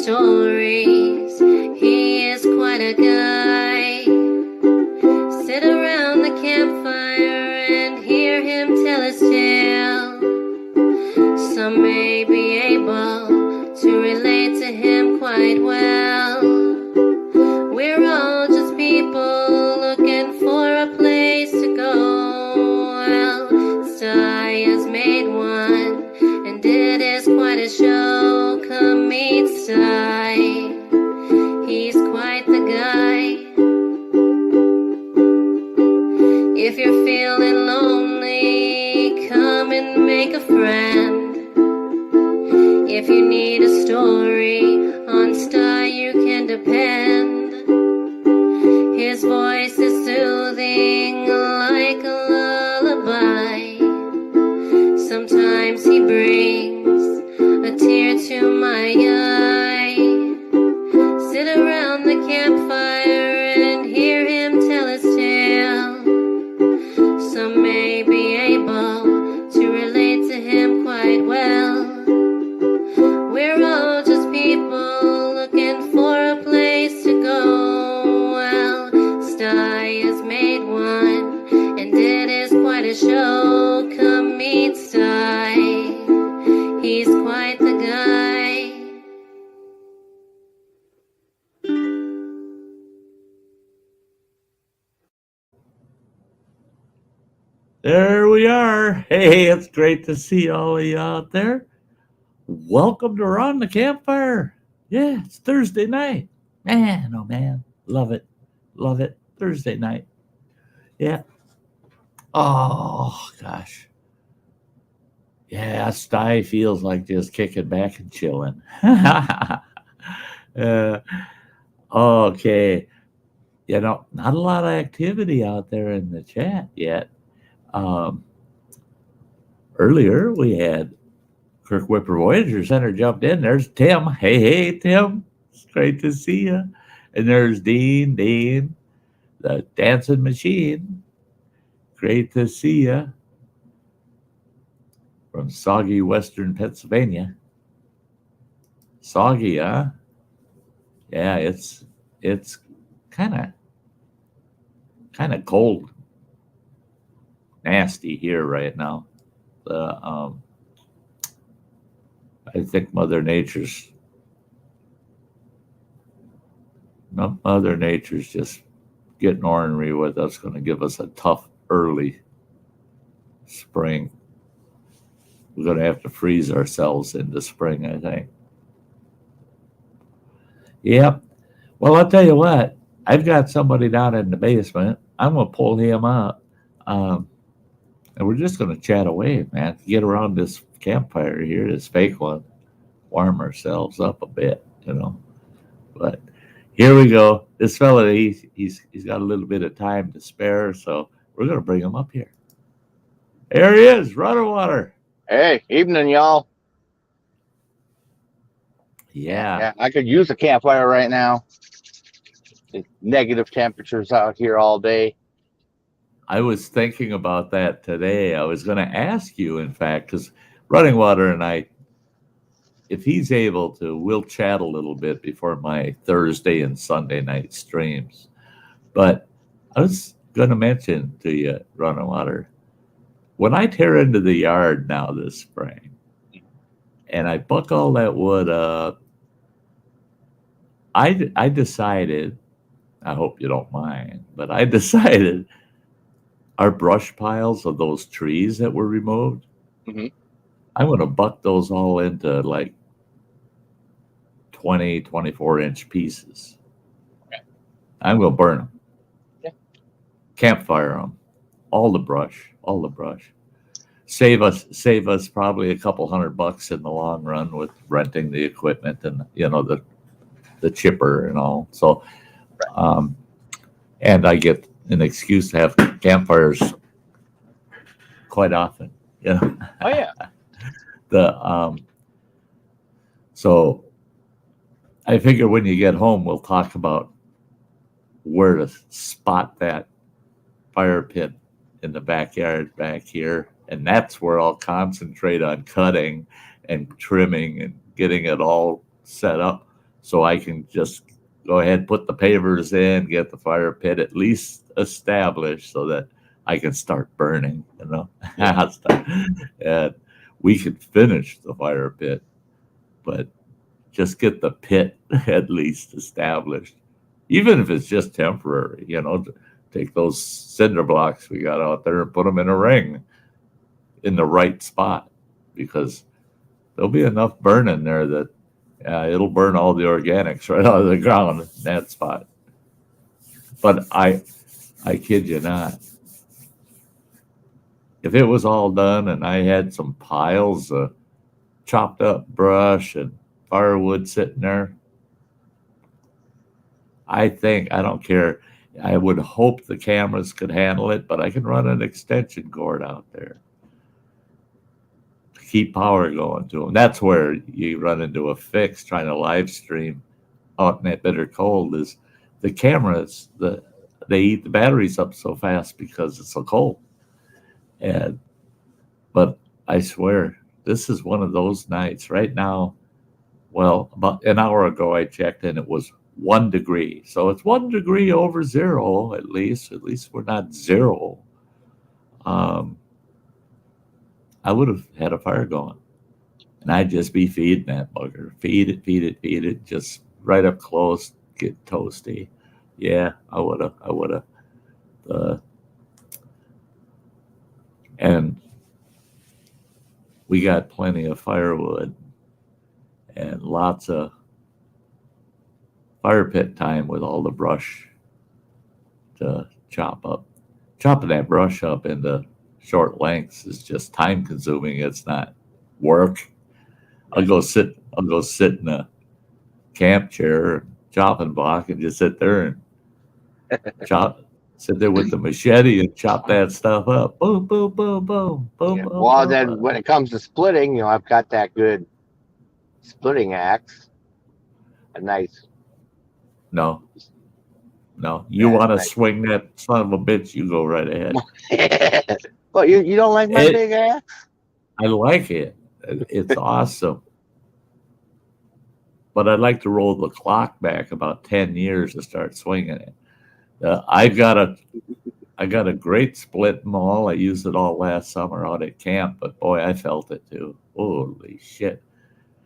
stories. He is quite a guy. Sit around the campfire and hear him tell his tale. Some may be able to relate to him quite well. We're all just people looking for a place to go. Well, Sty has made one, and it is quite a show. Come meet Sty. He's quite the guy. If you're feeling lonely, come and make a friend. If you need a story, on Sty you can depend. His voice is soothing like a lullaby. Sometimes he brings a tear to my eye. Sit around the campfire and hear him tell his tale. Some may be able to relate to him quite well. We're all just people looking for a place to go. Well, Sty has made one, and it is quite a show. Come meet Sty. He's quite the guy. There we are. Hey, it's great to see all of you out there. Welcome to Around the Campfire. Yeah, it's Thursday night. Man, oh man, love it. Love it. Thursday night. Yeah. Oh, gosh. Yeah, Sty feels like just kicking back and chilling. Okay. You know, not a lot of activity out there in the chat yet. Earlier, we had Kirk Whipper Voyager Center jumped in. There's Tim. Hey, Tim. It's great to see you. And there's Dean, the dancing machine. Great to see you. From soggy western Pennsylvania. Soggy, huh? Yeah, it's kind of cold. Nasty here right now. I think Mother Nature's just getting ornery with us, going to give us a tough early spring. We're going to have to freeze ourselves into spring, I think. Yep. Well, I'll tell you what. I've got somebody down in the basement. I'm going to pull him up. And we're just going to chat away, man. Get around this campfire here, this fake one. Warm ourselves up a bit, you know. But here we go. This fella, he's got a little bit of time to spare, so we're going to bring him up here. There he is, Running Water. Hey, evening, y'all. Yeah, I could use a campfire right now. It's negative temperatures out here all day. I was thinking about that today. I was going to ask you, in fact, because Running Water and I, if he's able to, we'll chat a little bit before my Thursday and Sunday night streams. But I was going to mention to you, Running Water, when I tear into the yard now this spring, and I buck all that wood up, I decided, I hope you don't mind, but I decided our brush piles of those trees that were removed, I'm going to buck those all into like 20, 24-inch pieces. Okay. I'm going to burn them. Yeah. Campfire them. All the brush. Save us probably a couple $100 in the long run with renting the equipment and, you know, the chipper and all. So, and I get an excuse to have campfires quite often, you know. Oh yeah. So I figure when you get home, we'll talk about where to spot that fire pit in the backyard back here. And that's where I'll concentrate on cutting and trimming and getting it all set up so I can just go ahead, put the pavers in, get the fire pit at least established so that I can start burning, Yeah. and we could finish the fire pit, but just get the pit at least established, even if it's just temporary, take those cinder blocks we got out there and put them in a ring in the right spot, because there'll be enough burning there that it'll burn all the organics right out of the ground in that spot. But I kid you not, if it was all done and I had some piles of chopped up brush and firewood sitting there, I think, I don't care. I would hope the cameras could handle it, but I can run an extension cord out there to keep power going to them. That's where you run into a fix trying to live stream out in that bitter cold is the cameras, they eat the batteries up so fast because it's so cold. But I swear, this is one of those nights right now. Well, about an hour ago, I checked and it was 1 degree. So it's 1 degree over zero, at least. At least we're not zero. I would have had a fire going. And I'd just be feeding that bugger. Feed it. Just right up close, get toasty. Yeah, I would have. And we got plenty of firewood and lots of fire pit time with all the brush to chop up. Chopping that brush up into short lengths is just time consuming. It's not work. I'll go sit in a camp chair, chopping block, and just sit there and sit there with the machete and chop that stuff up. Boom, boom, boom, boom, boom, Yeah. boom. Well, boom, then boom. when it comes to splitting, I've got that good splitting axe. A nice. No. You Yeah, want to nice. swing that son of a bitch? You go right ahead. Well, you don't like my big axe? I like it. It's awesome. But I'd like to roll the clock back about 10 years to start swinging it. I got a great split maul. I used it all last summer out at camp, but boy, I felt it too. Holy shit.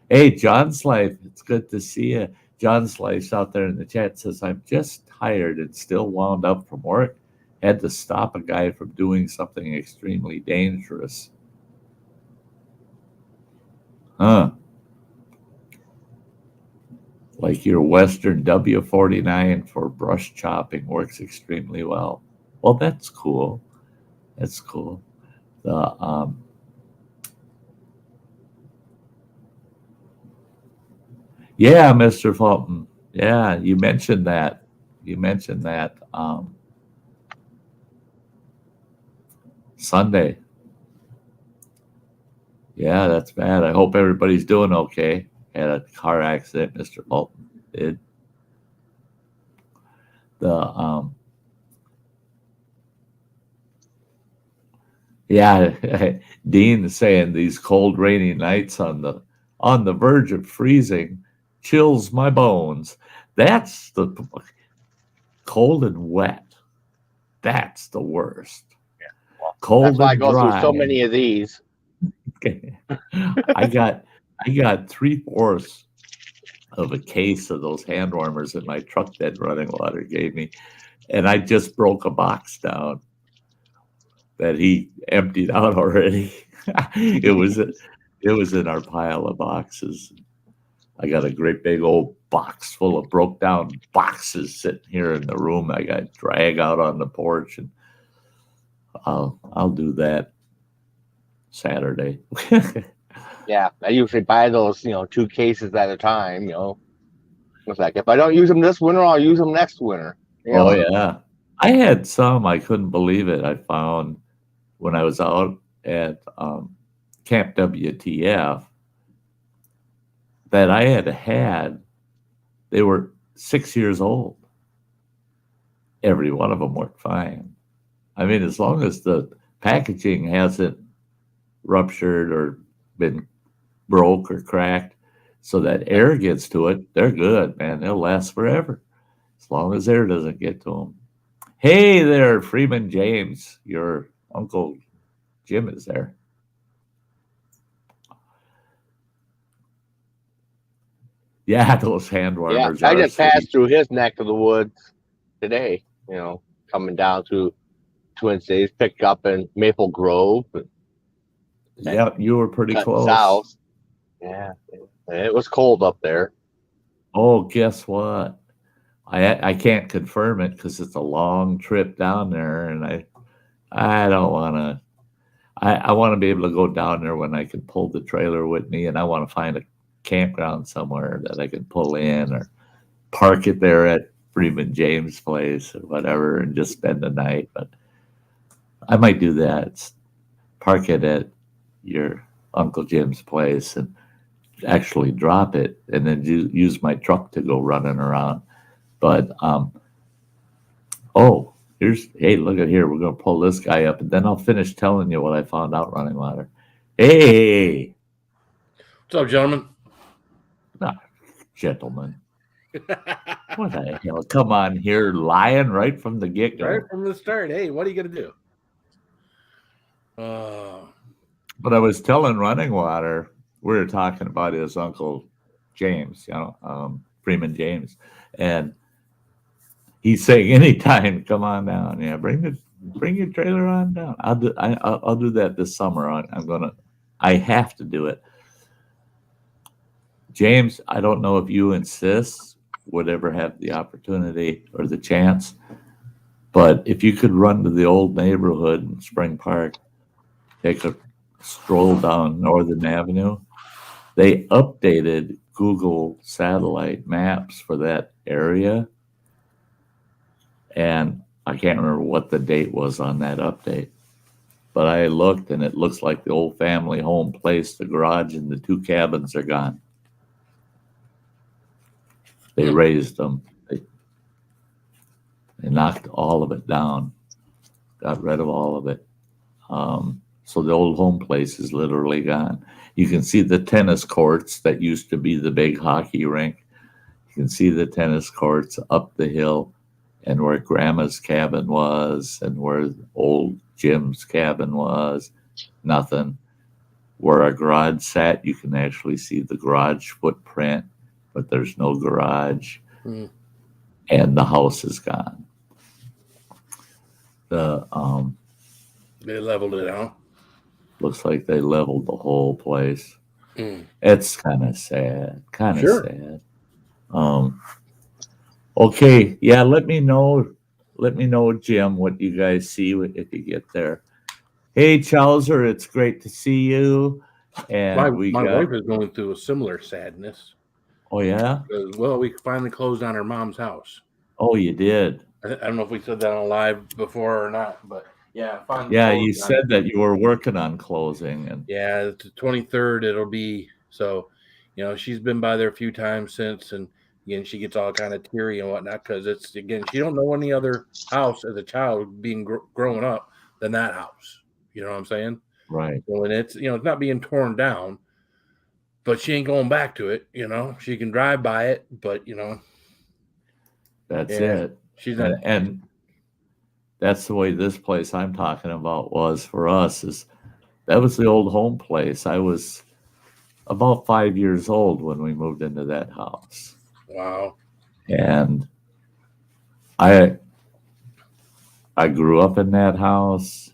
Hey, John's Life, it's good to see you. John's Life's out there in the chat says, I'm just tired and still wound up from work. Had to stop a guy from doing something extremely dangerous. Huh. Like your Western W49 for brush chopping works extremely well. Well, that's cool. That's cool. Yeah, Mr. Fulton. Yeah, you mentioned that. Sunday. Yeah, that's bad. I hope everybody's doing okay. Had a car accident, Mr. Fulton did. Yeah, Dean is saying these cold, rainy nights on the verge of freezing chills my bones. That's the cold and wet. That's the worst. Yeah. Well, Cold that's why I and go through dry. so many of these. I got 3/4 of a case of those hand warmers in my truck that Running Water gave me, and I just broke a box down that he emptied out already. It was in our pile of boxes. I got a great big old box full of broke down boxes sitting here in the room. I got drag out on the porch, and I'll do that Saturday. Yeah, I usually buy those, 2 cases at a time. It's like if I don't use them this winter, I'll use them next winter. Oh yeah, I had some. I couldn't believe it. I found when I was out at Camp WTF that I had. They were 6 years old. Every one of them worked fine. I mean, as long as the packaging hasn't ruptured or been broke or cracked, So that air gets to it, they're good, man. They'll last forever as long as air doesn't get to them. Hey there, Freeman James. Your Uncle Jim is there. Yeah, those hand Yeah, warmers I are just sweet. passed through his neck of the woods today. Coming down through Twin Cities, picked up in Maple Grove, Yeah, you were pretty cutting close. south. Yeah, it was cold up there. Oh, guess what? I can't confirm it because it's a long trip down there, and I don't want to. I want to be able to go down there when I can pull the trailer with me, and I want to find a campground somewhere that I can pull in or park it there at Freeman James' place or whatever, and just spend the night. But I might do that. Park it at your Uncle Jim's place and actually drop it, and then use my truck to go running around. But hey, look at here. We're gonna pull this guy up, and then I'll finish telling you what I found out running water. Hey, What's up, gentlemen? Gentlemen. What the hell? Come on here, lying right from the get go. Right from the start. Hey, what are you gonna do? But I was telling running water, we were talking about his Uncle James, Freeman James, and he's saying, anytime, come on down. Yeah, bring your trailer on down. I'll do that this summer. I have to do it. James, I don't know if you insist, would ever have the opportunity or the chance, but if you could run to the old neighborhood in Spring Park, take a stroll down Northern Avenue. They updated Google satellite maps for that area. And I can't remember what the date was on that update, but I looked and it looks like the old family home place, the garage and the 2 cabins are gone. They raised them. They knocked all of it down, got rid of all of it. So the old home place is literally gone. You can see the tennis courts that used to be the big hockey rink. You can see the tennis courts up the hill. And where Grandma's cabin was, and where old Jim's cabin was, nothing. Where our garage sat, you can actually see the garage footprint, but there's no garage. And the house is gone. They leveled it out. Looks like they leveled the whole place. It's kind of sad. Sad. Okay, yeah, let me know, Jim, what you guys see if you get there. Hey, Chowser, it's great to see you. And my wife is going through a similar sadness. Oh, yeah? Well, we finally closed on her mom's house. Oh, you did? I don't know if we said that on live before or not, but yeah. Yeah, you said that you were working on closing. And yeah, the 23rd it'll be. So, she's been by there a few times since, and again, she gets all kind of teary and whatnot because it's, again, she don't know any other house as a child being growing up than that house. You know what I'm saying? Right. So, and it's, it's not being torn down, but she ain't going back to it. She can drive by it, but that's it. She's not, and that's the way this place I'm talking about was for us. Is that was the old home place. I was about 5 years old when we moved into that house. Wow. And I grew up in that house.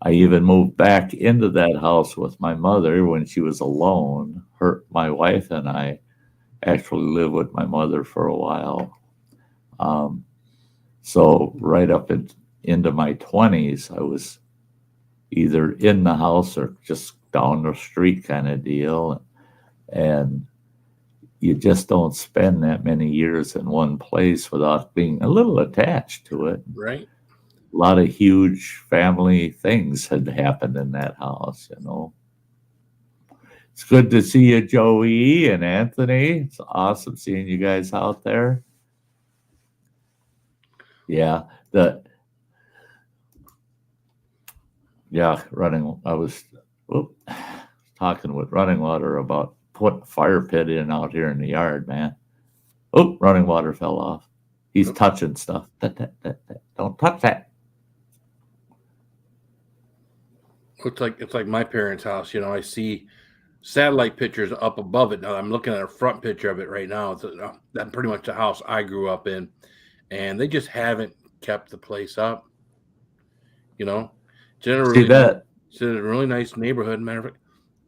I even moved back into that house with my mother when she was alone. My wife and I actually lived with my mother for a while. So right up into my 20s, I was either in the house or just down the street kind of deal. And you just don't spend that many years in one place without being a little attached to it. Right. A lot of huge family things had happened in that house, It's good to see you, Joey and Anthony. It's awesome seeing you guys out there. Yeah, I was talking with Running Water about put a fire pit in out here in the yard, man. Oh, running water fell off. He's touching stuff. Don't touch that. It's like my parents' house. You know, I see satellite pictures up above it. Now I'm looking at a front picture of it right now. That's pretty much the house I grew up in, and they just haven't kept the place up. You know, generally, See that? it's in a really nice neighborhood. Matter of fact,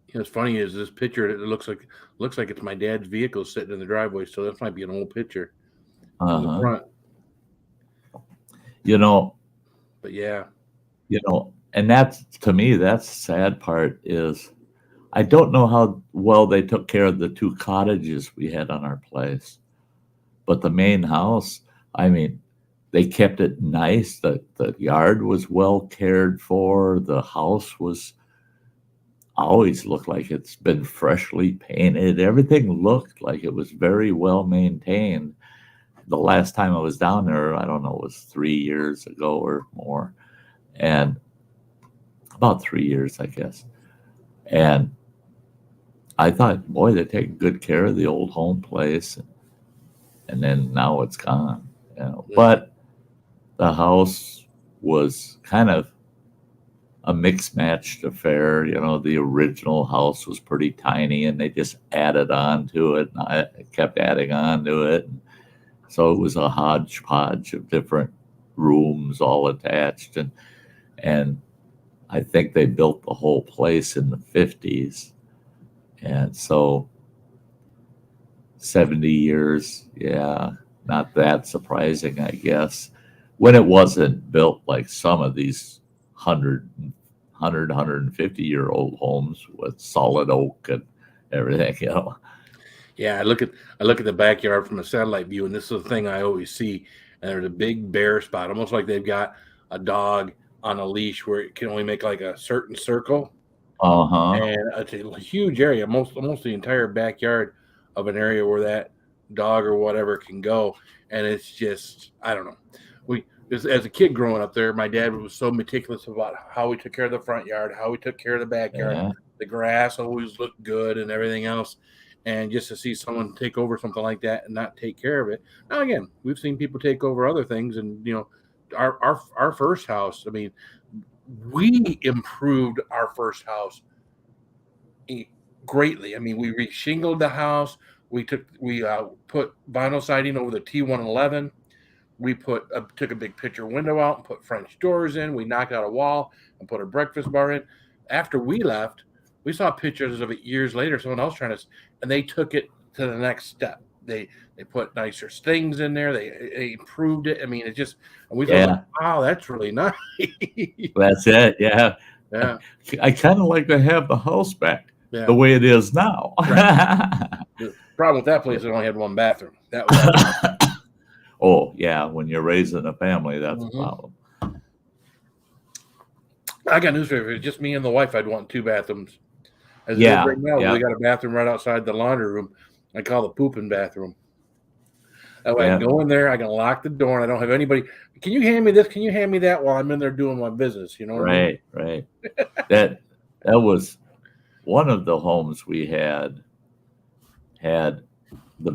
you know, what's funny is this picture. It looks like it's my dad's vehicle sitting in the driveway. So that might be an old picture in the front. You know, But yeah, and that's, to me, that's the sad part is I don't know how well they took care of the 2 cottages we had on our place, but the main house, I mean, they kept it nice. The yard was well cared for. The house was always looked like it's been freshly painted. Everything looked like it was very well maintained. The last time I was down there, I don't know, it was 3 years ago or more. And about 3 years, I guess. And I thought, boy, they take good care of the old home place. And then now it's gone. You know. But the house was kind of a mixed matched affair. You know, the original house was pretty tiny and they just added on to it. And I kept adding on to it. So it was a hodgepodge of different rooms all attached. And I think they built the whole place in the 50s. And so 70 years, yeah, not that surprising, I guess. When it wasn't built like some of these 150-year-old homes with solid oak and everything, you know. Yeah, I look at the backyard from a satellite view, and this is the thing I always see. And there's a big bare spot, almost like they've got a dog on a leash where it can only make like a certain circle. And it's a huge area, almost the entire backyard of an area where that dog or whatever can go. And it's just, I don't know. As a kid growing up there, my dad was so meticulous about how we took care of the front yard, how we took care of the backyard. Yeah. The grass always looked good and everything else. And just to see someone take over something like that and not take care of it. Now, again, we've seen people take over other things. And, you know, our first house, I mean, we improved our first house greatly. I mean, we reshingled the house. We put vinyl siding over the T111. We took a big picture window out and put French doors in. We knocked out a wall and put a breakfast bar in. After we left, we saw pictures of it years later. Someone else and they took it to the next step. They put nicer things in there. They improved it. I mean, it just, and we thought, wow, that's really nice. That's it. Yeah. Yeah. I kind of like to have the house back the way it is now. Right. The problem with that place is it only had one bathroom. That was oh, yeah. When you're raising a family, that's a problem. I got news for you. If it was just me and the wife, I'd want 2 bathrooms. As it is right now, we got a bathroom right outside the laundry room. I call the pooping bathroom. That way I can go in there, I can lock the door, and I don't have anybody. Can you hand me this? Can you hand me that while I'm in there doing my business? You know what I mean? Right. That was one of the homes we had the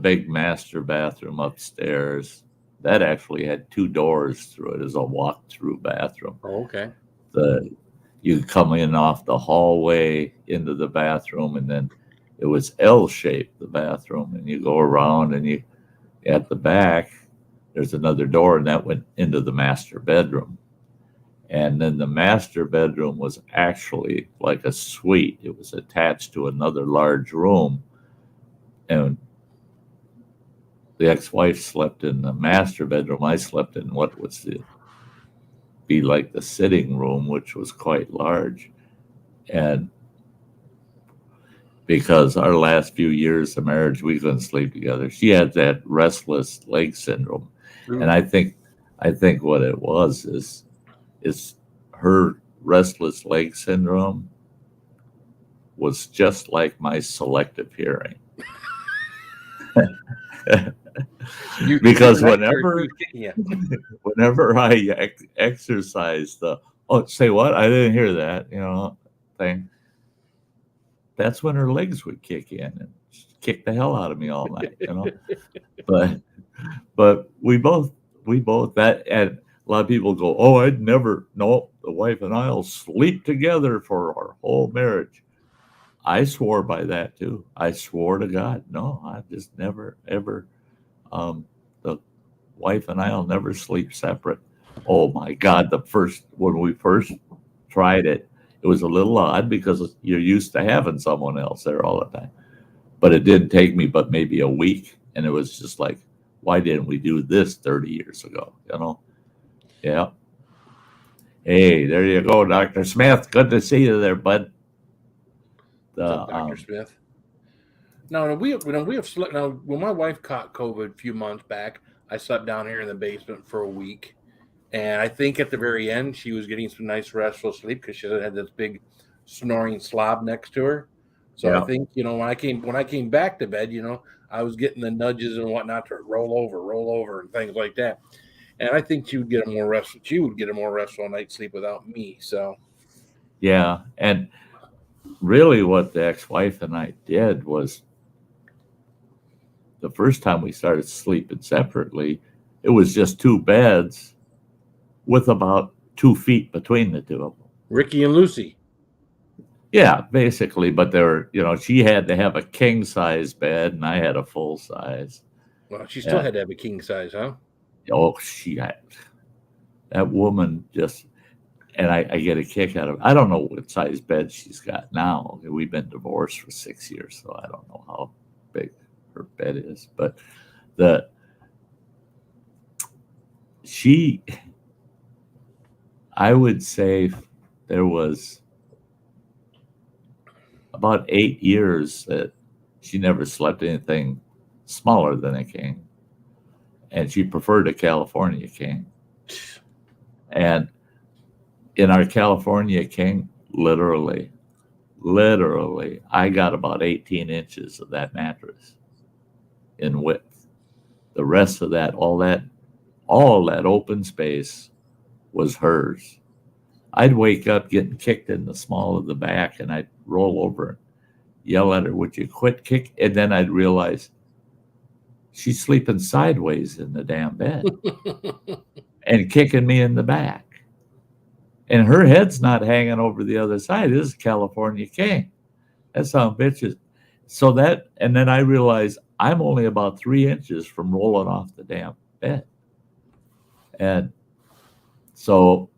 big master bathroom upstairs. That actually had 2 doors through it as a walk-through bathroom. Oh, okay. You come in off the hallway into the bathroom, and then it was L-shaped, the bathroom, and you go around, and at the back, there's another door, and that went into the master bedroom. And then the master bedroom was actually like a suite. It was attached to another large room, and the ex-wife slept in the master bedroom. I slept in what was be like the sitting room, which was quite large. And because our last few years of marriage, we couldn't sleep together. She had that restless leg syndrome. And I think what it was is her restless leg syndrome was just like my selective hearing. Because whenever I exercise say what? I didn't hear that, thing. That's when her legs would kick in, and kick the hell out of me all night, But we both that, and a lot of people go, oh, I'd never, no, the wife and I'll sleep together for our whole marriage. I swore by that too. I swore to God, no, I just never, ever, the wife and I'll never sleep separate. Oh my God, when we first tried it, it was a little odd because you're used to having someone else there all the time. But it didn't take me but maybe a week. And it was just like, why didn't we do this 30 years ago? Yeah. Hey, there you go, Dr. Smith. Good to see you there, bud. What's up, Dr. Smith? Now, we have slept. Now, when my wife caught COVID a few months back, I slept down here in the basement for a week. And I think at the very end, she was getting some nice restful sleep because she had this big snoring slob next to her. So yeah. I think, when I came back to bed, I was getting the nudges and whatnot to roll over and things like that. And I think she would get a more restful night's sleep without me. So yeah. And really what the ex-wife and I did was the first time we started sleeping separately, it was just two beds with about 2 feet between the two of them. Ricky and Lucy. Yeah, basically, but she had to have a king size bed and I had a full size. Well, she still had to have a king size, huh? Oh, that woman just, and I get a kick out of it. I don't know what size bed she's got now. We've been divorced for 6 years, so I don't know how big her bed is, but I would say there was about 8 years that she never slept anything smaller than a king. And she preferred a California king. And in our California king, literally, I got about 18 inches of that mattress in width. The rest of that, all that open space was hers. I'd wake up getting kicked in the small of the back and I'd roll over and yell at her, would you quit kick? And then I'd realize she's sleeping sideways in the damn bed and kicking me in the back. And her head's not hanging over the other side. This is California king. That's how bitches. So and then I realized I'm only about 3 inches from rolling off the damn bed. And so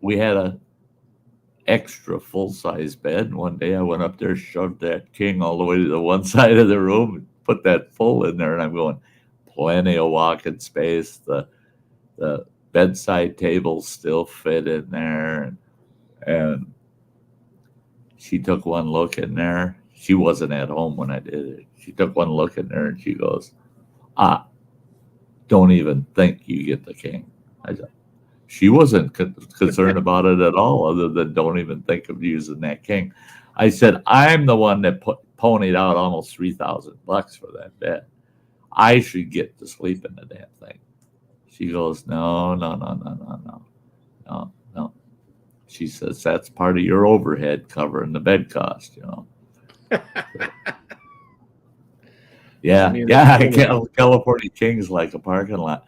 we had a extra full-size bed, and one day I went up there, shoved that king all the way to the one side of the room, and put that full in there, and I'm going, plenty of walking space. The bedside table still fit in there, and she took one look in there. She wasn't at home when I did it. She took one look in there, and she goes, don't even think you get the king. I said, she wasn't concerned about it at all, other than don't even think of using that king. I said, I'm the one that ponied out almost $3,000 for that bed. I should get to sleep in the damn thing. She goes, no. She says, that's part of your overhead covering the bed cost, Yeah. California king's like a parking lot.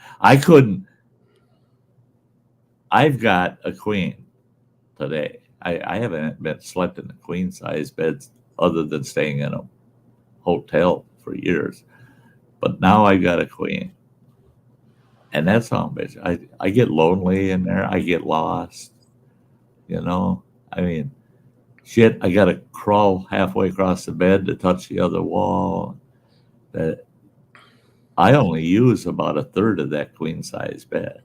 I've got a queen today. I haven't slept in a queen size bed other than staying in a hotel for years. But now I got a queen. And that's how bitch. I get lonely in there. I get lost. I mean, shit, I got to crawl halfway across the bed to touch the other wall. That I only use about a third of that queen size bed.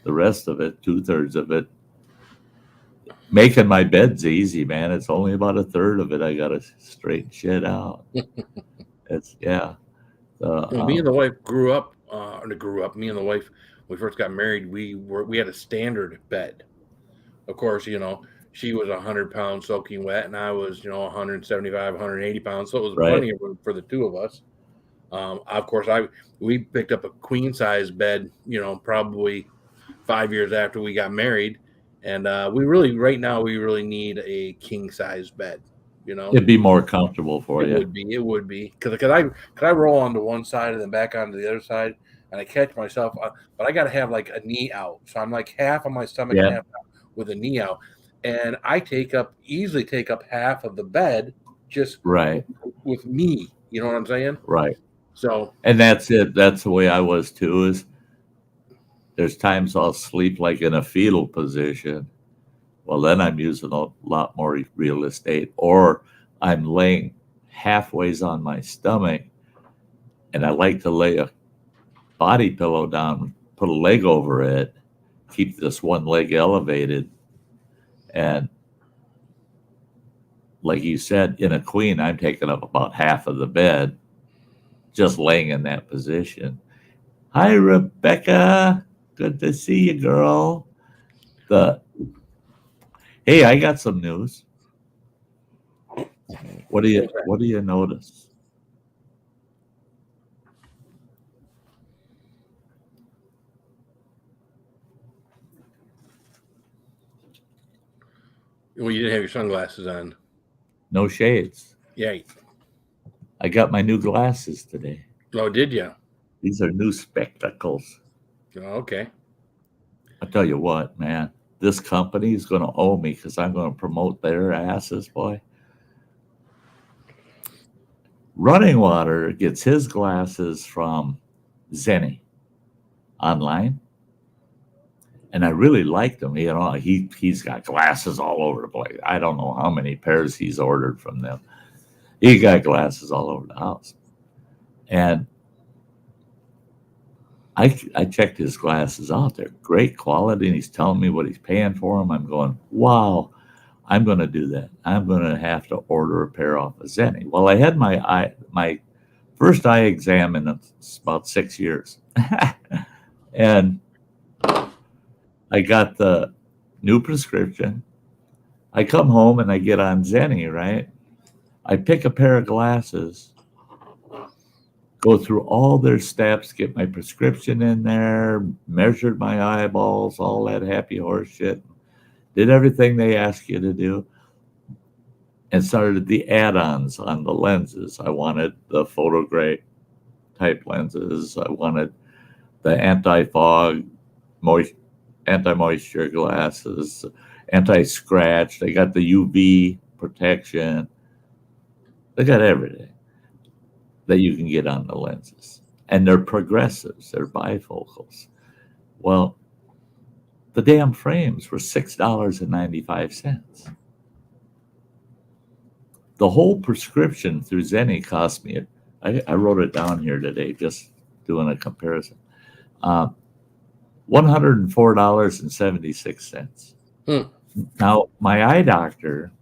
The rest of it, 2/3 of it, making my bed's easy, man. It's only about a third of it. I got to straighten shit out. Me and the wife grew up. Me and the wife, when we first got married, we had a standard bed. Of course, she was 100 pounds soaking wet, and I was, 175, 180 pounds. So it was plenty of room for the two of us. Of course, we picked up a queen size bed, probably 5 years after we got married, and right now we really need a king size bed. You know, It'd be more comfortable for it you. would be. It would be because I roll onto one side and then back onto the other side, and I catch myself. But I got to have like a knee out, so I'm like half on my stomach and Yeah. half out with a knee out, and I easily take up half of the bed just Right. with me. You know what I'm saying? Right. So And that's it. That's the way I was too. Is there's times I'll sleep like in a fetal position. Well, then I'm using a lot more real estate, or I'm laying halfways on my stomach, and I like to lay a body pillow down, put a leg over it, keep this one leg elevated, and like you said, in a queen, I'm taking up about half of the bed, just laying in that position. Hi, Rebecca. Good to see you, girl. Hey, I got some news. What do you notice? well, you didn't have your sunglasses on. No shades. Yeah. I got my new glasses today. Oh, did you? These are new spectacles. Oh, okay. I tell you what, man, this company is going to owe me because I'm going to promote their asses, boy. Running Water gets his glasses from Zenni online, and I really liked them. You know, he's got glasses all over the place. I don't know how many pairs he's ordered from them. He got glasses all over the house, and I checked his glasses out. They're great quality, and he's telling me what he's paying for them. I'm going, wow, I'm going to do that. I'm going to have to order a pair off of Zenni. Well, I had my first eye exam in about 6 years, and I got the new prescription. I come home and I get on Zenni, right? I pick a pair of glasses, go through all their steps, get my prescription in there, measured my eyeballs, all that happy horse shit. Did everything they ask you to do, and started the add-ons on the lenses. I wanted the photogray type lenses. I wanted the anti-fog, anti-moisture glasses, anti-scratch. They got the UV protection. They got everything that you can get on the lenses. And they're progressives. They're bifocals. Well, the damn frames were $6.95. The whole prescription through Zenni cost me, I wrote it down here today, just doing a comparison, $104.76. Now, my eye doctor,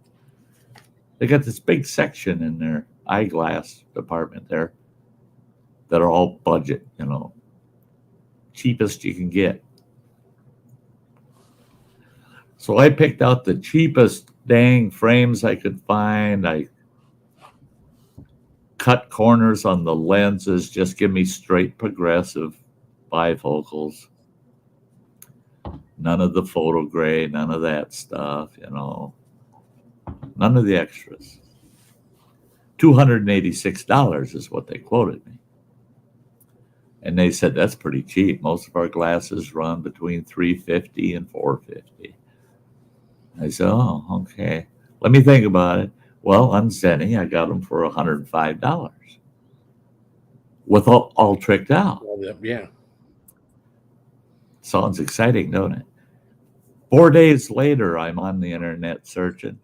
they got this big section in their eyeglass department there that are all budget, you know, cheapest you can get. So I picked out the cheapest dang frames I could find. I cut corners on the lenses, just give me straight progressive bifocals. None of the photo gray, none of that stuff, you know. None of the extras. $286 is what they quoted me. And they said that's pretty cheap. Most of our glasses run between $350 and $450. I said, oh, okay. Let me think about it. Well, on Zenni, I got them for $105 with all tricked out. Yeah. Sounds exciting, don't it? 4 days later, I'm on the internet searching.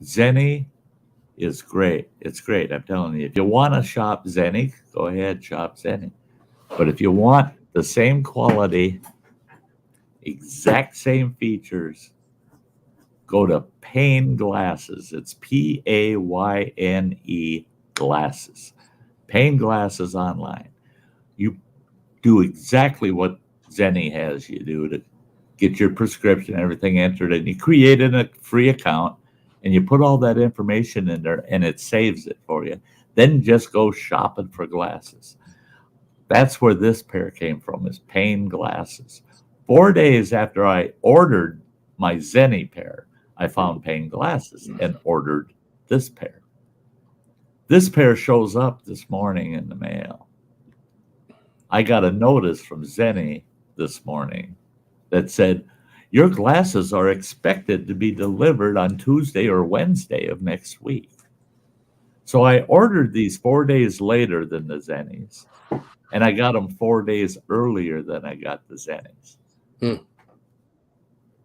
Zenni is great. It's great. I'm telling you. If you want to shop Zenni, go ahead, shop Zenni. But if you want the same quality, exact same features, go to Payne Glasses. It's Payne Glasses. Payne Glasses online. You do exactly what Zenni has you do to get your prescription, everything entered, and you create a free account, and you put all that information in there, and it saves it for you. Then just go shopping for glasses. That's where this pair came from, is Payne Glasses. 4 days after I ordered my Zenni pair, I found pane glasses and ordered this pair. This pair shows up this morning in the mail. I got a notice from Zenni this morning that said, your glasses are expected to be delivered on Tuesday or Wednesday of next week. So I ordered these 4 days later than the Zennis, and I got them 4 days earlier than I got the Zennis.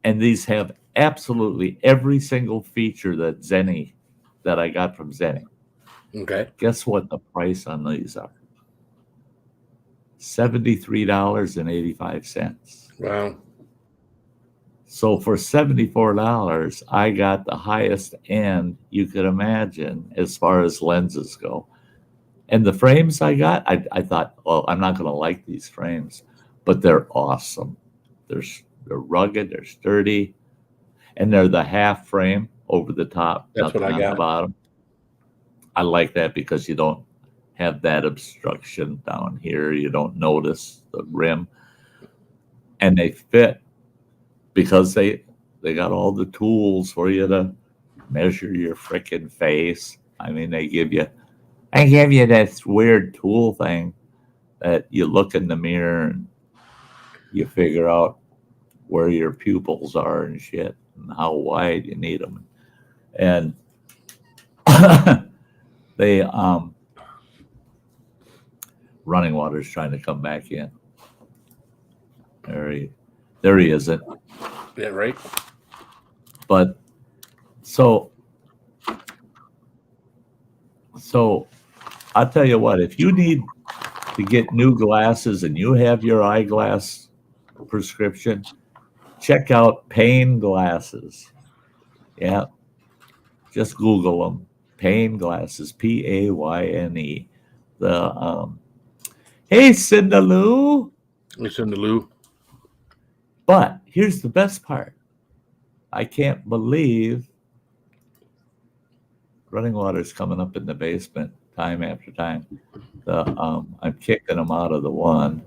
And these have absolutely every single feature that I got from Zenni. Okay. Guess what the price on these are? $73.85. Wow. So for $74, I got the highest end you could imagine as far as lenses go. And the frames I got, I thought, well, I'm not going to like these frames, but they're awesome. They're rugged, they're sturdy, and they're the half frame over the top, That's what I on got. the bottom. I like that because you don't have that obstruction down here. You don't notice the rim, and they fit because they got all the tools for you to measure your frickin' face. I mean, they give you this weird tool thing that you look in the mirror and you figure out where your pupils are and shit and how wide you need them. And they running water's trying to come back in. There he isn't. Yeah, right. But so I'll tell you what, if you need to get new glasses and you have your eyeglass prescription, check out Pane glasses. Yeah. Just Google them. Pane glasses, Payne. Hey, Cindaloo. Hey, Cindaloo. But here's the best part. I can't believe running water's coming up in the basement time after time. I'm kicking them out of the one.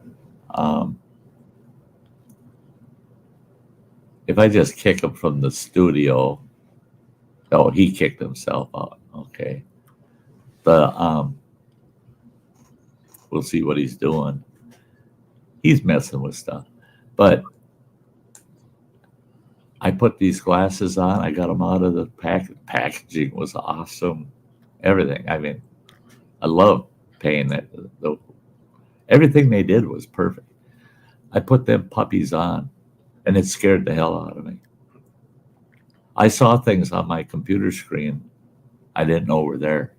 If I just kick him from the studio, oh, he kicked himself out. Okay. We'll see what he's doing. He's messing with stuff. But I put these glasses on. I got them out of the packaging was awesome. Everything. I mean, I love paying that. Everything they did was perfect. I put them puppies on, and it scared the hell out of me. I saw things on my computer screen I didn't know were there.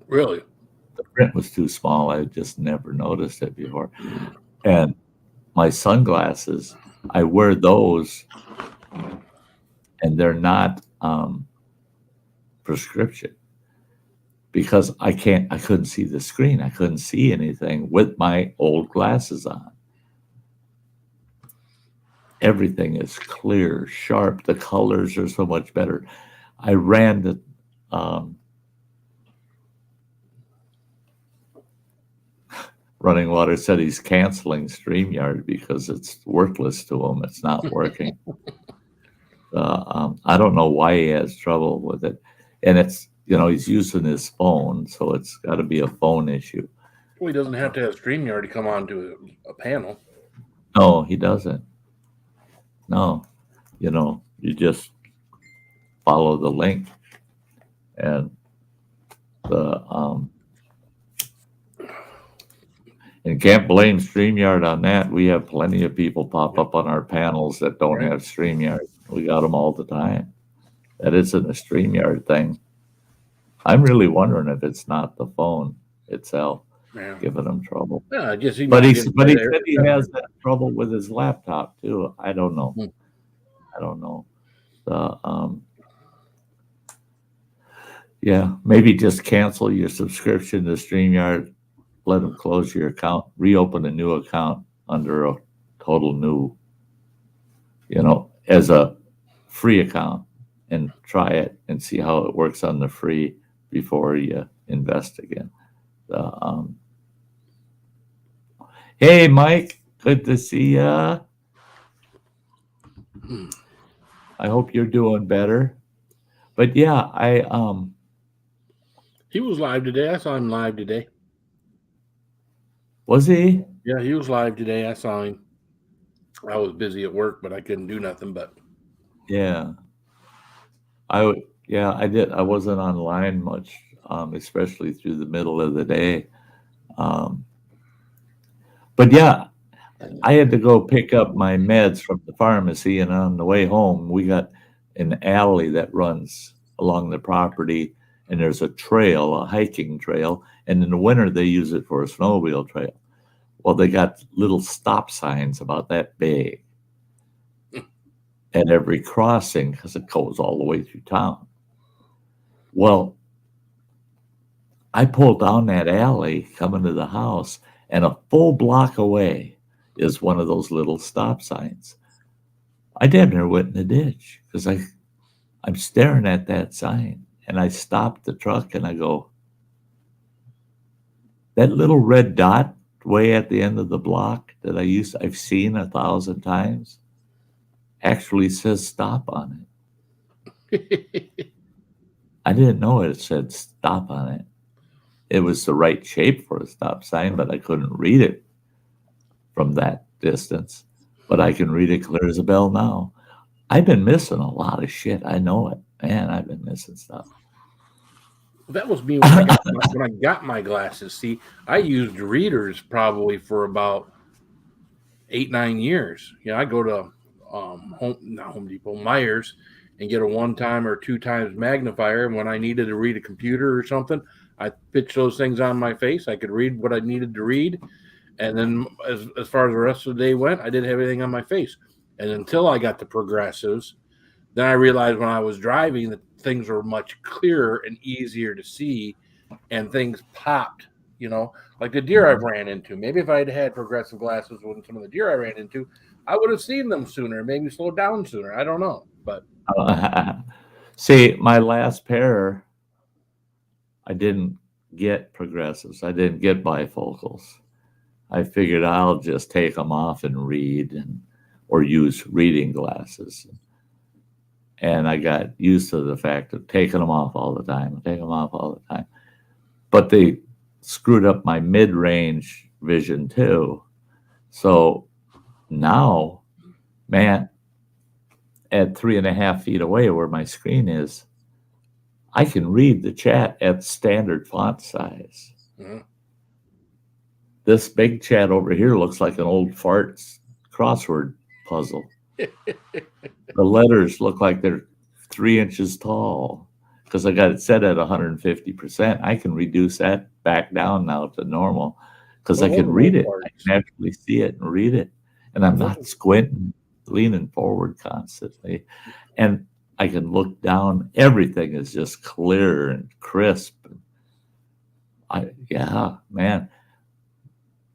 Really? The print was too small. I just never noticed it before. And my sunglasses, I wear those, and they're not prescription because I couldn't see the screen. I couldn't see anything with my old glasses on. Everything is clear, sharp. The colors are so much better. I ran the Running Water said he's canceling StreamYard because it's worthless to him. It's not working. I don't know why he has trouble with it. And it's, he's using his phone, so it's got to be a phone issue. Well, he doesn't have to have StreamYard to come onto a panel. No, he doesn't. No, you just follow the link, and and can't blame StreamYard on that. We have plenty of people pop up on our panels that don't have StreamYard. We got them all the time. That isn't a StreamYard thing. I'm really wondering if it's not the phone itself giving him trouble. Yeah, I guess he But he said he has that trouble with his laptop too. I don't know. I don't know. Yeah, maybe just cancel your subscription to StreamYard. Let them close your account. Reopen a new account under a total new, as a free account, and try it and see how it works on the free before you invest again. Hey, Mike, good to see ya. I hope you're doing better. But yeah, He was live today. I saw him live today. was he? Yeah, he was live today. I saw him. I was busy at work, but I couldn't do nothing. But Yeah. I did. I wasn't online much, especially through the middle of the day. Um, but yeah, I had to go pick up my meds from the pharmacy, and on the way home, we got an alley that runs along the property, and there's a trail, a hiking trail, and in the winter they use it for a snowmobile trail. Well, they got little stop signs about that big at every crossing because it goes all the way through town. Well, I pulled down that alley coming to the house, and a full block away is one of those little stop signs. I damn near went in the ditch because I'm staring at that sign, and I stopped the truck and I go, that little red dot way at the end of the block that I've seen 1,000 times actually says stop on it. I didn't know it said stop on it. It was the right shape for a stop sign, but I couldn't read it from that distance. But I can read it clear as a bell now. I've been missing a lot of shit. I know it. Man, I've been missing stuff. that was me when I got my glasses. See, I used readers probably for about 8-9 years. Yeah, I go to Home Depot, Myers, and get a 1-time or 2 times magnifier. And when I needed to read a computer or something, I pitched those things on my face. I could read what I needed to read. And then as far as the rest of the day went, I didn't have anything on my face. And until I got the progressives, then I realized when I was driving that things were much clearer and easier to see, and things popped, like the deer I've ran into. Maybe if I had had progressive glasses when some of the deer I ran into, I would have seen them sooner, maybe slowed down sooner. I don't know. But see, my last pair, I didn't get progressives. I didn't get bifocals. I figured I'll just take them off and read or use reading glasses. And I got used to the fact of taking them off all the time, But they screwed up my mid-range vision too. So now, man, at 3.5 feet away where my screen is, I can read the chat at standard font size. Mm-hmm. This big chat over here looks like an old farts crossword puzzle. The letters look like they're 3 inches tall because I got it set at 150%. I can reduce that back down now to normal because I can read it. I can actually see it and read it. And I'm not squinting, leaning forward constantly. And I can look down. Everything is just clear and crisp. Man.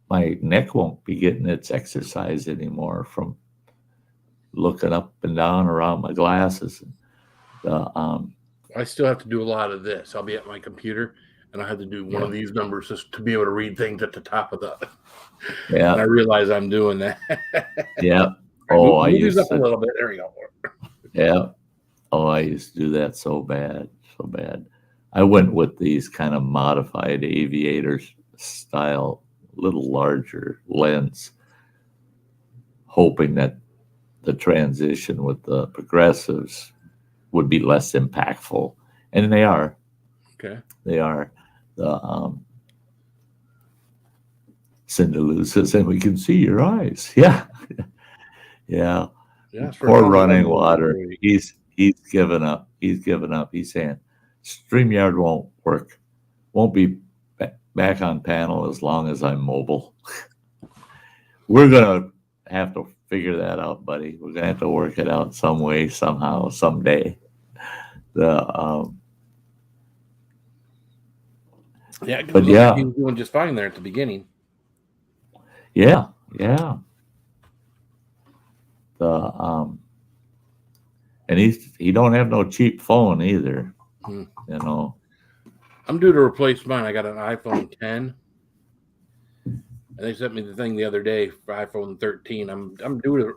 My neck won't be getting its exercise anymore from looking up and down around my glasses. I still have to do a lot of this. I'll be at my computer, and I have to do one of these numbers just to be able to read things at the top of the. Yeah. And I realize I'm doing that. Yeah. I used up a little bit. There we go. Yeah. Oh, I used to do that so bad. I went with these kind of modified aviator style, little larger lens, hoping that the transition with the progressives would be less impactful. And they are. Okay. They are. The Cinderloo says, and we can see your eyes. Yeah. Yeah. Poor running water. He's given up. He's saying StreamYard won't work. Won't be back on panel as long as I'm mobile. We're going to have to figure that out, buddy. We're going to have to work it out some way, somehow, someday. But he was doing just fine there at the beginning. Yeah. And he don't have no cheap phone either. I'm due to replace mine. I got an iPhone 10, And they sent me the thing the other day for iPhone 13. I'm due to.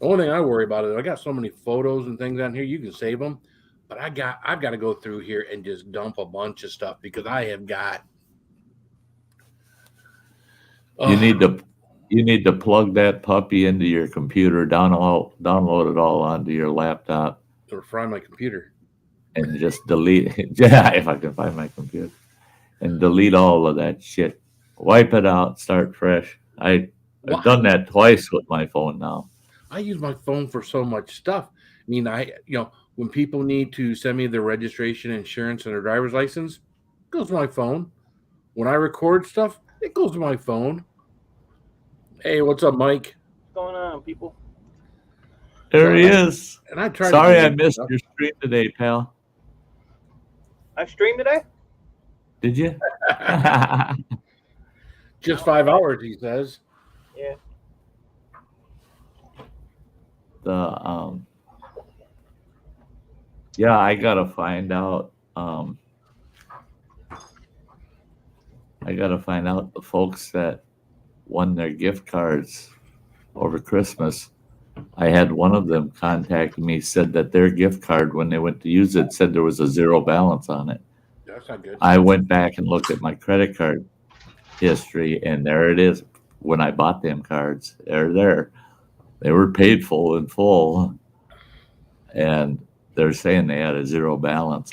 The only thing I worry about is I got so many photos and things on here. You can save them, but I've got to go through here and just dump a bunch of stuff because I have got. You need to plug that puppy into your computer, download it all onto your laptop, or fry my computer, and just delete. Yeah, if I can find my computer, and delete all of that shit. Wipe it out, start fresh. I've done that twice with my phone now. I use my phone for so much stuff. I mean, when people need to send me their registration, insurance, and their driver's license, it goes to my phone. When I record stuff, it goes to my phone. Hey, what's up, Mike? What's going on, people? There he is. And I tried. Sorry I missed your stream today, pal. I streamed today? Did you? Just 5 hours, he says. Yeah. Yeah, I gotta find out. I gotta find out the folks that won their gift cards over Christmas. I had one of them contact me, said that their gift card, when they went to use it, said there was a zero balance on it. That's not good. I went back and looked at my credit card history, and there it is. When I bought them cards, they're there. They were paid full in full, and they're saying they had a zero balance.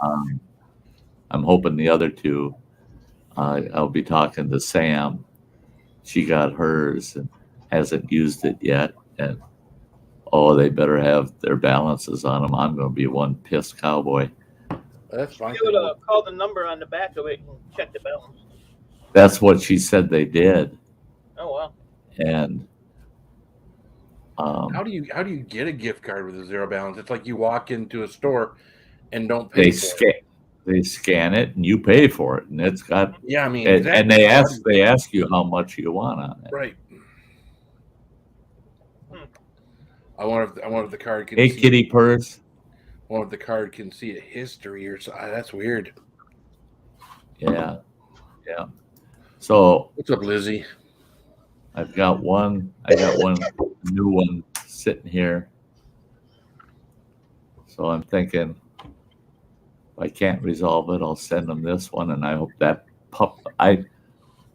I'm hoping the other two. I'll be talking to Sam. She got hers and hasn't used it yet, and they better have their balances on them. I'm going to be one pissed cowboy. That's fine. You would call the number on the back of it and check the balance. That's what she said they did. Oh wow! And how do you get a gift card with a zero balance? It's like you walk into a store and don't pay. They scan it and you pay for it, and it's got. Yeah, I mean, and they ask you how much you want on it. Right. I wonder if the card can. Hey, kitty purse. I wonder if the card can see a history or something. That's weird. Yeah. So what's up, Lizzie? I got one new one sitting here. So I'm thinking if I can't resolve it, I'll send them this one, and I hope that pup. I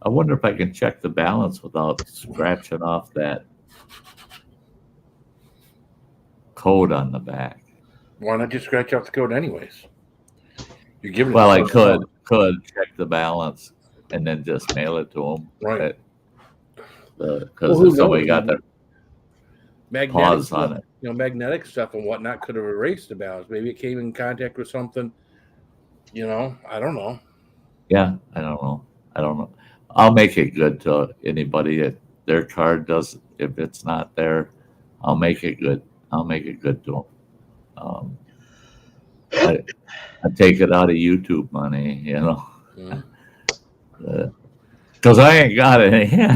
wonder if I can check the balance without scratching off that code on the back. Why not just scratch out the code anyways? You're giving. Well, I could check the balance and then just mail it to them. Right. Because if somebody got their pause on it. Magnetic stuff and whatnot could have erased the balance. Maybe it came in contact with something. I don't know. Yeah, I don't know. I'll make it good to anybody that their card does. If it's not there, I'll make it good. I'll make it good to them. I take it out of YouTube money, because I ain't got any. Well,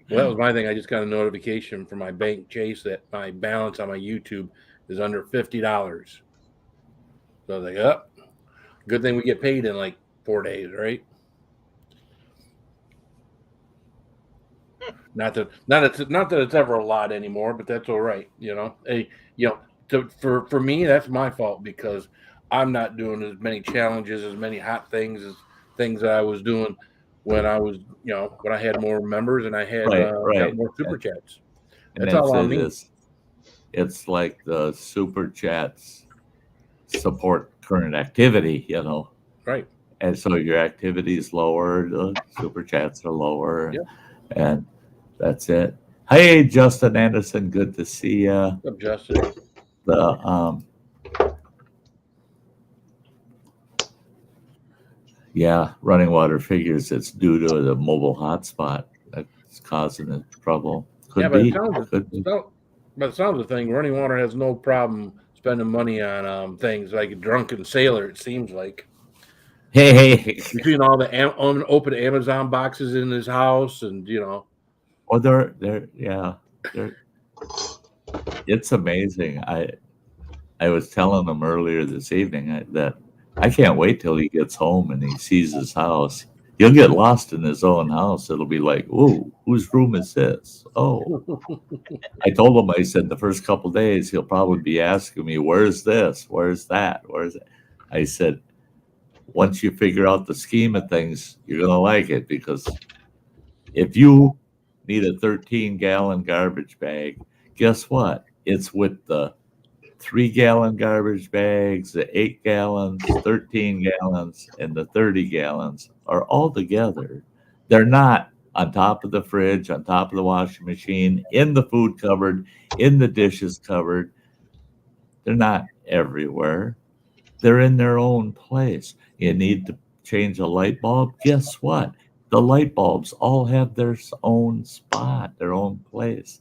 that was my thing. I just got a notification from my bank, Chase, that my balance on my YouTube is under $50. So I was like, good thing we get paid in like 4 days, right? Not that it's ever a lot anymore, but that's all right. For me, that's my fault because I'm not doing as many challenges, as many hot things as things that I was doing when I was, when I had more members and I had got more super chats. That's all on me. It's like the super chats support current activity, Right. And so your activity is lower, the super chats are lower, and that's it. Hey, Justin Anderson, good to see you. What's up, Justin? Running water figures it's due to the mobile hotspot that's causing the trouble. Could be. By the sounds of the thing, running water has no problem spending money on things like a drunken sailor. It seems like. Hey. Between all the open Amazon boxes in his house, and Oh, they're it's amazing. I was telling him earlier this evening that I can't wait till he gets home and he sees his house. He'll get lost in his own house. It'll be like, "Ooh, whose room is this?" Oh, I told him. I said the first couple of days he'll probably be asking me, "Where's this? Where's that? Where's it?" I said, once you figure out the scheme of things, you're gonna like it, because if you need a 13-gallon garbage bag, guess what? It's with the 3-gallon garbage bags, the 8 gallons, 13 gallons, and the 30 gallons are all together. They're not on top of the fridge, on top of the washing machine, in the food cupboard, in the dishes cupboard. They're not everywhere. They're in their own place. You need to change a light bulb. Guess what? The light bulbs all have their own spot, their own place.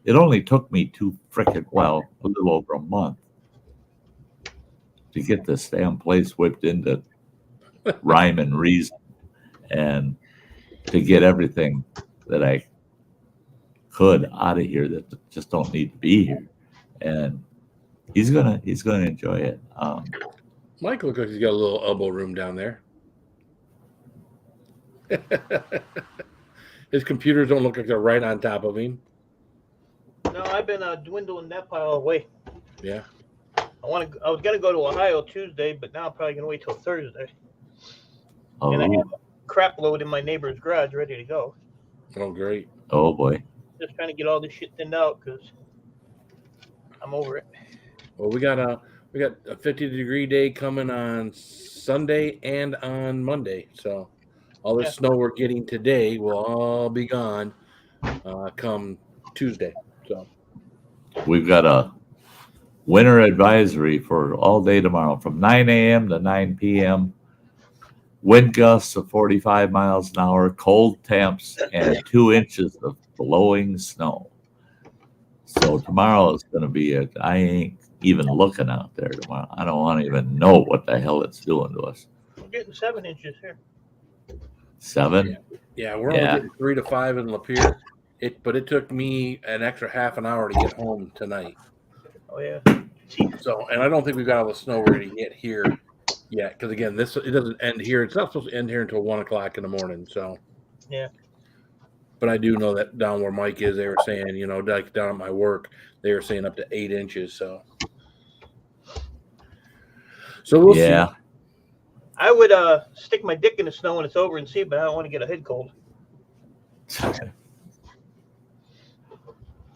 It only took me a little over a month to get this damn place whipped into rhyme and reason, and to get everything that I could out of here that just don't need to be here. And he's gonna enjoy it. Mike looks like he's got a little elbow room down there. His computers don't look like they're right on top of him. No, I've been dwindling that pile away. Yeah. I was gonna go to Ohio Tuesday, but now I'm probably gonna wait till Thursday. And I have a crap load in my neighbor's garage ready to go. Oh, great. Oh boy. Just trying to get all this shit thinned out because I'm over it. Well, we got a 50-degree day coming on Sunday and on Monday. So all the snow we're getting today will all be gone come Tuesday. So We've got a winter advisory for all day tomorrow from 9 a.m. to 9 p.m. Wind gusts of 45 miles an hour, cold temps, and 2 inches of blowing snow. So tomorrow is going to be I ain't even looking out there tomorrow. I don't want to even know what the hell it's doing to us. We're getting 7 inches here. 7? yeah, we're only getting 3 to 5 in Lapeer. But it took me an extra half an hour to get home tonight. Oh yeah. So, and I don't think we've got all the snow ready to get here yet, because again, it doesn't end here. It's not supposed to end here until 1 o'clock in the morning. So yeah. But I do know that down where Mike is, they were saying, like down at my work, they were saying up to 8 inches. So we'll see. I would stick my dick in the snow when it's over and see, but I don't want to get a head cold.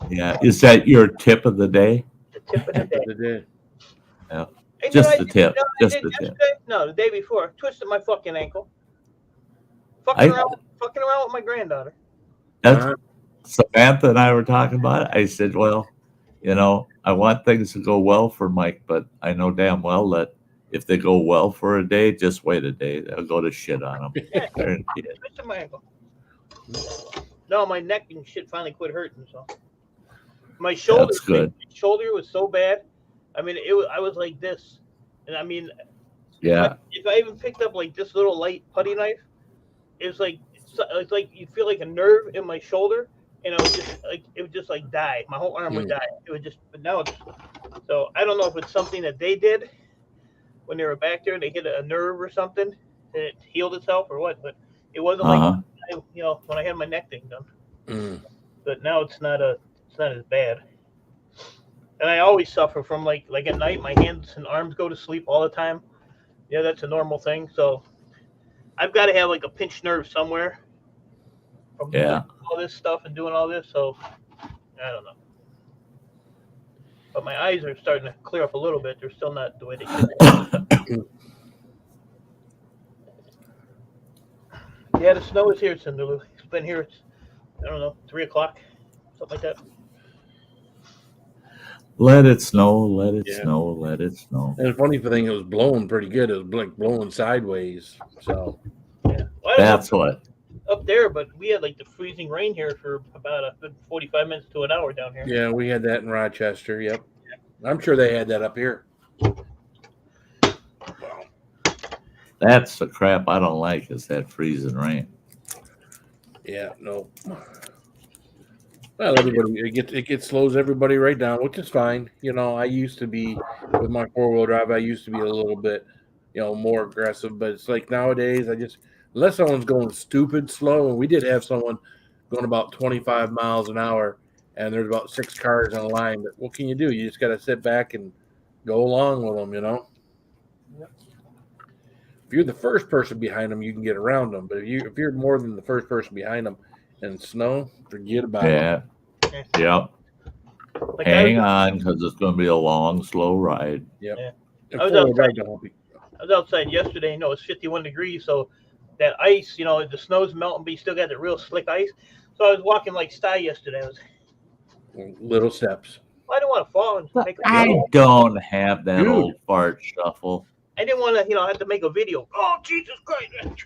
Yeah. Is that your tip of the day? The tip of the day. Yeah. Hey, Just the tip. Just the tip. No, the day before. I twisted my fucking ankle. Fucking around with my granddaughter. That's Samantha and I were talking about it. I said, well, I want things to go well for Mike, but I know damn well that if they go well for a day, just wait a day. They'll go to shit on them. Yeah, twisted my ankle. No, my neck and shit finally quit hurting. So my shoulder. That's good. My shoulder was so bad. I mean, I was like this, and I mean, yeah. If I even picked up like this little light putty knife, it's like you feel like a nerve in my shoulder, and it would just die. My whole arm would die. It would just. But now it's. So I don't know if it's something that they did when they were back there. They hit a nerve or something, and it healed itself or what. But it wasn't like when I had my neck thing done. But now it's not as bad. And I always suffer from like at night, my hands and arms go to sleep all the time. Yeah, that's a normal thing. So I've got to have like a pinched nerve somewhere from doing all this stuff and doing all this. So I don't know. But my eyes are starting to clear up a little bit. They're still not the way they should. Yeah, the snow is here, Cinderloo. It's been here. It's, 3 o'clock, something like that. Let it snow, let it snow, let it snow. And the funny thing, it was blowing pretty good. It was like blowing sideways. So Well, that's what. Up there, but we had like the freezing rain here for about a good 45 minutes to an hour down here. Yeah, we had that in Rochester. Yep. I'm sure they had that up here. Wow. That's the crap I don't like, is that freezing rain. Yeah, no. Well, everybody it slows everybody right down, which is fine. I used to be with my 4-wheel drive. I used to be a little bit, more aggressive, but it's like nowadays unless someone's going stupid slow. And we did have someone going about 25 miles an hour, and there's about 6 cars in a line. But what can you do? You just got to sit back and go along with them, Yep. If you're the first person behind them, you can get around them. But if you're more than the first person behind them and snow, forget about it. Yep. Like Hang on, because it's going to be a long, slow ride. Yep. Yeah. And I was four-wheel outside. drive don't help you. I was outside yesterday. You know, it's 51 degrees, so that ice, you know, the snow's melting, but you still got the real slick ice. So I was walking like Sty yesterday. Little steps. I didn't want to fall and make a I video. don't have that Dude. old fart shuffle. I didn't want to, you know, have to make a video. Oh, Jesus Christ.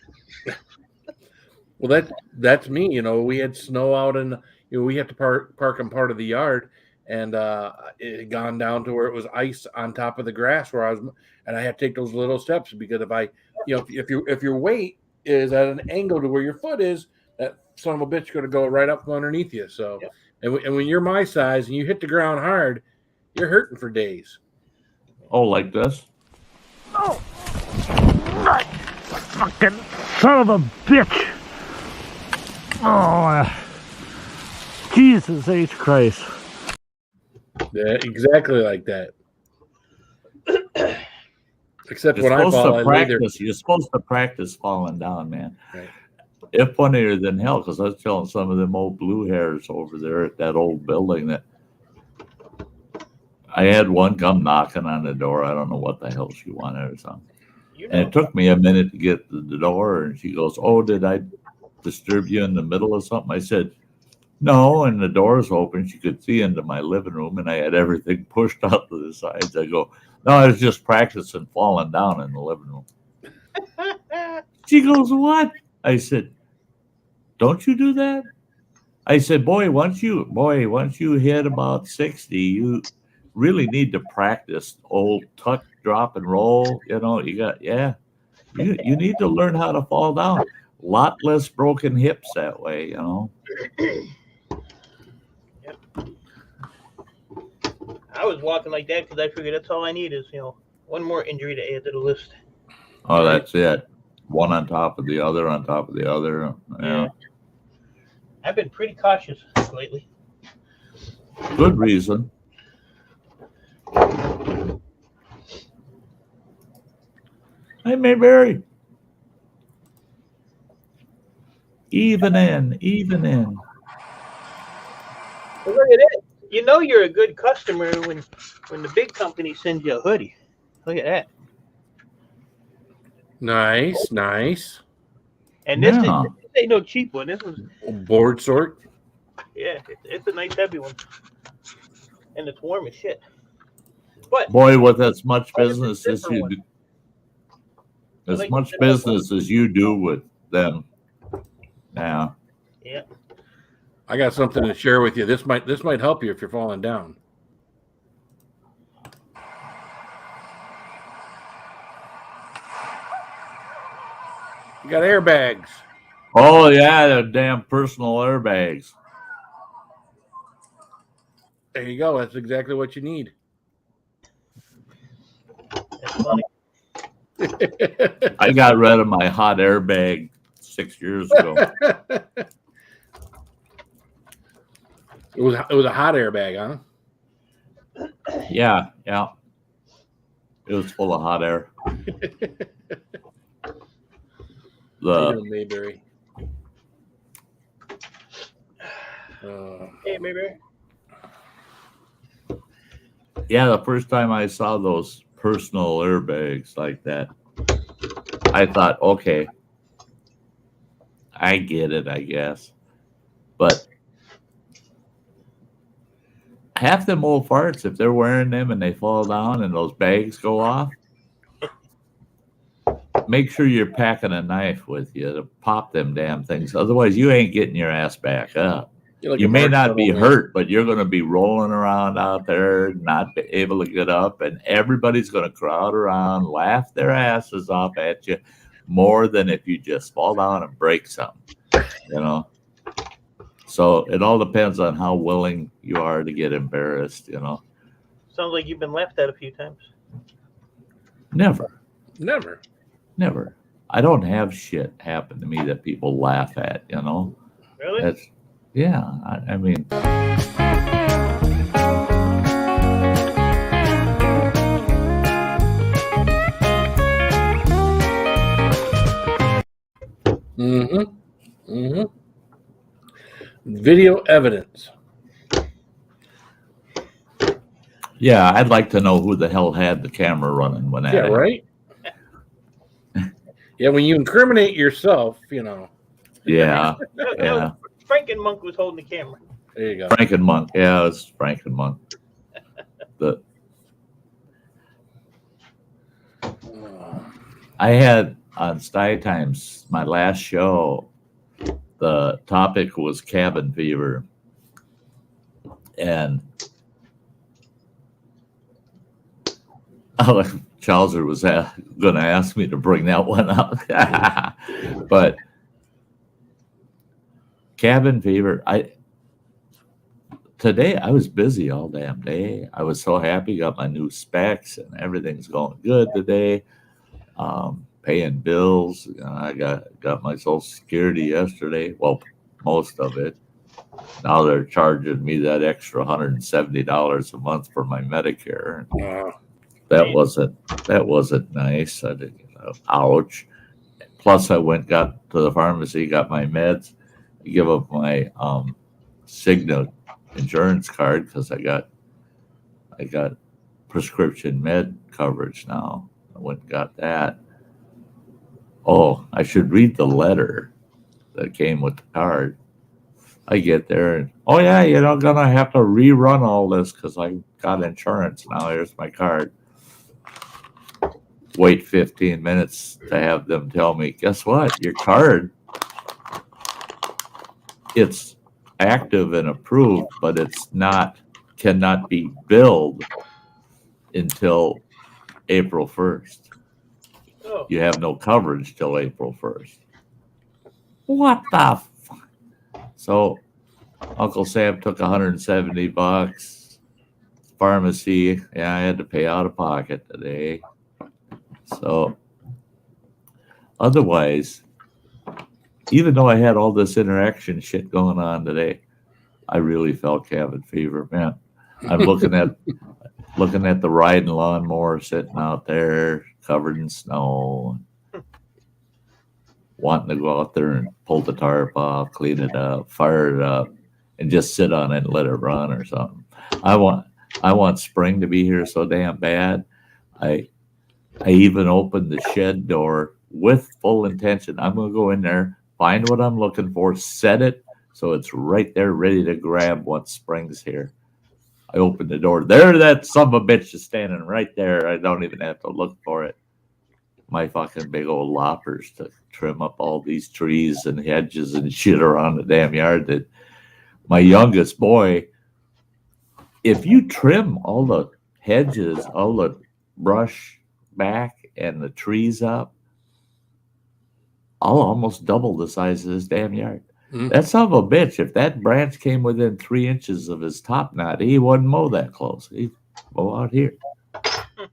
Well, that's me. You know, we had snow out, and we had to park in part of the yard, and it had gone down to where it was ice on top of the grass where I was, and I had to take those little steps because if your weight is at an angle to where your foot is, that son of a bitch going to go right up from underneath you. So, Yeah. and when you're my size and you hit the ground hard, you're hurting for days. Oh, like this? Oh, fucking son of a bitch. Oh, Jesus H. Christ. Yeah, exactly like that. Except You're when I supposed fall, to I lay there. practice. You're supposed to practice falling down, man. Right. It's funnier than hell because I was telling some of them old blue hairs over there at that old building that I had one come knocking on the door. I don't know what the hell she wanted or something. You And know, it took me a minute to get to the door. And she goes, "Oh, did I disturb you in the middle of something?" I said, "No." And the door's open. She could see into my living room, and I had everything pushed out to the sides. I go, "No, I was just practicing falling down in the living room." She goes, "What?" I said, "Don't you do that?" I said, boy, once you hit about 60, you really need to practice old tuck, drop, and roll. You know, you need to learn how to fall down. A lot less broken hips that way, you know. Yep. I was walking like that because I figured that's all I need is, you know, one more injury to add to the list. Oh, that's it. One on top of the other, on top of the other. Yeah. I've been pretty cautious lately. Good reason. Hey, Mayberry. Even in. Well, look at it. You know you're a good customer when the big company sends you a hoodie. Look at that. Nice. And this Yeah. ain't no cheap one. This was, Board sort. yeah, it's a nice heavy one. And it's warm as shit. But Boy, with as much Oh, it's a business as zipper you one. do, I as like much the zipper one. business as you do with them. Yeah. yeah, I got something to share with you. This might help you if you're falling down. You got airbags. Oh yeah, the damn personal airbags. There you go. That's exactly what you need. that's funny. I got rid of my hot airbag 6 years ago. It was a hot airbag, huh? Yeah. It was full of hot air. Mayberry. Hey, maybe. Yeah, the first time I saw those personal airbags like that, I thought, okay, I get it, I guess. But half them old farts, if they're wearing them and they fall down and those bags go off, make sure you're packing a knife with you to pop them damn things. Otherwise, you ain't getting your ass back up. You're like You a may not be marshmallow man. hurt, but you're going to be rolling around out there, not be able to get up, and everybody's going to crowd around, laugh their asses off at you more than if you just fall down and break something, you know? So it all depends on how willing you are to get embarrassed, you know? Sounds like you've been laughed at a few times. Never. Never. I don't have shit happen to me that people laugh at, you know. Really? That's yeah. I mean, Video evidence. yeah, I'd like to know who the hell had the camera running when that Yeah, happened. right? Yeah, when you incriminate yourself, you know. Yeah, No, yeah. Frank and Monk was holding the camera. There you go. Frank and Monk. Yeah, it's Frank and Monk. I had on Sty Times, my last show, the topic was cabin fever. And Chaucer was going to ask me to bring that one up. But cabin fever, today I was busy all damn day. I was so happy, got my new specs and everything's going good today. Paying bills. I got my Social Security yesterday. Well, most of it. Now they're charging me that extra $170 a month for my Medicare. Wow. That wasn't nice. I did, ouch. Plus, I got to the pharmacy, got my meds. I give up my Cigna insurance card because I got prescription med coverage now. I went and got that. Oh, I should read the letter that came with the card. I get there and, oh yeah, you're gonna have to rerun all this because I got insurance now. Here's my card. Wait 15 minutes to have them tell me, guess what? Your card, it's active and approved, but cannot be billed until April 1st. Oh, You have no coverage till April 1st. What the So Uncle Sam took $170. Pharmacy, yeah, I had to pay out of pocket today. So otherwise, even though I had all this interaction shit going on today, I really felt cabin fever, man. I'm looking at the riding lawnmower sitting out there covered in snow, wanting to go out there and pull the tarp off, clean it up, fire it up, and just sit on it and let it run or something. I want spring to be here so damn bad. I even opened the shed door with full intention. I'm gonna go in there, find what I'm looking for, set it so it's right there ready to grab once spring's here. I opened the door. There, that son of a bitch is standing right there. I don't even have to look for it. My fucking big old loppers to trim up all these trees and hedges and shit around the damn yard. That my youngest boy, if you trim all the hedges, all the brush back and the trees up, I'll almost double the size of this damn yard. That son of a bitch, if that branch came within 3 inches of his top knot, he wouldn't mow that close. He'd mow out here.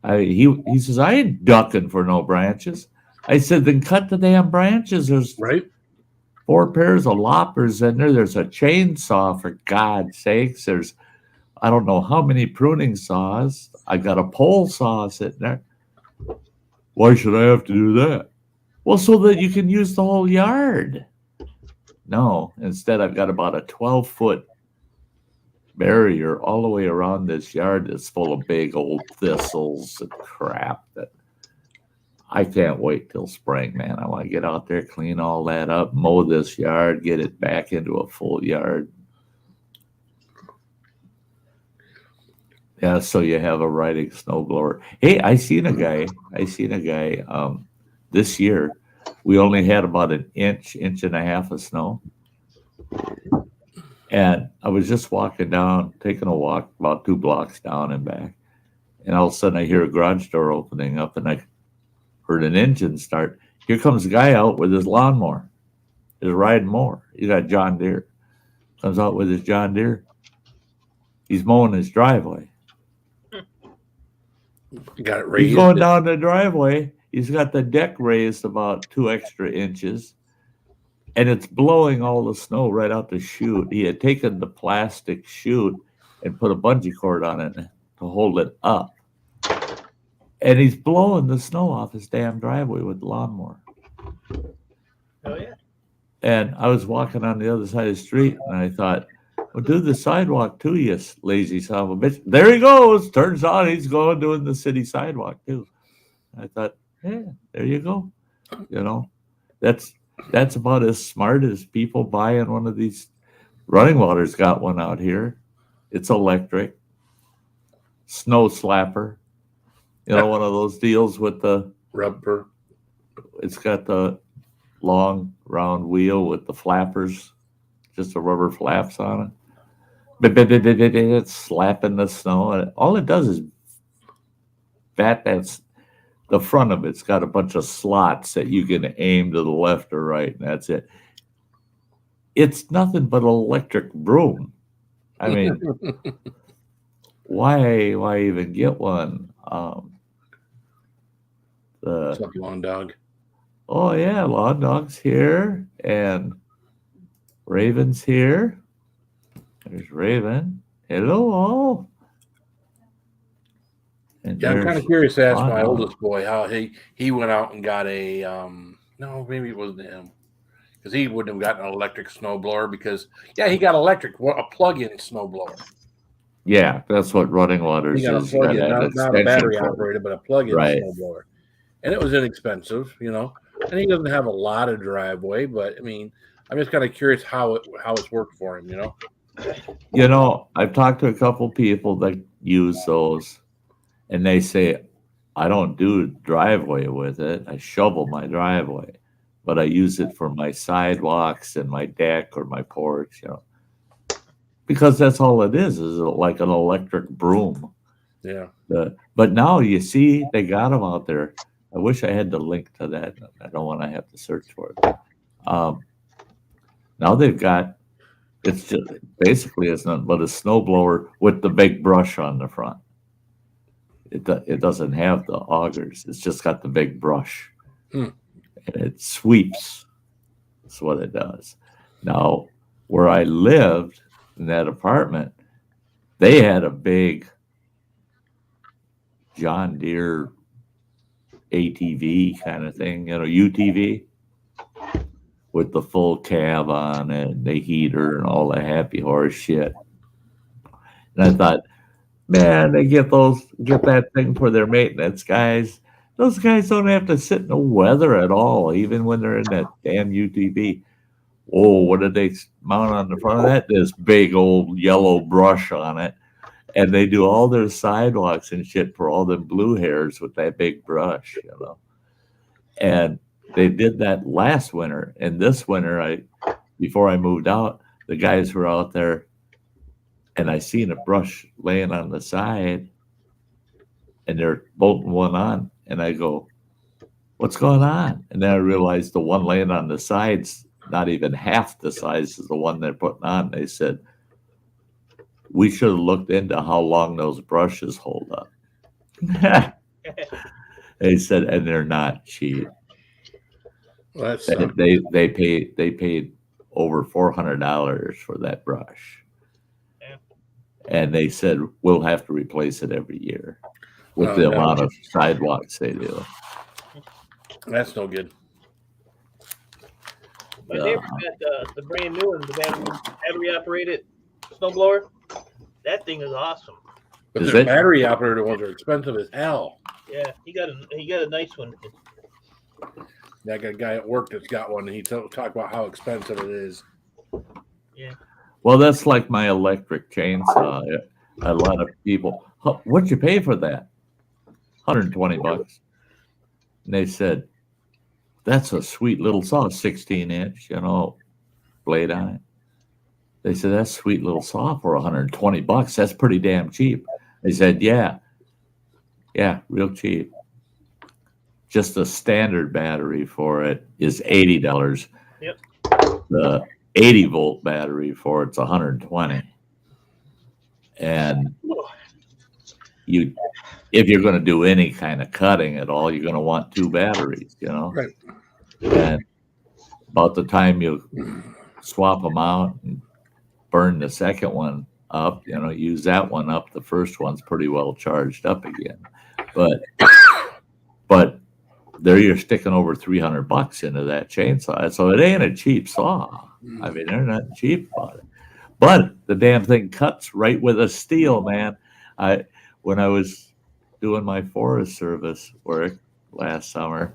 He says, I ain't ducking for no branches. I said, then cut the damn branches. There's 4 pairs of loppers in there. There's a chainsaw, for God's sakes. There's, I don't know how many pruning saws. I got a pole saw sitting there. Why should I have to do that? Well, so that you can use the whole yard. No, instead I've got about a 12-foot barrier all the way around this yard that's full of big old thistles and crap that I can't wait till spring, man. I want to get out there, clean all that up, mow this yard, get it back into a full yard. Yeah, so you have a riding snowblower. Hey, I seen a guy this year. We only had about an inch and a half of snow. And I was just walking down, taking a walk about 2 blocks down and back. And all of a sudden I hear a garage door opening up and I heard an engine start. Here comes a guy out with his lawnmower, his riding mower. He got John Deere. Comes out with his John Deere. He's mowing his driveway. Got it raised. He's going down the driveway. He's got the deck raised about 2 extra inches, and it's blowing all the snow right out the chute. He had taken the plastic chute and put a bungee cord on it to hold it up. And he's blowing the snow off his damn driveway with the lawnmower. Oh yeah. And I was walking on the other side of the street, and I thought, well, do the sidewalk too, you lazy son of a bitch. There he goes. Turns out he's going doing the city sidewalk too. I thought, yeah, there you go. You know, that's about as smart as people buying one of these. Running Water's got one out here. It's electric. Snow slapper. You know, one of those deals with the Rubber. It's got the long round wheel with the flappers, just the rubber flaps on it. It's slapping the snow. And all it does is that's the front of it's got a bunch of slots that you can aim to the left or right, and that's it. It's nothing but an electric broom. I mean, why even get one? It's like Lawn Dog. Oh yeah, Lawn Dog's here and Raven's here. There's Raven. Hello all. And Yeah, I'm kind of curious to ask my Dog. oldest boy how he went out and got a no, maybe it wasn't him, because he wouldn't have gotten an electric snowblower because he got electric, a plug-in snowblower. Yeah, that's what Running Waters He got a is. You gotta plug-in, have not a extension battery cord. operated, but a plug-in Right. snowblower, and it was inexpensive, And he doesn't have a lot of driveway, but I mean, I'm just kind of curious how it's worked for him, You know, I've talked to a couple people that use those, and they say, I don't do driveway with it. I shovel my driveway, but I use it for my sidewalks and my deck or my porch, because that's all it is like an electric broom. Yeah. But now you see they got them out there. I wish I had the link to that. I don't want to have to search for it. Now they've got, it's just basically it's nothing but a snowblower with the big brush on the front. It doesn't have the augers. It's just got the big brush. And it sweeps. That's what it does. Now, where I lived in that apartment, they had a big John Deere ATV kind of thing, UTV with the full cab on it, and the heater and all the happy horse shit. And I thought, man, they get that thing for their maintenance guys. Those guys don't have to sit in the weather at all, even when they're in that damn UTV. Oh, what did they mount on the front of that? This big old yellow brush on it. And they do all their sidewalks and shit for all them blue hairs with that big brush, And they did that last winter. And this winter, before I moved out, the guys were out there, and I seen a brush laying on the side, and they're bolting one on. And I go, what's going on? And then I realized the one laying on the side's not even half the size as the one they're putting on. They said, we should have looked into how long those brushes hold up. They said, and they're not cheap. Well, they paid over $400 for that brush. Yeah. And they said, we'll have to replace it every year with the amount of sidewalks they do. That's no good. My neighbor got the brand new one, the battery operated snowblower. That thing is awesome. But Is the it? battery operated ones are expensive as hell. Yeah, he got a nice one. I got a guy at work that's got one, and he talked about how expensive it is. Yeah. Well, that's like my electric chainsaw. A lot of people, what'd you pay for that? $120. And they said, that's a sweet little saw, 16-inch, blade on it. They said, that's a sweet little saw for $120. That's pretty damn cheap. They said, yeah, real cheap. Just a standard battery for it is $80. Yep. The 80-volt battery for it's $120. And if you're going to do any kind of cutting at all, you're going to want 2 batteries, Right. And about the time you swap them out and burn the second one up, use that one up, the first one's pretty well charged up again. But there you're sticking over $300 into that chainsaw. So it ain't a cheap saw. I mean, they're not cheap about it. But the damn thing cuts right with a steel, man. When I was doing my Forest Service work last summer,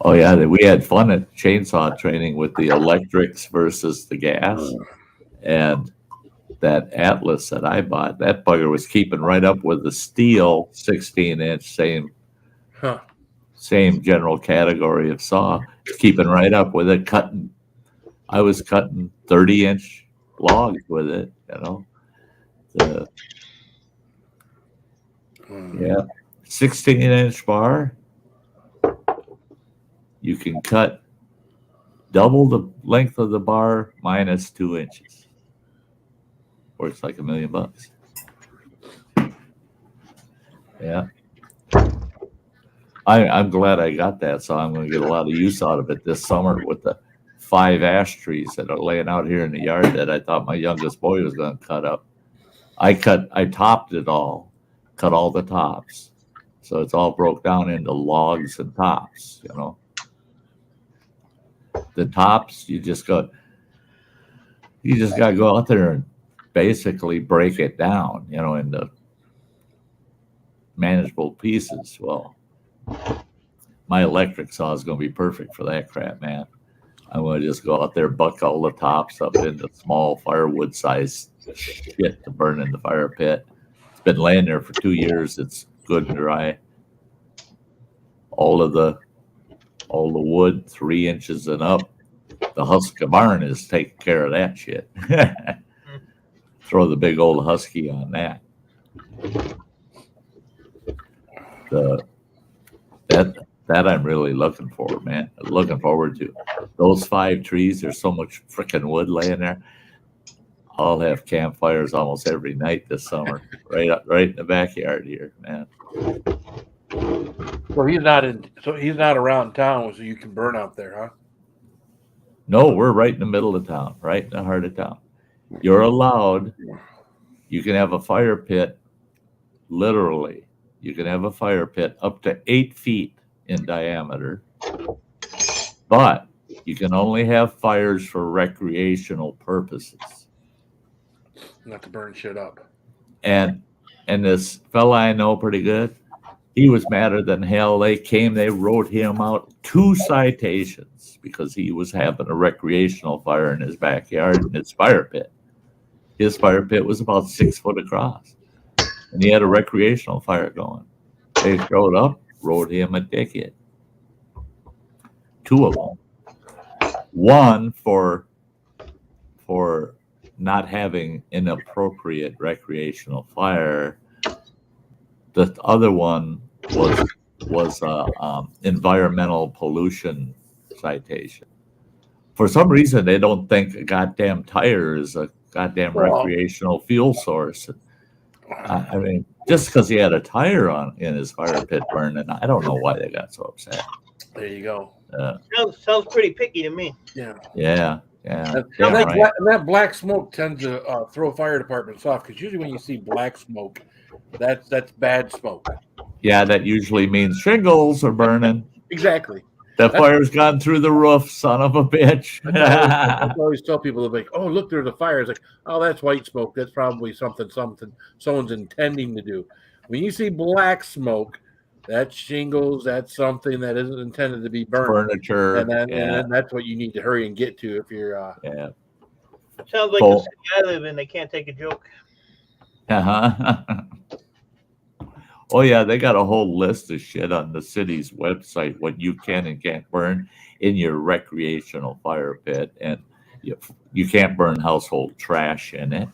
oh yeah, we had fun at chainsaw training with the electrics versus the gas. And that Atlas that I bought, that bugger was keeping right up with the steel 16-inch, same general category of saw. It's keeping right up with it, cutting. I was cutting 30-inch logs with it, Yeah, 16-inch bar. You can cut double the length of the bar minus 2 inches. Works like $1 million. Yeah. I'm glad I got that, so I'm going to get a lot of use out of it this summer with the 5 ash trees that are laying out here in the yard that I thought my youngest boy was going to cut up. I topped it all, cut all the tops. So it's all broke down into logs and tops, The tops, you just got to go out there and basically break it down, into manageable pieces. Well, my electric saw is going to be perfect for that crap, man. I'm going to just go out there, buck all the tops up into small firewood size shit to burn in the fire pit. It's been laying there for 2 years. It's good and dry. All the wood 3 inches and up, the Husky barn is taking care of that shit. Throw the big old Husky on that. That I'm really looking for, man. Looking forward to those 5 trees. There's so much freaking wood laying there. I'll have campfires almost every night this summer, right in the backyard here, man. So he's not around town, so you can burn out there, huh? No, we're right in the middle of town, right in the heart of town. You're allowed. You can have a fire pit. Literally, you can have a fire pit up to 8 feet in diameter, but you can only have fires for recreational purposes. Not to burn shit up. And this fella I know pretty good, he was madder than hell. They wrote him out 2 citations because he was having a recreational fire in his backyard in his fire pit. His fire pit was about 6 foot across, and he had a recreational fire going. They showed up, wrote him a ticket. 2 of them. One for not having inappropriate recreational fire. The other one was environmental pollution citation. For some reason, they don't think a goddamn tire is a goddamn recreational fuel source. I mean, just because he had a tire in his fire pit burning, I don't know why they got so upset. There you go. Sounds pretty picky to me. Yeah. That black smoke tends to throw fire departments off because usually when you see black smoke, that's bad smoke. Yeah, that usually means shingles are burning. Exactly. The fire's gone through the roof, son of a bitch. I always tell people, they're like, "Oh, look, there's a fire." It's like, "Oh, that's white smoke. That's probably something someone's intending to do." When you see black smoke, that's shingles. That's something that isn't intended to be burned. Furniture, and then that's what you need to hurry and get to if you're. Sounds like the city I live in. They can't take a joke. Oh yeah, they got a whole list of shit on the city's website what you can and can't burn in your recreational fire pit, and you can't burn household trash in it.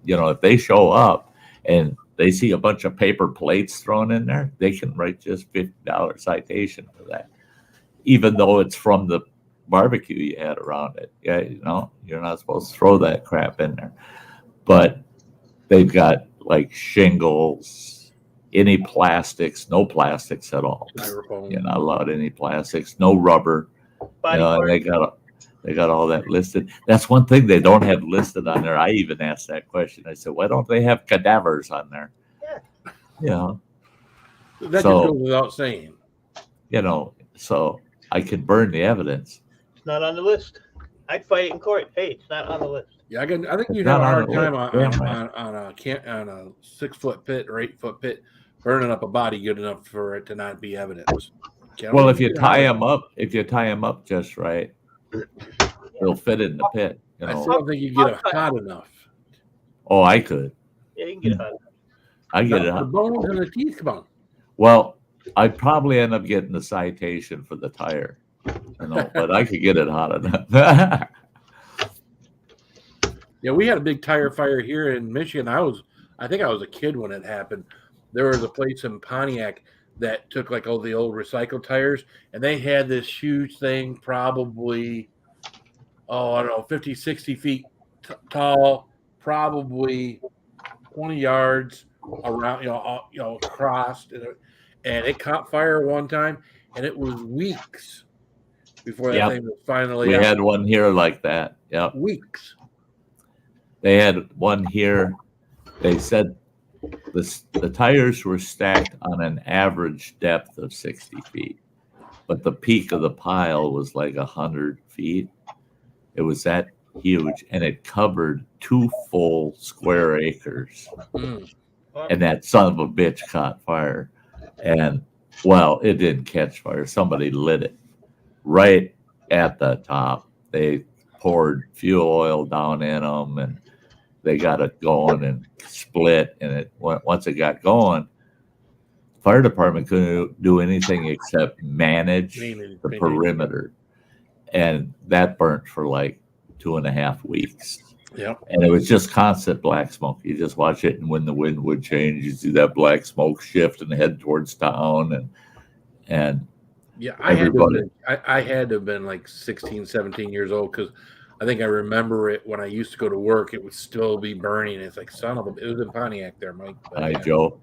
If they show up and they see a bunch of paper plates thrown in there, they can write just $50 citation for that, even though it's from the barbecue you had around it. Yeah, you're not supposed to throw that crap in there, but they've got like shingles, any plastics, no plastics at all. Styrofoam. You're not allowed any plastics, no rubber. Body And they got all that listed. That's one thing they don't have listed on there. I even asked that question. I said, why don't they have cadavers on there? Yeah. You know, That So- just goes without saying. So I could burn the evidence. It's not on the list. I'd fight it in court. Hey, it's not on the list. Yeah, I think you'd not have a on hard the time list. Damn on a 6-foot pit or 8-foot pit burning up a body good enough for it to not be evidence. Well, if you tie them up just right, they'll fit in the pit. I still don't think you get it hot enough. Oh, I could. Yeah, you can get it hot. I get it The hot. bones and the teeth, come on. Well, I'd probably end up getting the citation for the tire, but I could get it hot enough. Yeah, we had a big tire fire here in Michigan. I think I was a kid when it happened. There was a place in Pontiac that took like all the old recycled tires, and they had this huge thing, probably, I don't know, 50, 60 feet tall, probably 20 yards around, across, and it caught fire one time, and it was weeks before that thing was finally We out. had one here like that. Yep. Weeks. They had one here. They said the tires were stacked on an average depth of 60 feet, but the peak of the pile was like 100 feet. It was that huge, and it covered 2 full square acres. Mm. And that son of a bitch caught fire. And, well, it didn't catch fire. Somebody lit it right at the top. They poured fuel oil down in them, and they got it going and split. And once it got going, the fire department couldn't do anything except manage the perimeter. And that burnt for like 2.5 weeks. Yep. And it was just constant black smoke. You just watch it, and when the wind would change, you see that black smoke shift and head towards town. And yeah, I had to have been like 16, 17 years old, because I think I remember it when I used to go to work. It would still be burning. It's like, son of a, it was in Pontiac there, Mike. But, hi, Joe.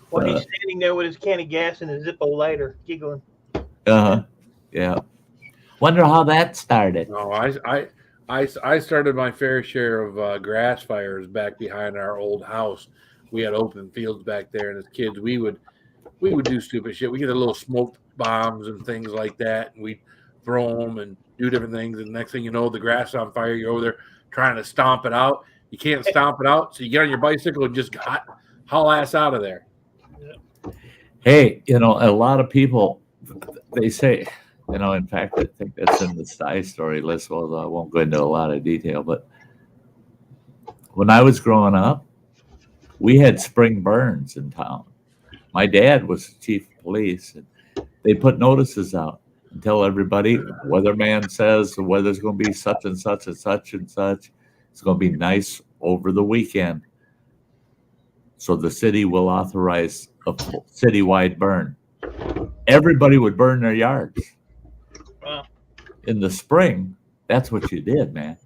While he's standing there with his can of gas and a Zippo lighter, giggling. Yeah. Wonder how that started. No, I started my fair share of grass fires back behind our old house. We had open fields back there, and as kids, we would do stupid shit. We get a little smoke bombs and things like that, and we'd throw them and do different things. And next thing you know, the grass is on fire. You're over there trying to stomp it out. You can't stomp it out, so you get on your bicycle and just haul ass out of there. Hey, a lot of people, they say, in fact, I think that's in the Sty story list. Well, I won't go into a lot of detail, but when I was growing up, we had spring burns in town. My dad was chief of police, and they put notices out and tell everybody, weatherman says the weather's going to be such and such and such and such. It's going to be nice over the weekend. So the city will authorize a citywide burn. Everybody would burn their yards. Wow. In the spring, that's what you did, man.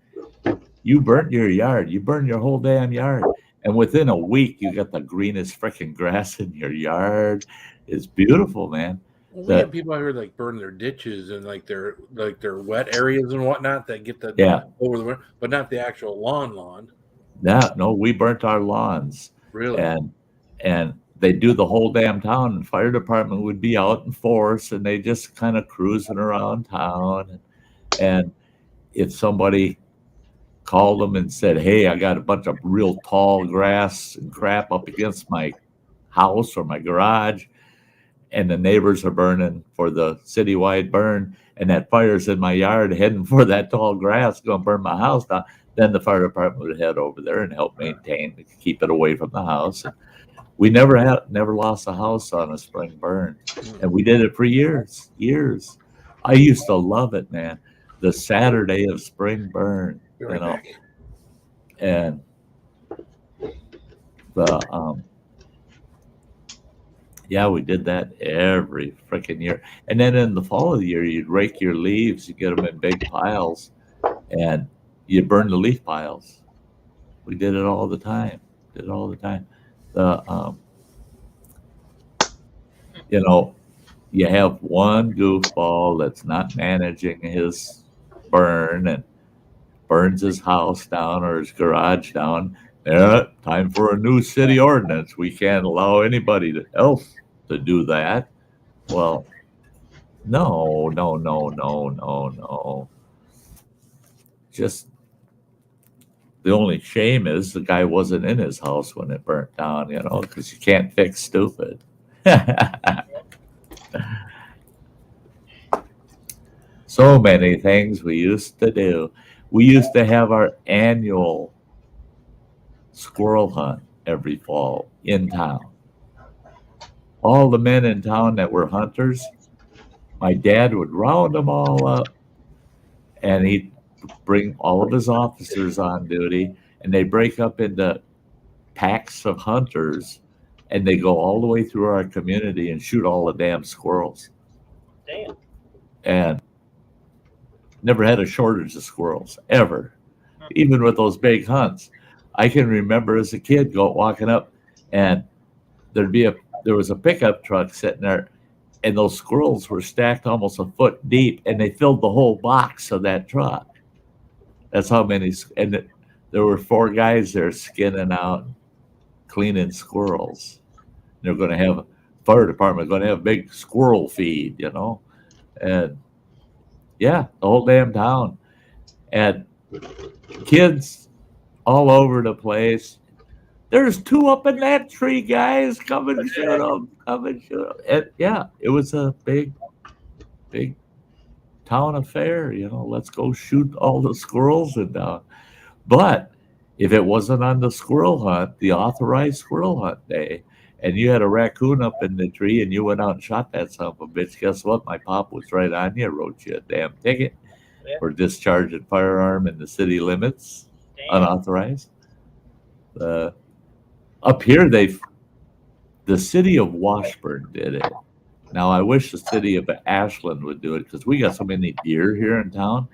You burnt your yard. You burned your whole damn yard. And within a week, you got the greenest freaking grass in your yard. It's beautiful, man. Well, we have people out here like burn their ditches and like their wet areas and whatnot that get the over the winter, but not the actual lawn. No, we burnt our lawns. Really? And they do the whole damn town, and fire department would be out in force, and they just kind of cruising around town. And if somebody called them and said, hey, I got a bunch of real tall grass and crap up against my house or my garage, and the neighbors are burning for the citywide burn, and that fire's in my yard heading for that tall grass, going to burn my house down, then the fire department would head over there and help maintain, keep it away from the house. We never lost a house on a spring burn, and we did it for years. I used to love it, man. The Saturday of spring burn, and the we did that every freaking year. And then in the fall of the year, you'd rake your leaves, you get them in big piles, and you burn the leaf piles. We did it all the time. The you know, you have one goofball that's not managing his burn and burns his house down or his garage down. Yeah, time for a new city ordinance. We can't allow anybody else to do that. Well, no, no, no, no, no, no. Just the only shame is the guy wasn't in his house when it burnt down, because you can't fix stupid. So many things we used to do. We used to have our annual squirrel hunt every fall in town. All the men in town that were hunters, my dad would round them all up and he'd bring all of his officers on duty, and they break up into packs of hunters and they go all the way through our community and shoot all the damn squirrels. Damn. And never had a shortage of squirrels ever, even with those big hunts. I can remember as a kid walking up, and there was a pickup truck sitting there, and those squirrels were stacked almost a foot deep, and they filled the whole box of that truck. That's how many. And there were 4 guys there skinning out, cleaning squirrels. They're going to have fire department going to have a big squirrel feed, and yeah, the whole damn town, and kids all over the place. There's 2 up in that tree, guys. Come and shoot them. Come and shoot them. And yeah, it was a big town affair. Let's go shoot all the squirrels and But if it wasn't on the squirrel hunt, the authorized squirrel hunt day, and you had a raccoon up in the tree and you went out and shot that son of a bitch, guess what? My pop was right on you, wrote you a damn ticket for discharging firearm in the city limits, unauthorized. Up here, the city of Washburn did it. Now, I wish the city of Ashland would do it because we got so many deer here in town.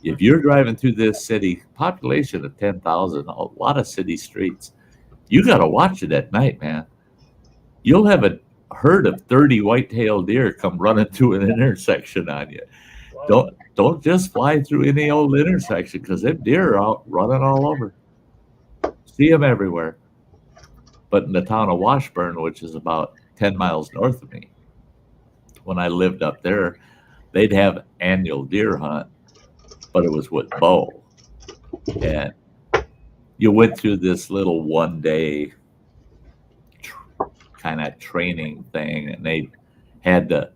If you're driving through this city, population of 10,000, a lot of city streets, you got to watch it at night, man. You'll have a herd of 30 white-tailed deer come running through an intersection on you. Wow. Don't just fly through any old intersection because them deer are out running all over. See them everywhere. But in the town of Washburn, which is about 10 miles north of me, when I lived up there, they'd have annual deer hunt, but it was with bow. And you went through this little one-day kind of training thing, and they had to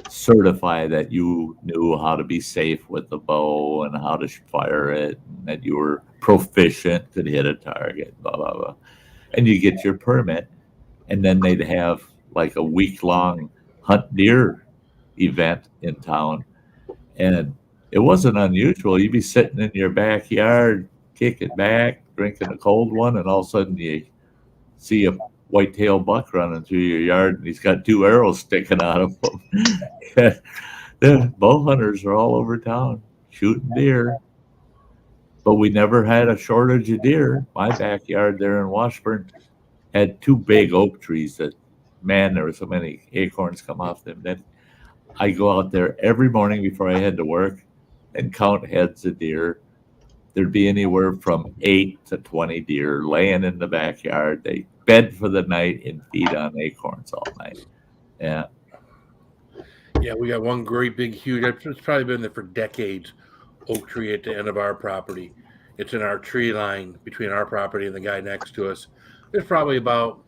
certify that you knew how to be safe with the bow and how to fire it, and that you were proficient, could hit a target, blah, blah, blah. And you get your permit, and then they'd have like a week-long hunt deer event in town. And it wasn't unusual. You'd be sitting in your backyard, kicking back, drinking a cold one, and all of a sudden you see a white-tailed buck running through your yard, and he's got 2 arrows sticking out of him. The bow hunters are all over town shooting deer. But we never had a shortage of deer. My backyard there in Washburn had 2 big oak trees that, man, there were so many acorns come off them. Then I go out there every morning before I head to work and count heads of deer. There'd be anywhere from 8 to 20 deer laying in the backyard. They bed for the night and feed on acorns all night. Yeah. Yeah, we got one great big huge, it's probably been there for decades, oak tree at the end of our property. It's in our tree line between our property and the guy next to us. There's probably about,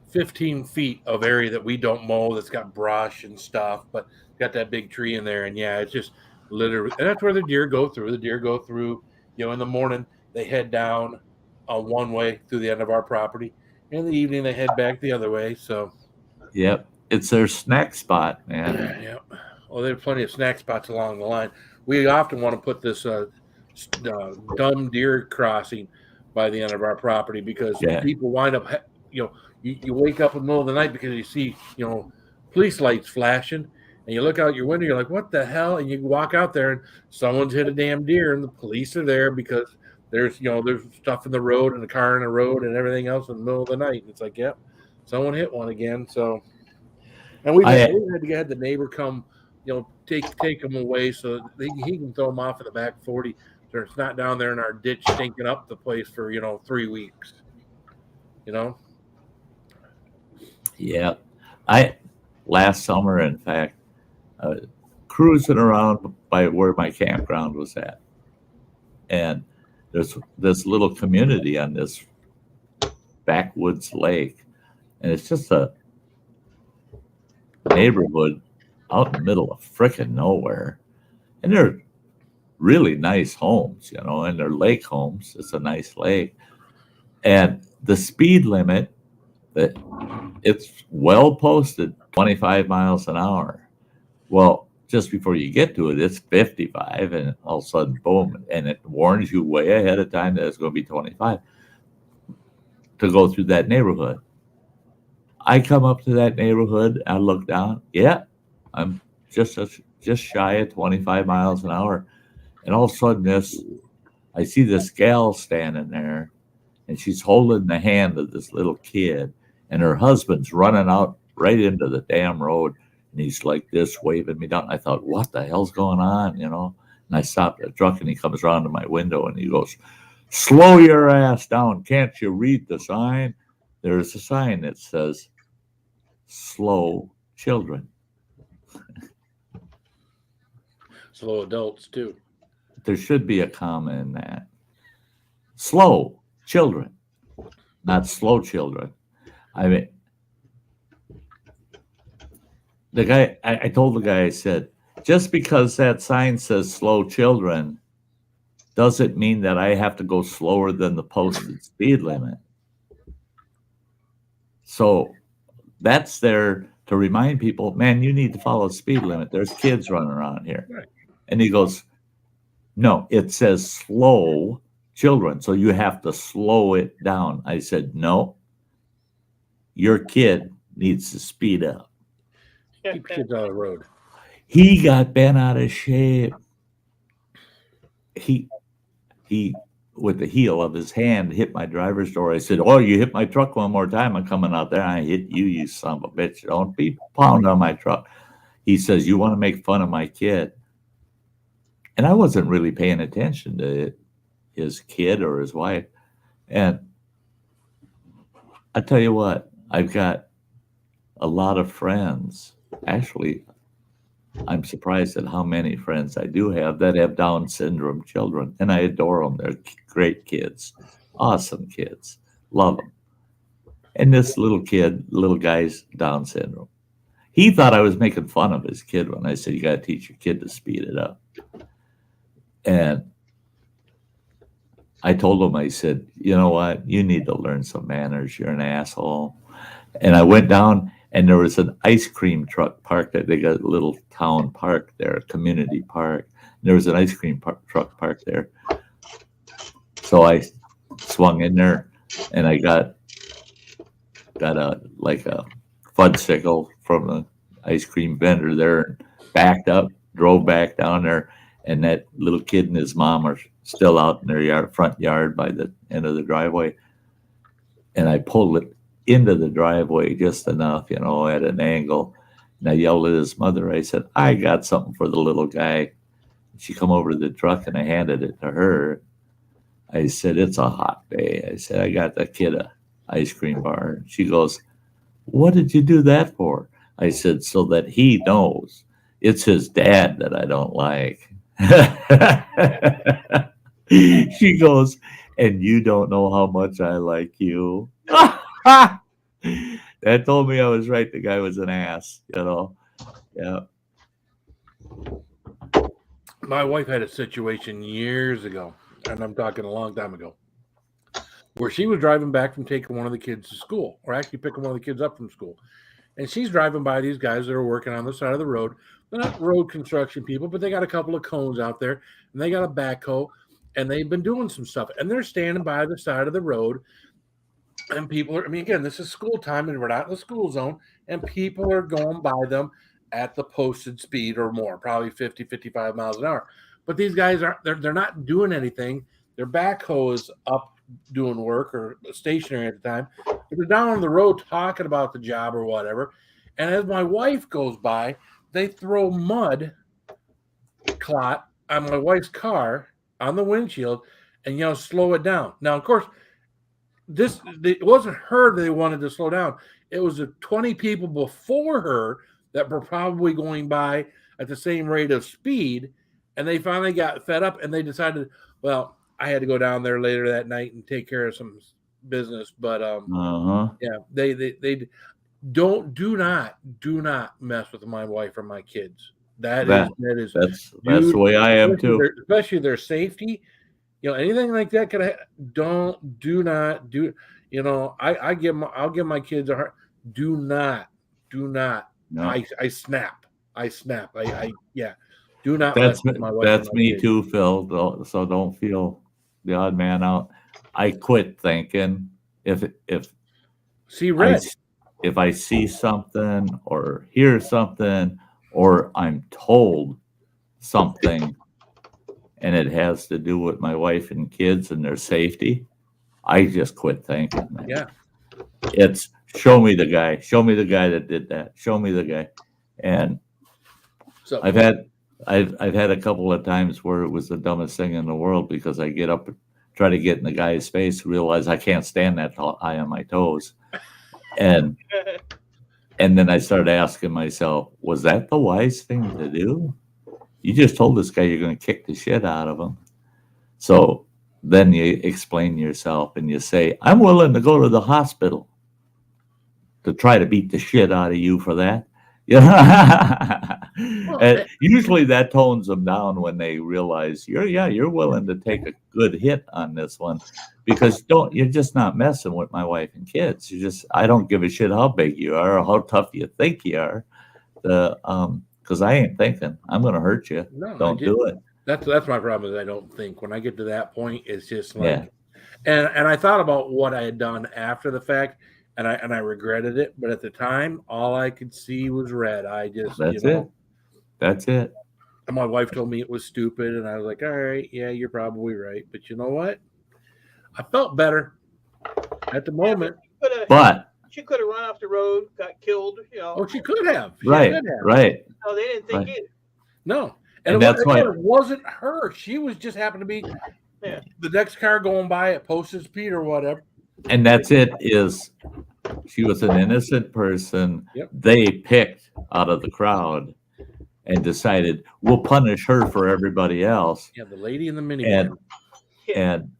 15 feet of area that we don't mow that's got brush and stuff, but got that big tree in there. And yeah, it's just literally, and that's where the deer go through. The deer go through, in the morning, they head down one way through the end of our property. In the evening, they head back the other way. So, yep, it's their snack spot, man. Yeah. Well, there's plenty of snack spots along the line. We often want to put this dumb deer crossing by the end of our property because people wind up, you wake up in the middle of the night because you see, police lights flashing, and you look out your window, you're like, what the hell? And you walk out there and someone's hit a damn deer, and the police are there because there's stuff in the road and a car in the road and everything else in the middle of the night. It's like, yep, someone hit one again. So, and we had to get the neighbor come, take them away so he can throw them off at the back 40. So it's not down there in our ditch stinking up the place for 3 weeks. Yeah, last summer, in fact, cruising around by where my campground was at, and there's this little community on this backwoods lake, and it's just a neighborhood out in the middle of frickin' nowhere, and they're really nice homes, and they're lake homes. It's a nice lake, and the speed limit, it's well posted 25 miles an hour. Well, just before you get to it, it's 55, and all of a sudden, boom, and it warns you way ahead of time that it's going to be 25 to go through that neighborhood. I come up to that neighborhood, I look down, I'm just shy of 25 miles an hour, and all of a sudden I see this gal standing there, and she's holding the hand of this little kid, and her husband's running out right into the damn road, and he's like this, waving me down. I thought, what the hell's going on, And I stopped the truck, and he comes around to my window, and he goes, "Slow your ass down. Can't you read the sign?" There's a sign that says, "Slow children." Slow adults, too. There should be a comma in that. Slow children, not slow children. I mean, the guy, I told the guy, I said, just because that sign says slow children doesn't mean that I have to go slower than the posted speed limit. So that's there to remind people, man, you need to follow the speed limit. There's kids running around here. Right. And he goes, no, it says slow children, so you have to slow it down. I said, no, your kid needs to speed up. Keep kids on the road. He got bent out of shape. He with the heel of his hand hit my driver's door. I said, "Oh, you hit my truck one more time, I'm coming out there. I hit you, you son of a bitch. Don't be pounding on my truck." He says, "You want to make fun of my kid?" And I wasn't really paying attention to his kid or his wife. And I tell you what, I've got a lot of friends. Actually, I'm surprised at how many friends I do have that have Down syndrome children, and I adore them. They're great kids, awesome kids, love them. And this little guy's Down syndrome. He thought I was making fun of his kid when I said, "You got to teach your kid to speed it up." And I told him, I said, "You know what? You need to learn some manners. You're an asshole." And I went down, and there was an ice cream truck parked there. They got a little town park there, a community park. And there was an ice cream truck parked there. So I swung in there, and I got a fudgesicle from the ice cream vendor there, and backed up, drove back down there, and that little kid and his mom are still out in their front yard by the end of the driveway. And I pulled it into the driveway just enough, at an angle. And I yelled at his mother. I said, "I got something for the little guy." She come over to the truck, and I handed it to her. I said, "It's a hot day." I said, "I got the kid a ice cream bar." She goes, "What did you do that for?" I said, "So that he knows it's his dad that I don't like." She goes, "And you don't know how much I like you." That told me I was right. The guy was an ass, Yeah. My wife had a situation years ago, and I'm talking a long time ago, where she was driving back from taking one of the kids to school, or actually picking one of the kids up from school. And she's driving by these guys that are working on the side of the road. They're not road construction people, but they got a couple of cones out there, and they got a backhoe, and they've been doing some stuff. And they're standing by the side of the road, and people are, again, this is school time, and we're not in the school zone, and people are going by them at the posted speed or more, probably 50, 55 miles an hour. But these guys they're not doing anything. their backhoe is up doing work or stationary at the time. They're down on the road talking about the job or whatever. And as my wife goes by, they throw mud clot on my wife's car on the windshield and slow it down. Now, of course, it wasn't her they wanted to slow down. It was the 20 people before her that were probably going by at the same rate of speed, and they finally got fed up and they decided, well, I had to go down there later that night and take care of some business, but yeah, they do not mess with my wife or my kids. That's the way I am too. Especially their safety. Anything like that do not do. I'll give my kids a heart. Do not. No. I snap. Do not. That's me too, Phil. So don't feel the odd man out. I quit thinking if I see something or hear something or I'm told something and it has to do with my wife and kids and their safety, I just quit thinking. Man. Yeah. It's show me the guy that did that. Show me the guy. And so I've had a couple of times where it was the dumbest thing in the world because I get up and try to get in the guy's face, realize I can't stand that high on my toes. And then I started asking myself, was that the wise thing to do? You just told this guy you're going to kick the shit out of him. So then you explain yourself and you say, I'm willing to go to the hospital to try to beat the shit out of you for that. And usually that tones them down when they realize you're willing to take a good hit on this one because you're just not messing with my wife and kids. I don't give a shit how big you are or how tough you think you are. Because I ain't thinking I'm going to hurt you. No, don't do it. That's my problem is I don't think. When I get to that point, it's just like, and I thought about what I had done after the fact, and I regretted it. But at the time, all I could see was red. That's it. And my wife told me it was stupid, and I was like, all right, yeah, you're probably right. But you know what? I felt better at the moment. But she could have run off the road, got killed. Oh, she could have. Right. No, they didn't think it. No. And it wasn't her. She was just happened to be the next car going by at posted speed or whatever. And that's it. She was an innocent person. Yep. They picked out of the crowd and decided we'll punish her for everybody else. Yeah, the lady in the minivan. And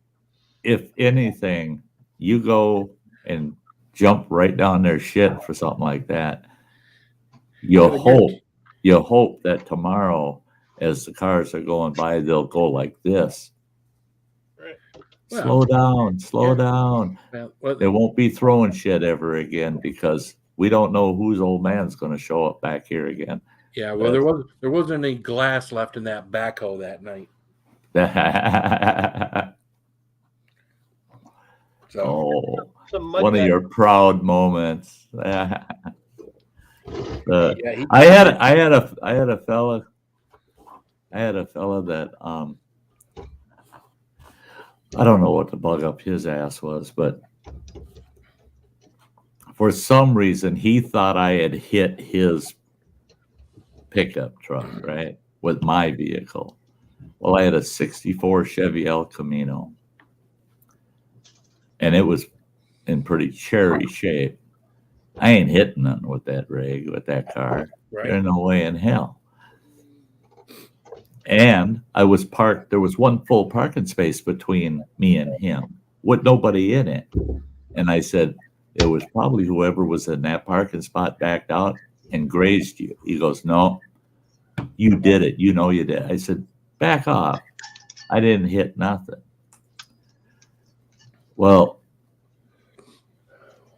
if anything, you go and jump right down their shit for something like that. You hope that tomorrow, as the cars are going by, they'll go like this. Right. Slow down. They won't be throwing shit ever again because we don't know whose old man's going to show up back here again. Yeah, well, there wasn't any glass left in that backhoe that night. One of your proud moments. I had a fella that I don't know what the bug up his ass was, but for some reason he thought I had hit his pickup truck, right, with my vehicle. Well, I had a 64 Chevy El Camino, and it was in pretty cherry shape. I ain't hitting nothing with that rig, with that car. Right. There's no way in hell. And I was parked. There was one full parking space between me and him with nobody in it. And I said, it was probably whoever was in that parking spot backed out and grazed you. He goes, no, you did it. You know you did. I said, back off. I didn't hit nothing. Well,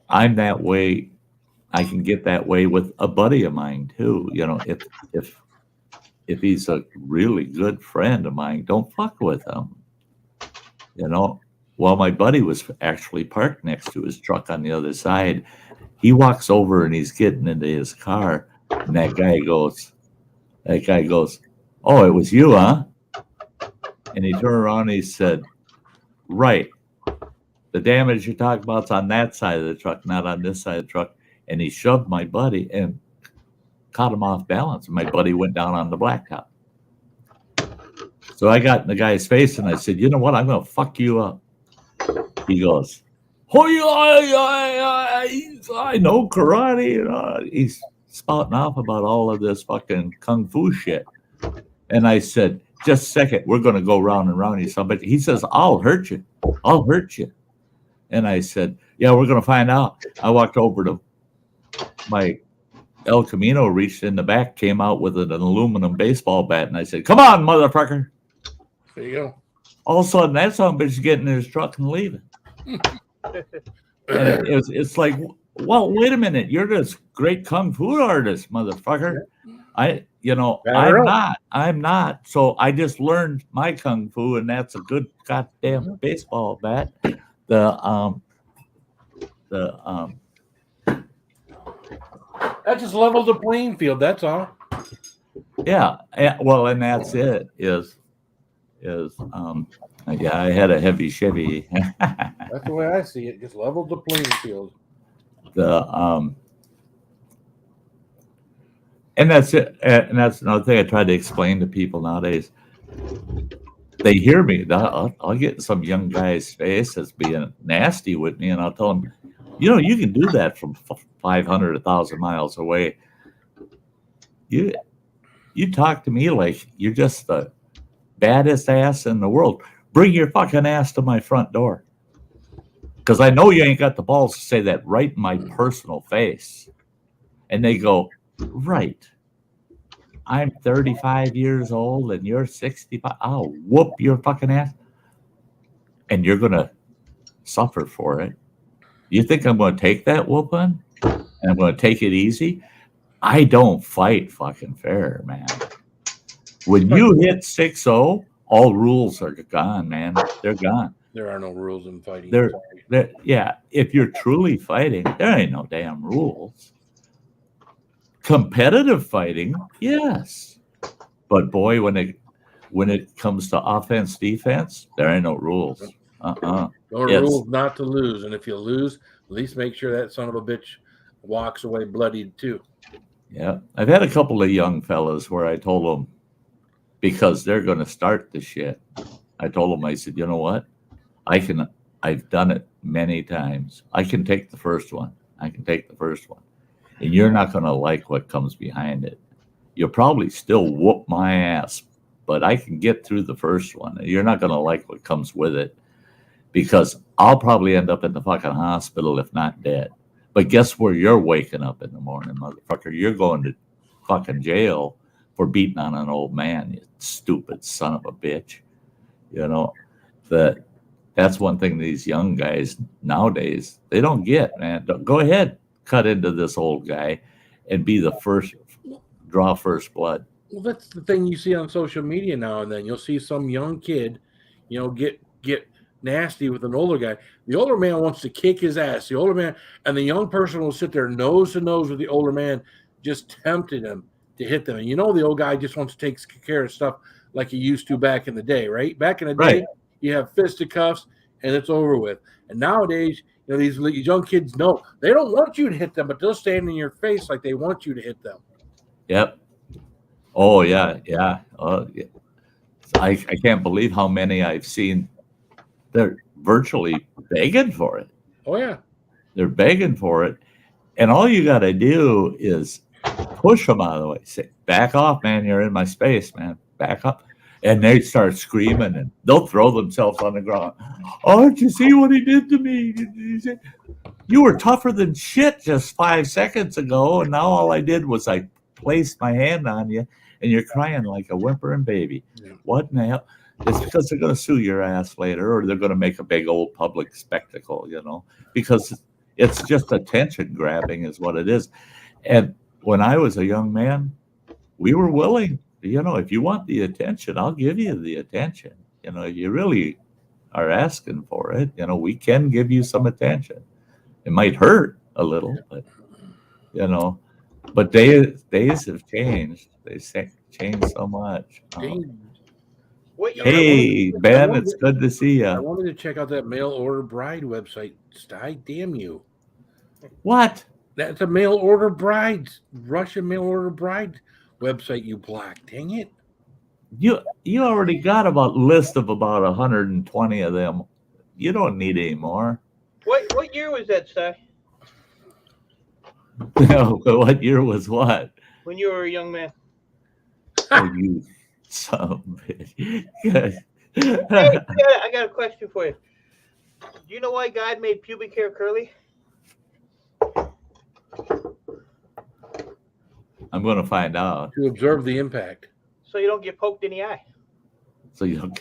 I'm that way. I can get that way with a buddy of mine too. If he's a really good friend of mine, don't fuck with him. Well, my buddy was actually parked next to his truck on the other side. He walks over and he's getting into his car, and that guy goes, "Oh, it was you, huh?" And he turned around and he said, Right. The damage you're talking about is on that side of the truck, not on this side of the truck. And he shoved my buddy and caught him off balance. And my buddy went down on the blacktop. So I got in the guy's face and I said, you know what? I'm going to fuck you up. He goes, oh, I know karate. He's spouting off about all of this fucking kung fu shit. And I said, just a second, we're going to go round and round you somebody. He says, I'll hurt you. I'll hurt you. And I said, yeah, we're going to find out. I walked over to my El Camino, reached in the back, came out with an aluminum baseball bat. And I said, come on, motherfucker. There you go. All of a sudden, that son of a bitch is getting in his truck and leaving. And it's like, well, wait a minute. You're this great kung fu artist, motherfucker. I'm not. So I just learned my kung fu, and that's a good goddamn baseball bat. That just levels the playing field. That's all. Yeah. Well, and that's it. I had a heavy Chevy. That's the way I see it. Just levels the playing field. And that's it. And that's another thing I try to explain to people nowadays. They hear me. I'll get in some young guy's face that's being nasty with me, and I'll tell him, you can do that from 500, 1,000 miles away. You talk to me like you're just the baddest ass in the world. Bring your fucking ass to my front door. Because I know you ain't got the balls to say that right in my personal face. And they go, right. I'm 35 years old and you're 65. I'll whoop your fucking ass. And you're going to suffer for it. You think I'm going to take that whooping? And I'm going to take it easy? I don't fight fucking fair, man. When you hit 6-0, all rules are gone, man. They're gone. There are no rules in fighting. Yeah, if you're truly fighting, there ain't no damn rules. Competitive fighting, yes. But boy, when it comes to offense, defense, there ain't no rules. No rules not to lose. And if you lose, at least make sure that son of a bitch walks away bloodied too. Yeah. I've had a couple of young fellas where I told them, because they're going to start the shit, I told them, I said, you know what? I've done it many times. I can take the first one. And you're not going to like what comes behind it. You'll probably still whoop my ass, but I can get through the first one. You're not going to like what comes with it, because I'll probably end up in the fucking hospital if not dead. But guess where you're waking up in the morning, motherfucker? You're going to fucking jail for beating on an old man, you stupid son of a bitch. That's one thing these young guys nowadays, they don't get, man. Go ahead, cut into this old guy and be the first, draw first blood. Well, that's the thing you see on social media now and then. You'll see some young kid, get nasty with an older guy. The older man wants to kick his ass. The older man, and the young person will sit there nose to nose with the older man, just tempting him to hit them. And the old guy just wants to take care of stuff like he used to back in the day, right? Back in the day, you have fisticuffs and it's over with. And nowadays, these young kids know they don't want you to hit them, but they'll stand in your face like they want you to hit them. Yep. Oh, yeah. Yeah. I can't believe how many I've seen. They're virtually begging for it. Oh, yeah. They're begging for it. And all you got to do is push them out of the way. Say, back off, man. You're in my space, man. Back up. And they start screaming and they'll throw themselves on the ground. Oh, did you see what he did to me? You were tougher than shit just 5 seconds ago. And now all I did was I placed my hand on you and you're crying like a whimpering baby. Yeah. What in the hell? It's because they're going to sue your ass later, or they're going to make a big old public spectacle, because it's just attention grabbing is what it is. And when I was a young man, we were willing, if you want the attention, I'll give you the attention. If you really are asking for it, we can give you some attention. It might hurt a little, but, but days have changed. They changed so much. What year? Hey, Ben, it's good to see I you. wanted to check out that mail order bride website. Sty, damn you. What? That's a mail order bride, Russian mail order bride website you blocked. Dang it. You already got about list of about 120 of them. You don't need any more. What year was that, Sty? What year was what? When you were a young man? Oh, you son of a bitch. Hey, I got a question for you. Do you know why God made pubic hair curly? I'm going to find out. To observe the impact. So you don't get poked in the eye. So you don't.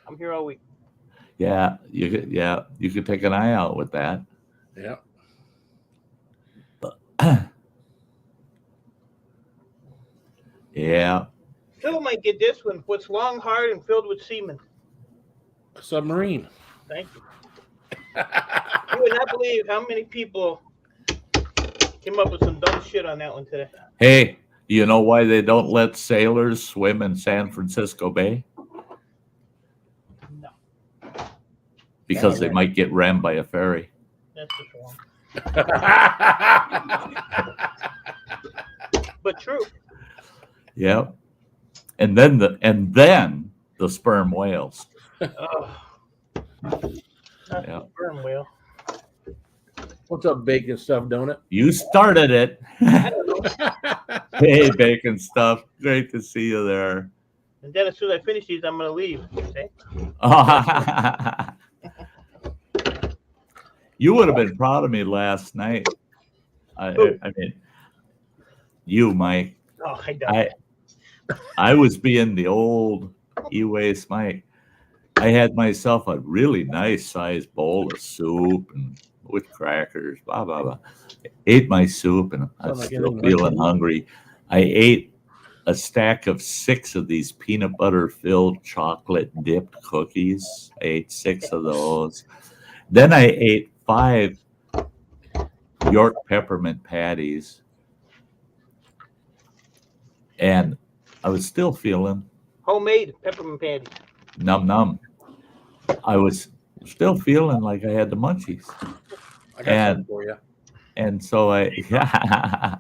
I'm here all week. Yeah, you could take an eye out with that. Yeah. Yeah. Phil might get this one. What's long, hard, and filled with semen? A submarine. Thank you. You would not believe how many people came up with some dumb shit on that one today. Hey, you know why they don't let sailors swim in San Francisco Bay? No, Because they might get rammed by a ferry. that's just wrong. But true. Yep. And then the sperm whales. Oh, not Yeah. the sperm whale. What's up, bacon stuff donut? You started it. I don't know. Hey, bacon stuff. Great to see you there. And then as soon as I finish these, I'm gonna leave. Okay? You would have been proud of me last night. I mean, you, Mike. Oh, I don't. I was being the old E-Waste Mike. I had myself a really nice sized bowl of soup and with crackers, blah, blah, blah. Ate my soup and I was Sounds like still anything feeling hungry. I ate a stack of 6 of these peanut butter filled chocolate dipped cookies. I ate 6 of those. Then I ate 5 York peppermint patties. And I was still feeling Homemade peppermint patty. num. I was still feeling like I had the munchies. I got something for you. And so I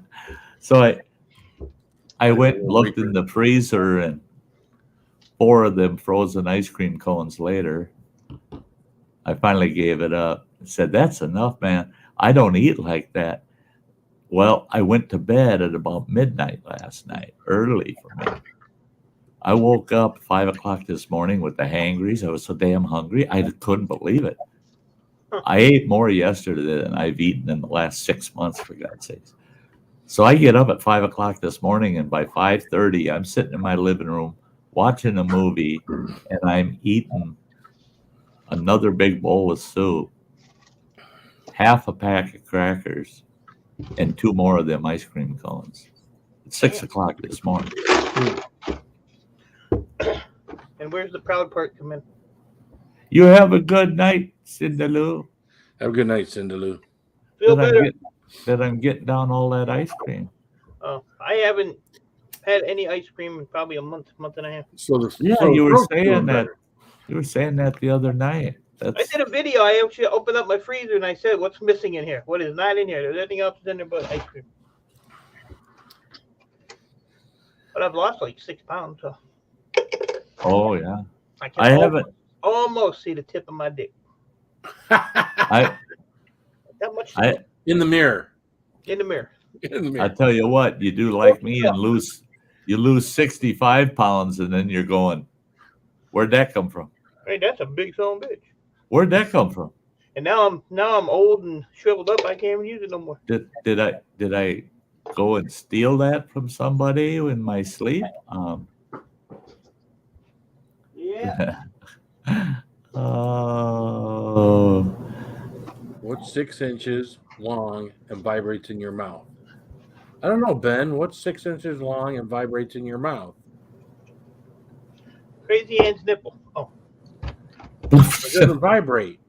went and looked in the freezer, and 4 of them frozen ice cream cones later, I finally gave it up. I said, that's enough, man. I don't eat like that. Well, I went to bed at about midnight last night, early for me. I woke up 5 o'clock this morning with the hangries. I was so damn hungry. I couldn't believe it. I ate more yesterday than I've eaten in the last 6 months, for God's sakes. So I get up at 5 o'clock this morning, and by 5:30, I'm sitting in my living room watching a movie, and I'm eating another big bowl of soup, half a pack of crackers, and 2 more of them ice cream cones. It's 6 o'clock this morning. And where's the proud part come in? You have a good night, Cinderloo. Have a good night, Cinderloo. Feel better. That I'm getting down all that ice cream. Oh, I haven't had any ice cream in probably a month and a half. So You were saying that. You were saying that the other night. I did a video. I actually opened up my freezer and I said, "What's missing in here? What is not in here? There's anything else in there but ice cream." But I've lost like 6 pounds. So Oh yeah. I can I haven't. almost see the tip of my dick. I That much In the mirror. in the mirror. In the I mirror. tell you what, you do like me and you lose 65 pounds, and then you're going, where'd that come from? Hey, that's a big son of a bitch. Where'd that come from? And now I'm old and shriveled up. I can't even use it no more. Did I go and steal that from somebody in my sleep? Yeah. Oh. What's 6 inches long and vibrates in your mouth? I don't know, Ben. What's 6 inches long and vibrates in your mouth? Crazy Ann's nipple. Oh, It doesn't vibrate.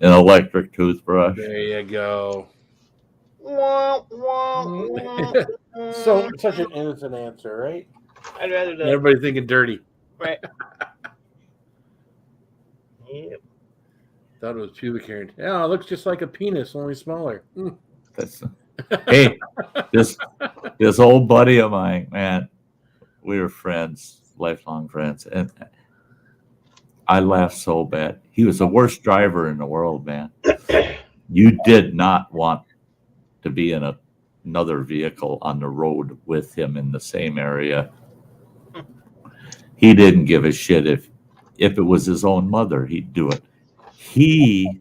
An electric toothbrush. There you go. wah, wah, wah. So such an innocent answer, right? I'd rather that. Everybody thinking dirty. Right. Yep. Thought it was pubic hair. Yeah, it looks just like a penis, only smaller. That's hey, this old buddy of mine, man, we were friends, lifelong friends, and I laughed so bad. He was the worst driver in the world, man. You did not want to be in another vehicle on the road with him in the same area. He didn't give a shit if it was his own mother, he'd do it. He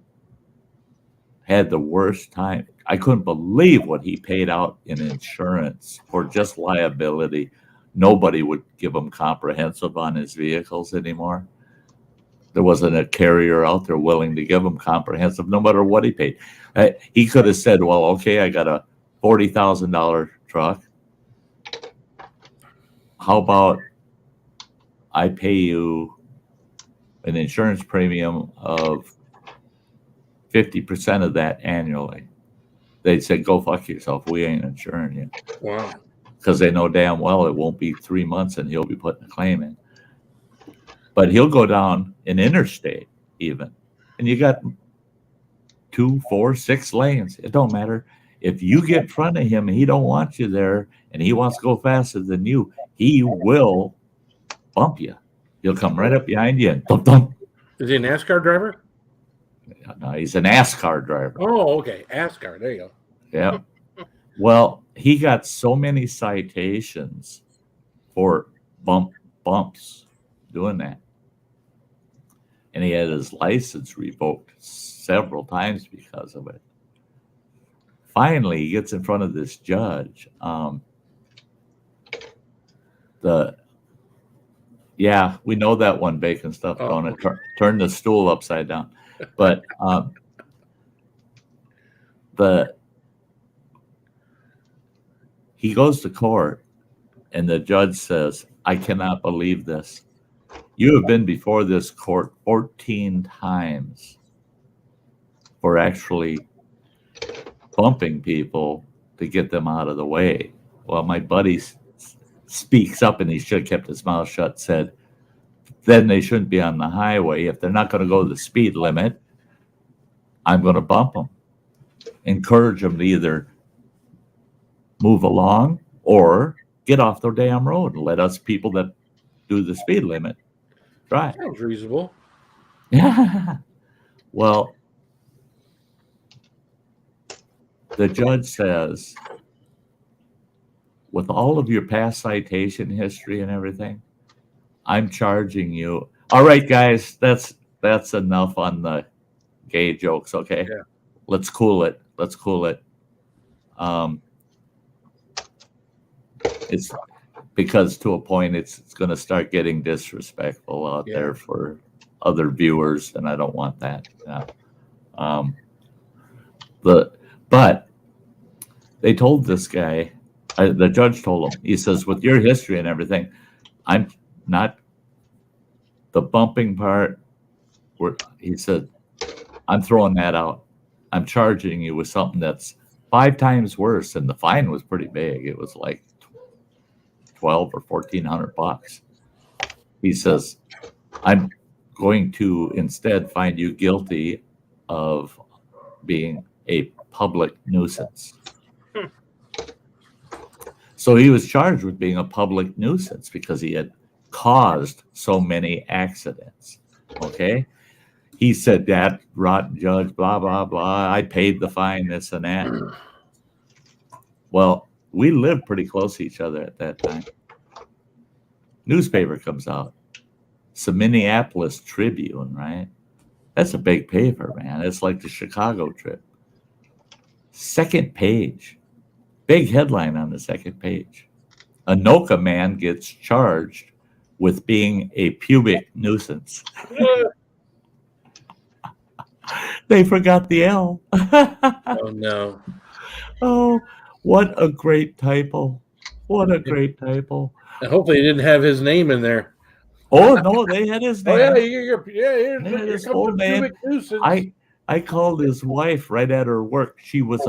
had the worst time. I couldn't believe what he paid out in insurance for just liability. Nobody would give him comprehensive on his vehicles anymore. There wasn't a carrier out there willing to give him comprehensive, no matter what he paid. He could have said, well, okay, I got a $40,000 truck. How about I pay you an insurance premium of 50% of that annually? They'd say, go fuck yourself. We ain't insuring you. Wow. Because they know damn well it won't be 3 months and he'll be putting a claim in. But he'll go down an interstate even. And you got 2, 4, 6 lanes. It don't matter. If you get in front of him and he don't want you there and he wants to go faster than you, he will bump you. He'll come right up behind you and thump, thump. Is he a NASCAR driver? No, he's an NASCAR driver. Oh, okay. NASCAR. There you go. Yeah. Well, he got so many citations for bumps doing that. And he had his license revoked several times because of it. Finally, he gets in front of this judge. Yeah, we know that one bacon stuff. Going to turn the stool upside down. But he goes to court, and the judge says, I cannot believe this. You have been before this court 14 times for actually bumping people to get them out of the way. Well, my buddy speaks up, and he should have kept his mouth shut, said, then they shouldn't be on the highway. If they're not going to go the speed limit, I'm going to bump them. Encourage them to either move along or get off the damn road and let us people that do the speed limit drive. Sounds reasonable. Yeah. Well, the judge says, with all of your past citation history and everything, I'm charging you. All right, guys, that's enough on the gay jokes, okay? Yeah. Let's cool it. It's because to a point it's going to start getting disrespectful out there for other viewers, and I don't want that. Yeah. But they told this guy, the judge told him, he says, with your history and everything, I'm not the bumping part. He said, I'm throwing that out. I'm charging you with something that's 5 times worse, and the fine was pretty big. It was like $1,200 or $1,400. He says, I'm going to instead find you guilty of being a public nuisance. So he was charged with being a public nuisance because he had caused so many accidents. Okay. He said that rotten judge, blah, blah, blah. I paid the fine, this and that. Well, we lived pretty close to each other at that time. Newspaper comes out. It's the Minneapolis Tribune, right? That's a big paper, man. It's like the Chicago Trib. Second page. Big headline on the second page. Anoka man gets charged with being a pubic nuisance. They forgot the L. Oh, no. Oh, what a great typo. What a great typo. And hopefully he didn't have his name in there. Oh, no, they had his name. Oh, yeah, here's his whole name. I called his wife right at her work. She was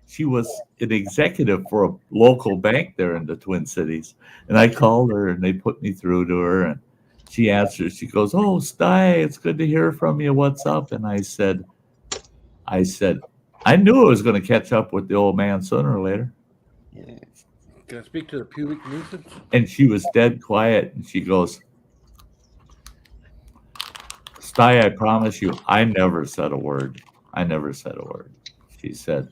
She was an executive for a local bank there in the Twin Cities. And I called her and they put me through to her and she answers. She goes, "Oh, Sty, it's good to hear from you. What's up?" And I said, I knew I was going to catch up with the old man sooner or later. Can I speak to the pubic nuisance? And she was dead quiet. And she goes, "Sty, I promise you, I never said a word. I never said a word." She said,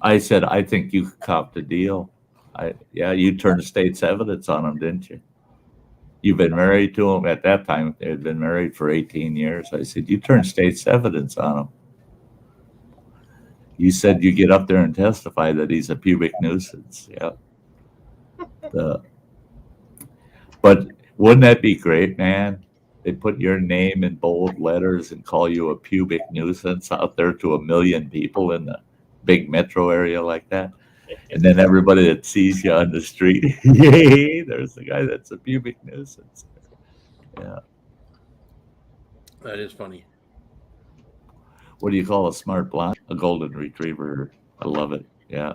I said, "I think you copped a deal." Yeah, you turned state's evidence on him, didn't you? You've been married to him at that time. They had been married for 18 years. I said, "You turned state's evidence on him. You said you get up there and testify that he's a pubic nuisance." Yeah. But wouldn't that be great, man? They put your name in bold letters and call you a pubic nuisance out there to 1 million people in the big metro area like that. And then everybody that sees you on the street, "Yay, there's the guy that's a pubic nuisance." Yeah. That is funny. What do you call a smart blonde? A golden retriever. I love it. Yeah.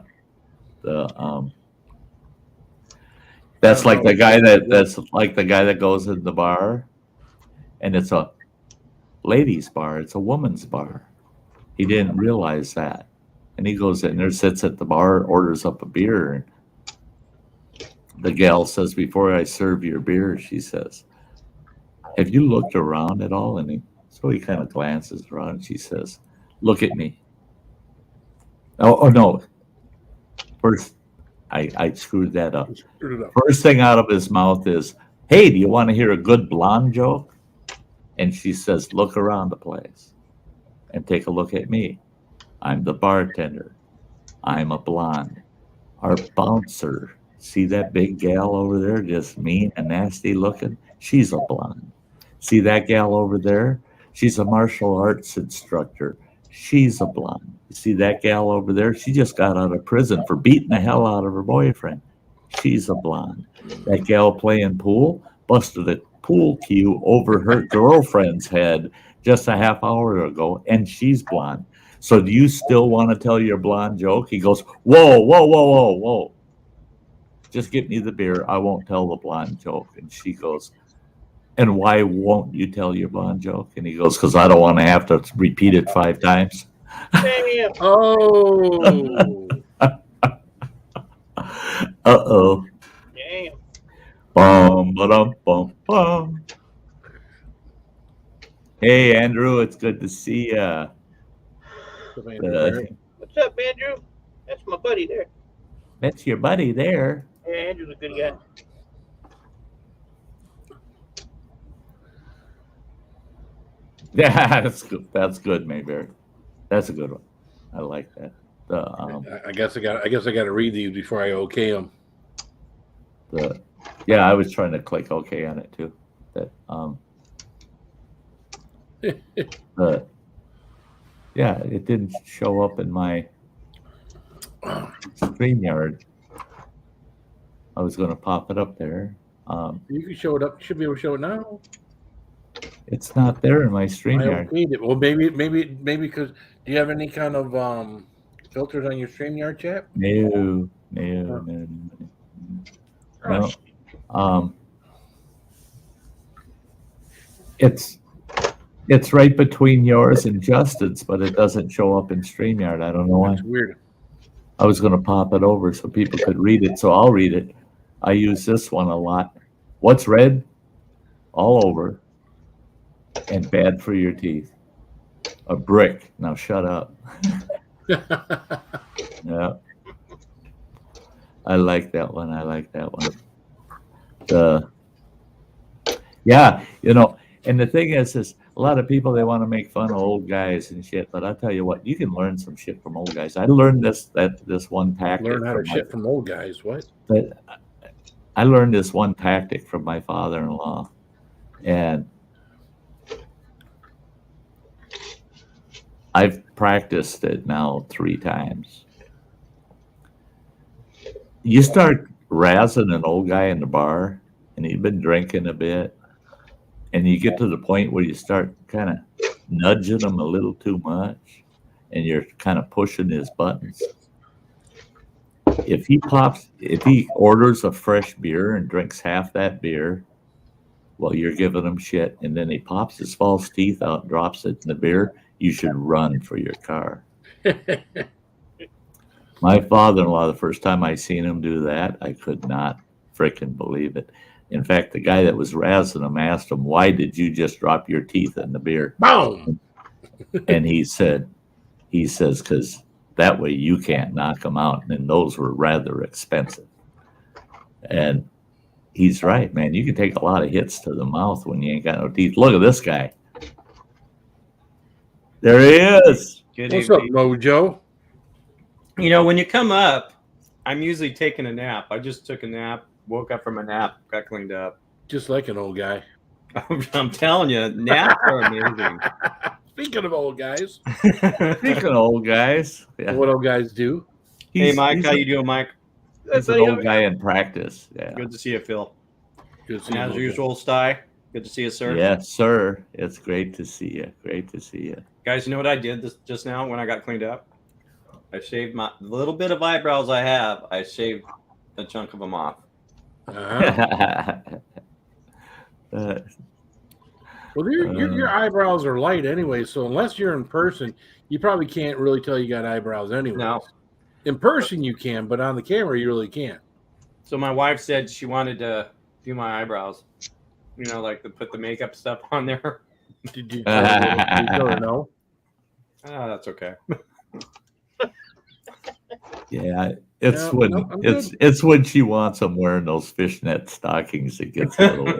That's like the guy that's like the guy that goes in the bar and it's a ladies' bar, it's a woman's bar. He didn't realize that. And he goes in there, sits at the bar, orders up a beer. And the gal says, "Before I serve your beer," she says, "Have you looked around at all?" And so he kind of glances around and she says, "Look at me." Oh no. First, I screwed that up. First thing out of his mouth is, "Hey, do you want to hear a good blonde joke?" And she says, "Look around the place and take a look at me. I'm the bartender. I'm a blonde. Our bouncer, see that big gal over there, just mean and nasty looking? She's a blonde. See that gal over there? She's a martial arts instructor. She's a blonde. You see that gal over there? She just got out of prison for beating the hell out of her boyfriend. She's a blonde. That gal playing pool busted a pool cue over her girlfriend's head just a half hour ago, and she's blonde. So do you still want to tell your blonde joke?" He goes, "Whoa, whoa, whoa, whoa, whoa. Just get me the beer. I won't tell the blonde joke." And she goes, "And why won't you tell your blonde joke?" And he goes, "Because I don't want to have to repeat it 5 times. Damn. Oh. Uh-oh. Damn. Bum, ba-dum, bum, bum. Hey, Andrew, it's good to see you. What's up, Andrew? That's my buddy there. That's your buddy there. Yeah, Andrew's a good guy. Yeah, that's good. That's good, Mayberry. That's a good one. I like that. I guess I got to read these before I okay them. Yeah, I was trying to click OK on it too. Yeah, it didn't show up in my StreamYard. I was going to pop it up there. You can show it up. You should be able to show it now. It's not there in my I StreamYard. okayed it. Well, maybe because do you have any kind of filters on your StreamYard chat? No. It's right between yours and Justin's, but it doesn't show up in StreamYard. I don't know why. That's weird. I was going to pop it over so people could read it, so I'll read it. I use this one a lot. What's red? All over. And bad for your teeth. A brick. Now shut up. Yeah. I like that one. Yeah, and the thing is a lot of people, they want to make fun of old guys and shit, but I'll tell you what, you can learn some shit from old guys. I learned this one tactic. Learn how to shit from old guys. What? But I learned this one tactic from my father-in-law, and I've practiced it now 3 times. You start razzing an old guy in the bar, and he'd been drinking a bit, and you get to the point where you start kind of nudging him a little too much, and you're kind of pushing his buttons. If he orders a fresh beer and drinks half that beer while you're giving him shit, and then he pops his false teeth out and drops it in the beer, you should run for your car. My father-in-law, the first time I seen him do that, I could not freaking believe it. In fact, the guy that was razzing him asked him, "Why did you just drop your teeth in the beer?" Boom! And he says, "Because that way you can't knock them out." And those were rather expensive. And he's right, man. You can take a lot of hits to the mouth when you ain't got no teeth. Look at this guy. There he is. Good What's up, evening. Mojo? You know, when you come up, I'm usually taking a nap. I just took a nap, woke up from a nap, got cleaned up. Just like an old guy. I'm telling you, naps are amazing. Speaking of old guys, Speaking of old guys, yeah. what old guys do? Hey, Mike, he's how you doing, Mike? He's an old guy in practice. Yeah. Good to see you, Phil. Good to see And you, as Mojo. usual, Sty, good to see you, sir. Yes, sir. It's great to see you. Great to see you. Guys, you know what I did just now when I got cleaned up? I shaved my little bit of eyebrows I have. I shaved a chunk of them off. Uh-huh. Well, your eyebrows are light anyway, so unless you're in person, you probably can't really tell you got eyebrows anyway. No. In person you can, but on the camera you really can't. So my wife said she wanted to do my eyebrows. You know, like to put the makeup stuff on there. Did you tell her no? Ah, that's okay. Yeah, it's Yeah, when no, I'm it's when she wants them wearing those fishnet stockings that gets a little.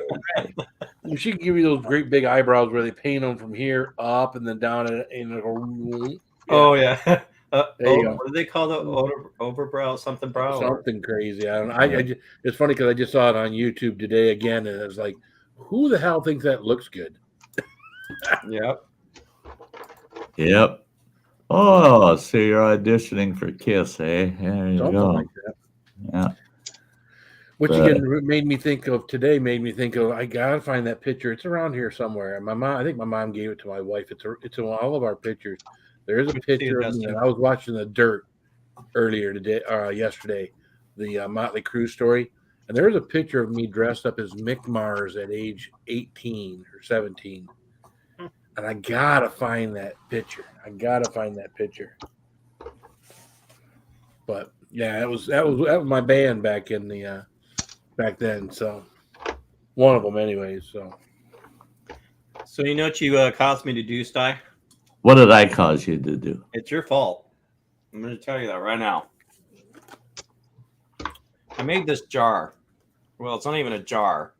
Well, she can give you those great big eyebrows where they paint them from here up and then down and it'll go. Yeah. Oh yeah. There you go. What do they call the overbrow? Something brow? Something crazy. I don't know. It's funny because I just saw it on YouTube today again, and it's like, who the hell thinks that looks good? Yep. Yep. Oh, so you're auditioning for Kiss, eh? There you Something go. like that. Yeah. Which But- again made me think of I gotta find that picture. It's around here somewhere. And I think my mom gave it to my wife. It's in all of our pictures. There is a picture of me, and I was watching The Dirt yesterday, the Motley Crue story, and there is a picture of me dressed up as Mick Mars at age 18 or 17. And I gotta find that picture. But yeah, that was my band back then. So one of them, anyways. So you know what you caused me to do, Sty? What did I cause you to do? It's your fault. I'm going to tell you that right now. I made this jar. Well, it's not even a jar.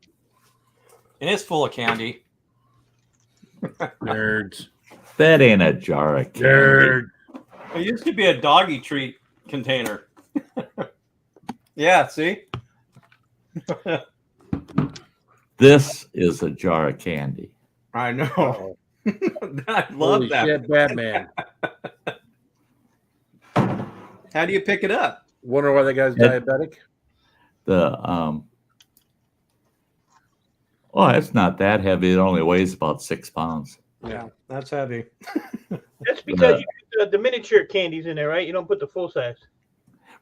And it's full of candy. Nerds. That ain't a jar of candy. Nerd. It used to be a doggy treat container. Yeah, see? This is a jar of candy. I know. Oh, I love holy that. shit, Batman. How do you pick it up? Wonder why that guy's diabetic? It's not that heavy. It only weighs about 6 pounds. Yeah, that's heavy. That's because you put the miniature candies in there, right? You don't put the full size.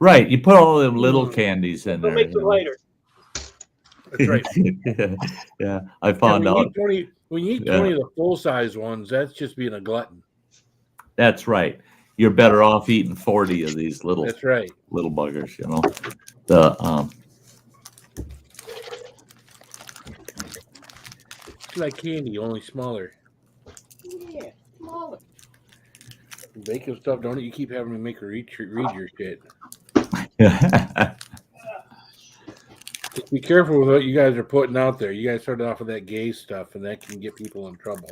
Right. You put all them little candies in It there. makes it lighter. That's right. Yeah, I found out. When you eat 20 of the full-size ones, that's just being a glutton. That's right. You're better off eating 40 of these little That's right. little buggers, you know. It's like candy, only smaller. Yeah, smaller. Bacon stuff, don't it? You keep having to make her read your shit. Just be careful with what you guys are putting out there. You guys started off with that gay stuff, and that can get people in trouble.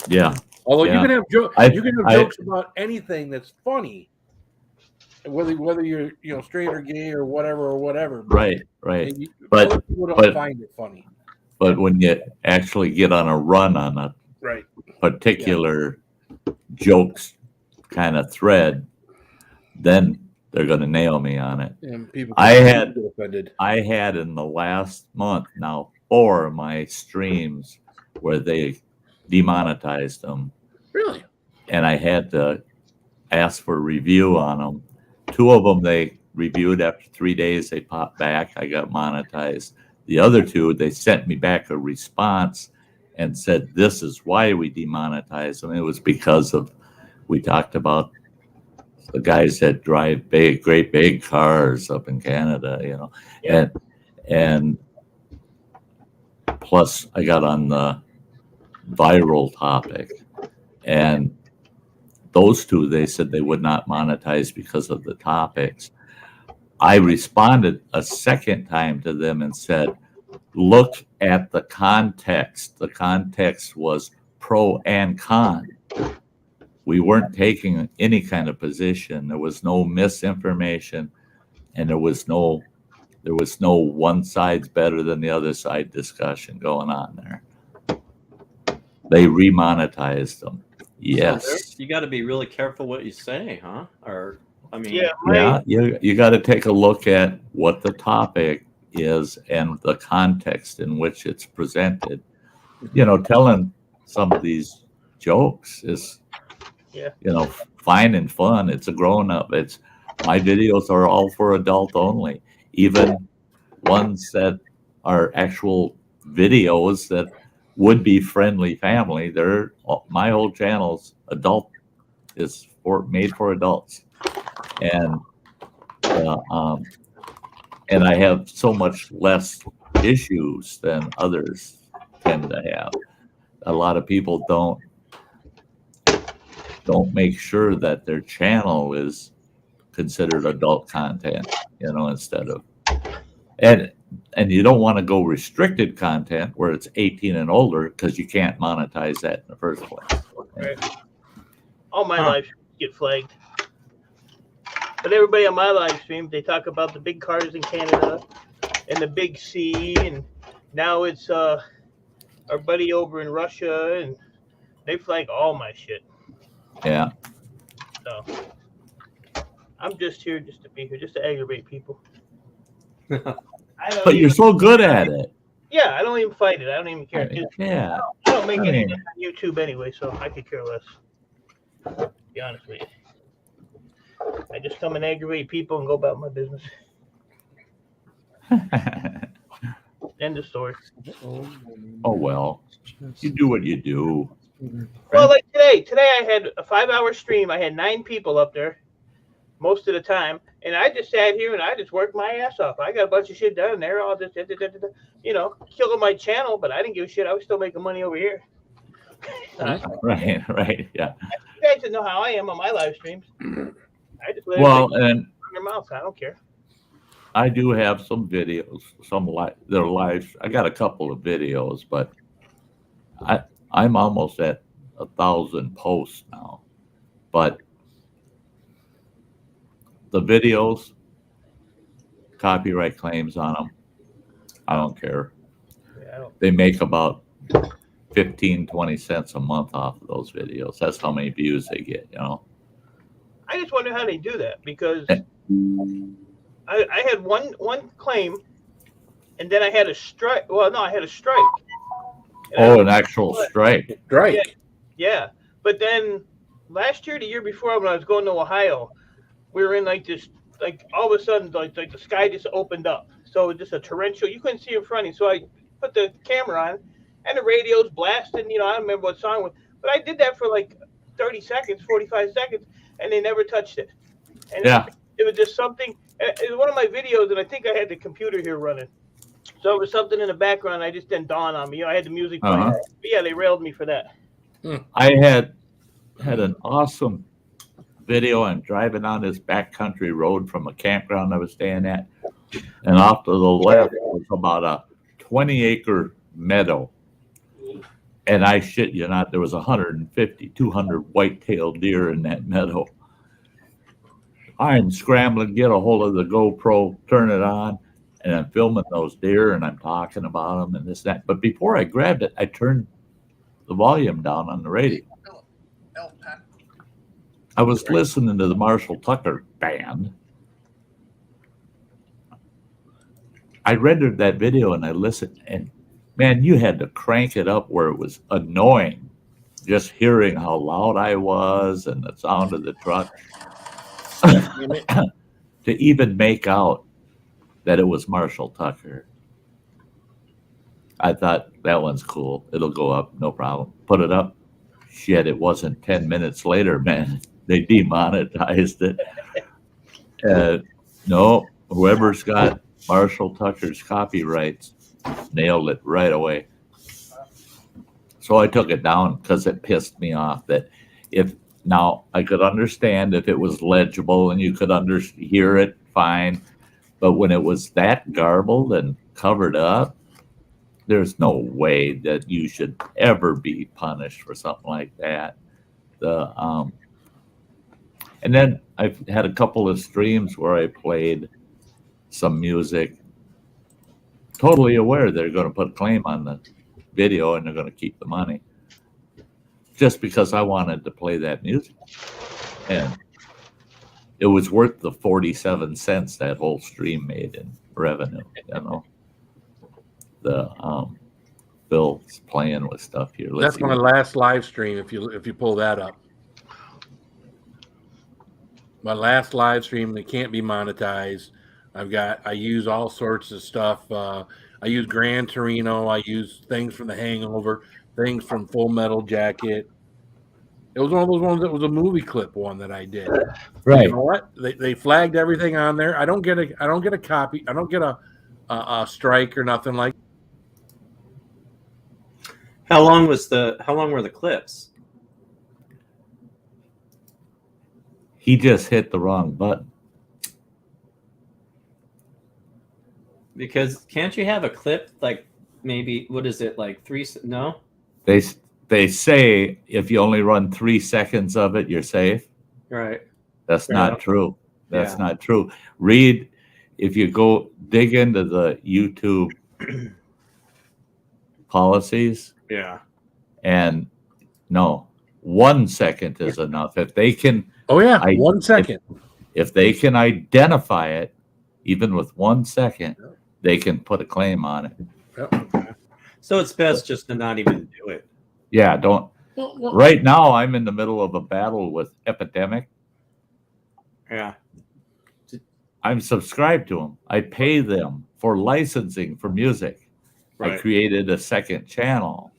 Yeah. Although Yeah. you can have I- jokes about anything that's funny, whether you're straight or gay or whatever. Right. And But- other people don't but- find it funny. But when you actually get on a run on a Right. particular jokes kind of thread, then they're going to nail me on it. And people I had- get offended. I had in the last month now 4 of my streams where they demonetized them, Really? and I had to asked for a review on them. 2 of them they reviewed. After 3 days, they popped back. I got monetized. The other 2, they sent me back a response and said, this is why we demonetized them. It was because of, we talked about the guys that drive great big cars up in Canada, you know. Yeah. And plus I got on the viral topic, and those 2, they said they would not monetize because of the topics. I responded a second time to them and said, look at the context. The context was pro and con. We weren't taking any kind of position. There was no misinformation, and there was no one side's better than the other side discussion going on there. They remonetized them. Yes. You got to be really careful what you say, huh? Or, I mean, yeah, you got to take a look at what the topic is and the context in which it's presented. You know, telling some of these jokes is, you know, fine and fun. It's a grown up. It's, my videos are all for adult only. Even ones that are actual videos that would be friendly family. They're, my whole channel's adult, is made for adults, and I have so much less issues than others tend to have. A lot of people don't make sure that their channel is considered adult content, you know, instead of, and you don't want to go restricted content where it's 18 and older, because you can't monetize that in the first place. Right. All my live streams get flagged. But everybody on my live stream, they talk about the big cars in Canada and the big C, and now it's our buddy over in Russia, and they flag all my shit. Yeah. So I'm just here just to be here, just to aggravate people. But you're so good at it. Yeah, I don't even fight it. I don't even care. Yeah. I don't make anything on YouTube anyway, so I could care less. To be honest with you. I just come and aggravate people and go about my business. End of story. Oh, well. You do what you do. Well, like today I had a 5-hour stream. I had 9 people up there most of the time, and I just sat here and I just worked my ass off. I got a bunch of shit done there, all this, you know, killing my channel, but I didn't give a shit. I was still making money over here. Right, yeah. You guys didn't know how I am on my live streams. I just let well, and run their mouth. I don't care. I do have some videos, they're live. I got a couple of videos, but I'm almost at 1,000 posts now. But the videos, copyright claims on them, I don't care. They make about 15-20 cents a month off of those videos. That's how many views they get, you know. I just wonder how they do that, because I had one claim, and then I had a strike. Well, no, I had a strike. An actual strike. Strike. Yeah. But then last year, the year before, when I was going to Ohio, we were in like this, like all of a sudden, like the sky just opened up. So it was just a torrential, you couldn't see in front of you. So I put the camera on, and the radio's blasting, you know, I don't remember what song it was, but I did that for like 30 seconds, 45 seconds, and they never touched it. And it was just something, it was one of my videos, and I think I had the computer here running. So it was something in the background, I just didn't dawn on me. You know, I had the music playing. But yeah, they railed me for that. I had an awesome video. I'm driving on this backcountry road from a campground I was staying at, and off to the left was about a 20-acre meadow. And I shit you not, there was 150, 200 white-tailed deer in that meadow. I'm scrambling to get a hold of the GoPro, turn it on, and I'm filming those deer, and I'm talking about them and this, that. But before I grabbed it, I turned the volume down on the radio. I was listening to the Marshall Tucker band. I rendered that video and I listened, and man, you had to crank it up where it was annoying just hearing how loud I was and the sound of the truck, Damn it. to even make out that it was Marshall Tucker. I thought that one's cool. It'll go up, no problem. Put it up. Shit, it wasn't 10 minutes later, man. They demonetized it. No, whoever's got Marshall Tucker's copyrights nailed it right away. So I took it down because it pissed me off that now I could understand if it was legible and you could hear it fine, but when it was that garbled and covered up, there's no way that you should ever be punished for something like that. And then I've had a couple of streams where I played some music, totally aware they're going to put a claim on the video and they're going to keep the money, just because I wanted to play that music. And it was worth the 47 cents that whole stream made in revenue, The Bill's playing with stuff here. That's my last live stream. If you pull that up, my last live stream that can't be monetized. I use all sorts of stuff. I use Gran Torino. I use things from The Hangover, things from Full Metal Jacket. It was one of those ones that was a movie clip one that I did. Right. You know what? They flagged everything on there. I don't get a copy. I don't get a strike or nothing like. How long were the clips? He just hit the wrong button. Because can't you have a clip like maybe, what is it, like 3? No? They say if you only run 3 seconds of it, you're safe. Right. That's not true. That's Yeah. not true. Read, if you go dig into the YouTube policies, Yeah. and no, 1 second is enough. If they can, Oh yeah, 1 second. if they can identify it, even with 1 second, they can put a claim on it. Yep. So it's best just to not even do it. Yeah, don't. Right now, I'm in the middle of a battle with Epidemic. Yeah. I'm subscribed to them. I pay them for licensing for music. Right. I created a second channel,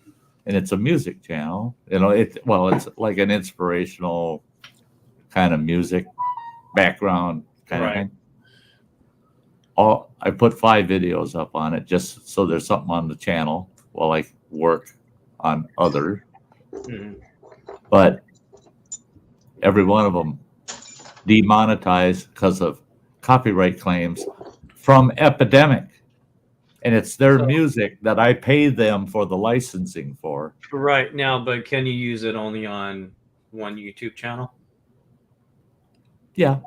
and it's a music channel. It's like an inspirational kind of music background kind of thing. I put 5 videos up on it just so there's something on the channel while I work on other. Mhm. But every one of them demonetized because of copyright claims from Epidemic. And it's their music that I pay them for the licensing for. Right now, but can you use it only on one YouTube channel? Yeah.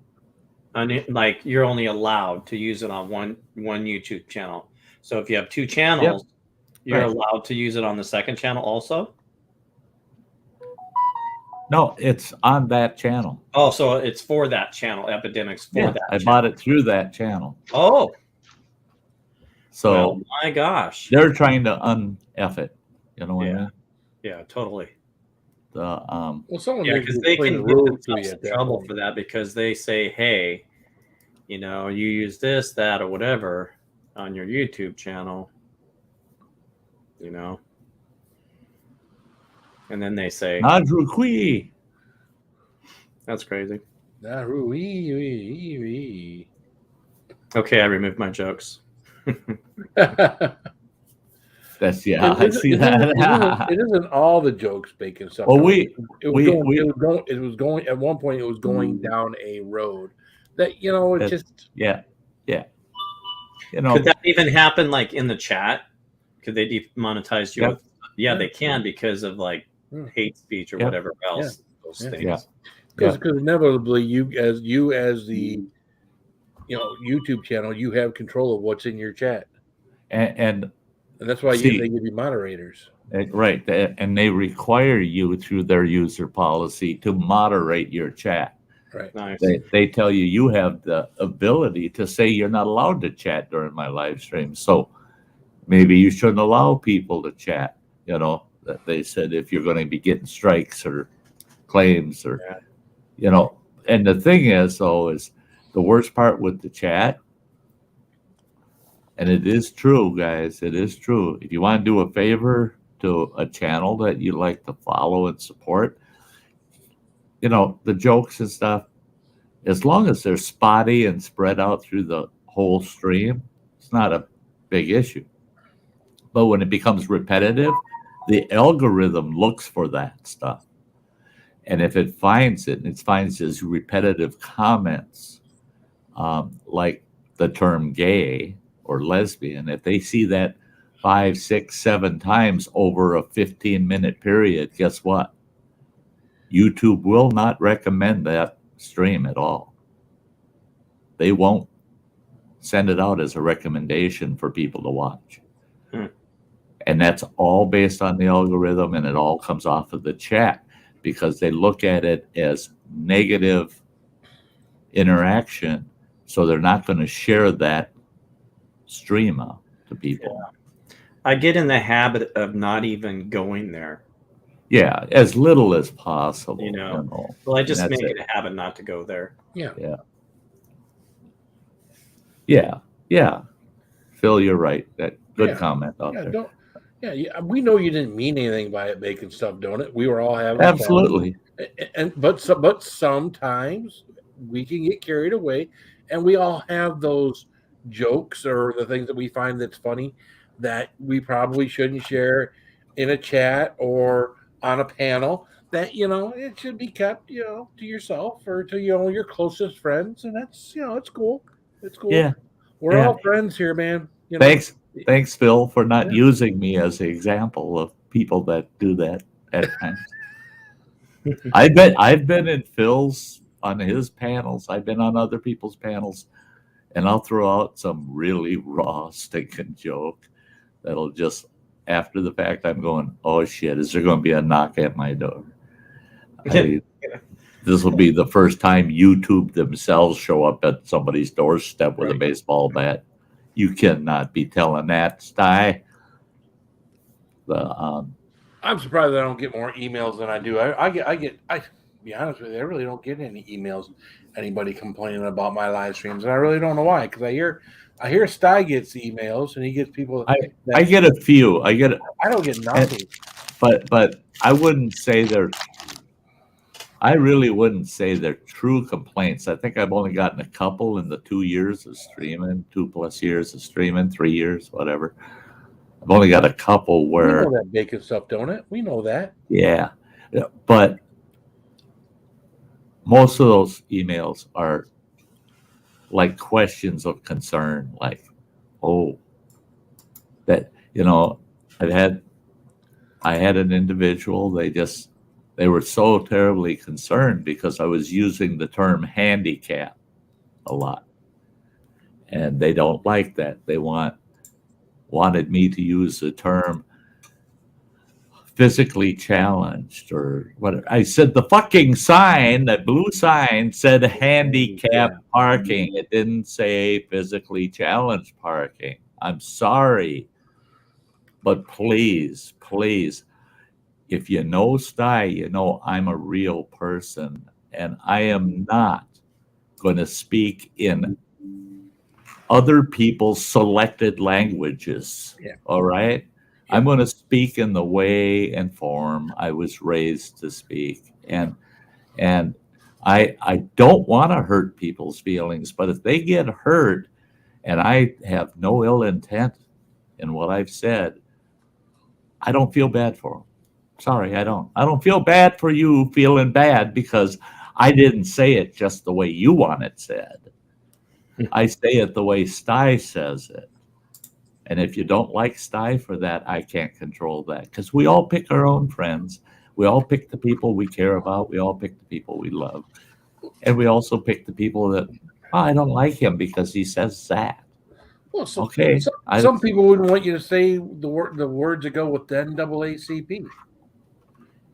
Like you're only allowed to use it on one YouTube channel. So if you have 2 channels, you're allowed to use it on the second channel also? No, it's on that channel. Oh, so it's for that channel, Epidemics for that I channel. bought it through that channel. Oh. So well, my gosh. they're trying to un-F it. You know what I mean? Yeah, totally. Well, someone because they can get themselves in trouble for that because they say, hey, you use this, that, or whatever on your YouTube channel, and then they say, Nadruqui. That's crazy. Nadruqui. Okay, I removed my jokes. That's I see that. It isn't all the jokes making stuff. Well, it was going at one point. It was going down a road that it just yeah. Could that even happen like in the chat? Could they demonetize you? Yeah, they can because of like hate speech or whatever else. Those things. Because inevitably, you as the YouTube channel, you have control of what's in your chat, and that's why they give you moderators. Right, and they require you through their user policy to moderate your chat. Right. Nice. They tell you have the ability to say you're not allowed to chat during my live stream. So maybe you shouldn't allow people to chat. that they said if you're going to be getting strikes or claims or, and the thing is, though, is the worst part with the chat, and it is true, guys, it is true. If you want to do a favor to a channel that you like to follow and support, the jokes and stuff, as long as they're spotty and spread out through the whole stream, it's not a big issue. But when it becomes repetitive, the algorithm looks for that stuff. And if it finds it, and it finds as repetitive comments, like the term gay or lesbian, if they see that 5, 6, 7 times over a 15-minute period, guess what? YouTube will not recommend that stream at all. They won't send it out as a recommendation for people to watch. And that's all based on the algorithm, and it all comes off of the chat because they look at it as negative interaction, so they're not going to share that stream out to people. Yeah. I get in the habit of not even going there. Yeah, as little as possible. Well, I just make it a habit not to go there. Yeah. Phil, you're right. That good comment out there. We know you didn't mean anything by it making stuff, don't it? We were all having absolutely fun. But sometimes we can get carried away, and we all have those jokes or the things that we find that's funny that we probably shouldn't share in a chat or on a panel, that it should be kept to yourself or to your closest friends, and that's it's cool. It's cool. We're all friends here, man. Thanks, Phil, for not using me as an example of people that do that at times. I've been in Phil's on his panels. I've been on other people's panels, and I'll throw out some really raw, stinking joke that'll just, after the fact, I'm going, oh shit, is there going to be a knock at my door? This will be the first time YouTube themselves show up at somebody's doorstep with a baseball bat. You cannot be telling that, Sty. I'm surprised I don't get more emails than I do. I to be honest with you, I really don't get any emails, anybody complaining about my live streams, and I really don't know why. Because I hear Sty gets emails, and he gets people. I get a few. I don't get nothing. But I wouldn't say I really wouldn't say they're true complaints. I think I've only gotten a couple in the 2 years of streaming, 2+ years of streaming, 3 years, whatever. I've only got a couple where we know that bacon stuff, don't it? We know that. Yeah, but most of those emails are like questions of concern, like, oh, that I had an individual. They were so terribly concerned because I was using the term handicap a lot, and they don't like that. They wanted me to use the term physically challenged or whatever. I said the fucking sign, that blue sign, said handicap parking. It didn't say physically challenged parking. I'm sorry, but please, if you know Sty, I'm a real person, and I am not going to speak in other people's selected languages. All right? I'm going to speak in the way and form I was raised to speak. And I don't want to hurt people's feelings, but if they get hurt and I have no ill intent in what I've said, I don't feel bad for them. Sorry, I don't. I don't feel bad for you feeling bad because I didn't say it just the way you want it said. I say it the way Sty says it. And if you don't like Sty for that, I can't control that, because we all pick our own friends. We all pick the people we care about. We all pick the people we love. And we also pick the people that, I don't like him because he says that. Well, some people wouldn't want you to say the words that go with the NAACP.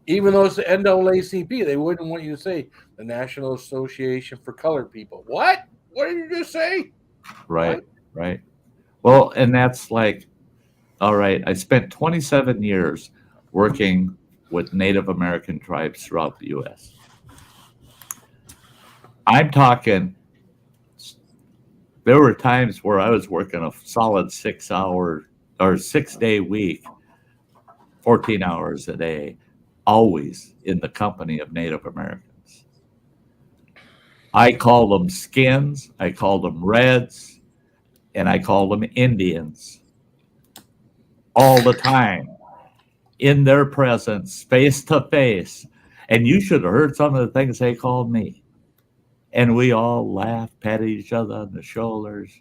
Even though it's the NAACP, they wouldn't want you to say the National Association for Colored People. What? What did you just say? Right. Well, and that's like, all right, I spent 27 years working with Native American tribes throughout the U.S. I'm talking, there were times where I was working a solid 6 hour or 6-day week, 14 hours a day, always in the company of Native Americans. I call them skins, I call them reds, and I call them Indians. All the time, in their presence, face to face. And you should have heard some of the things they called me. And we all laughed, patted each other on the shoulders.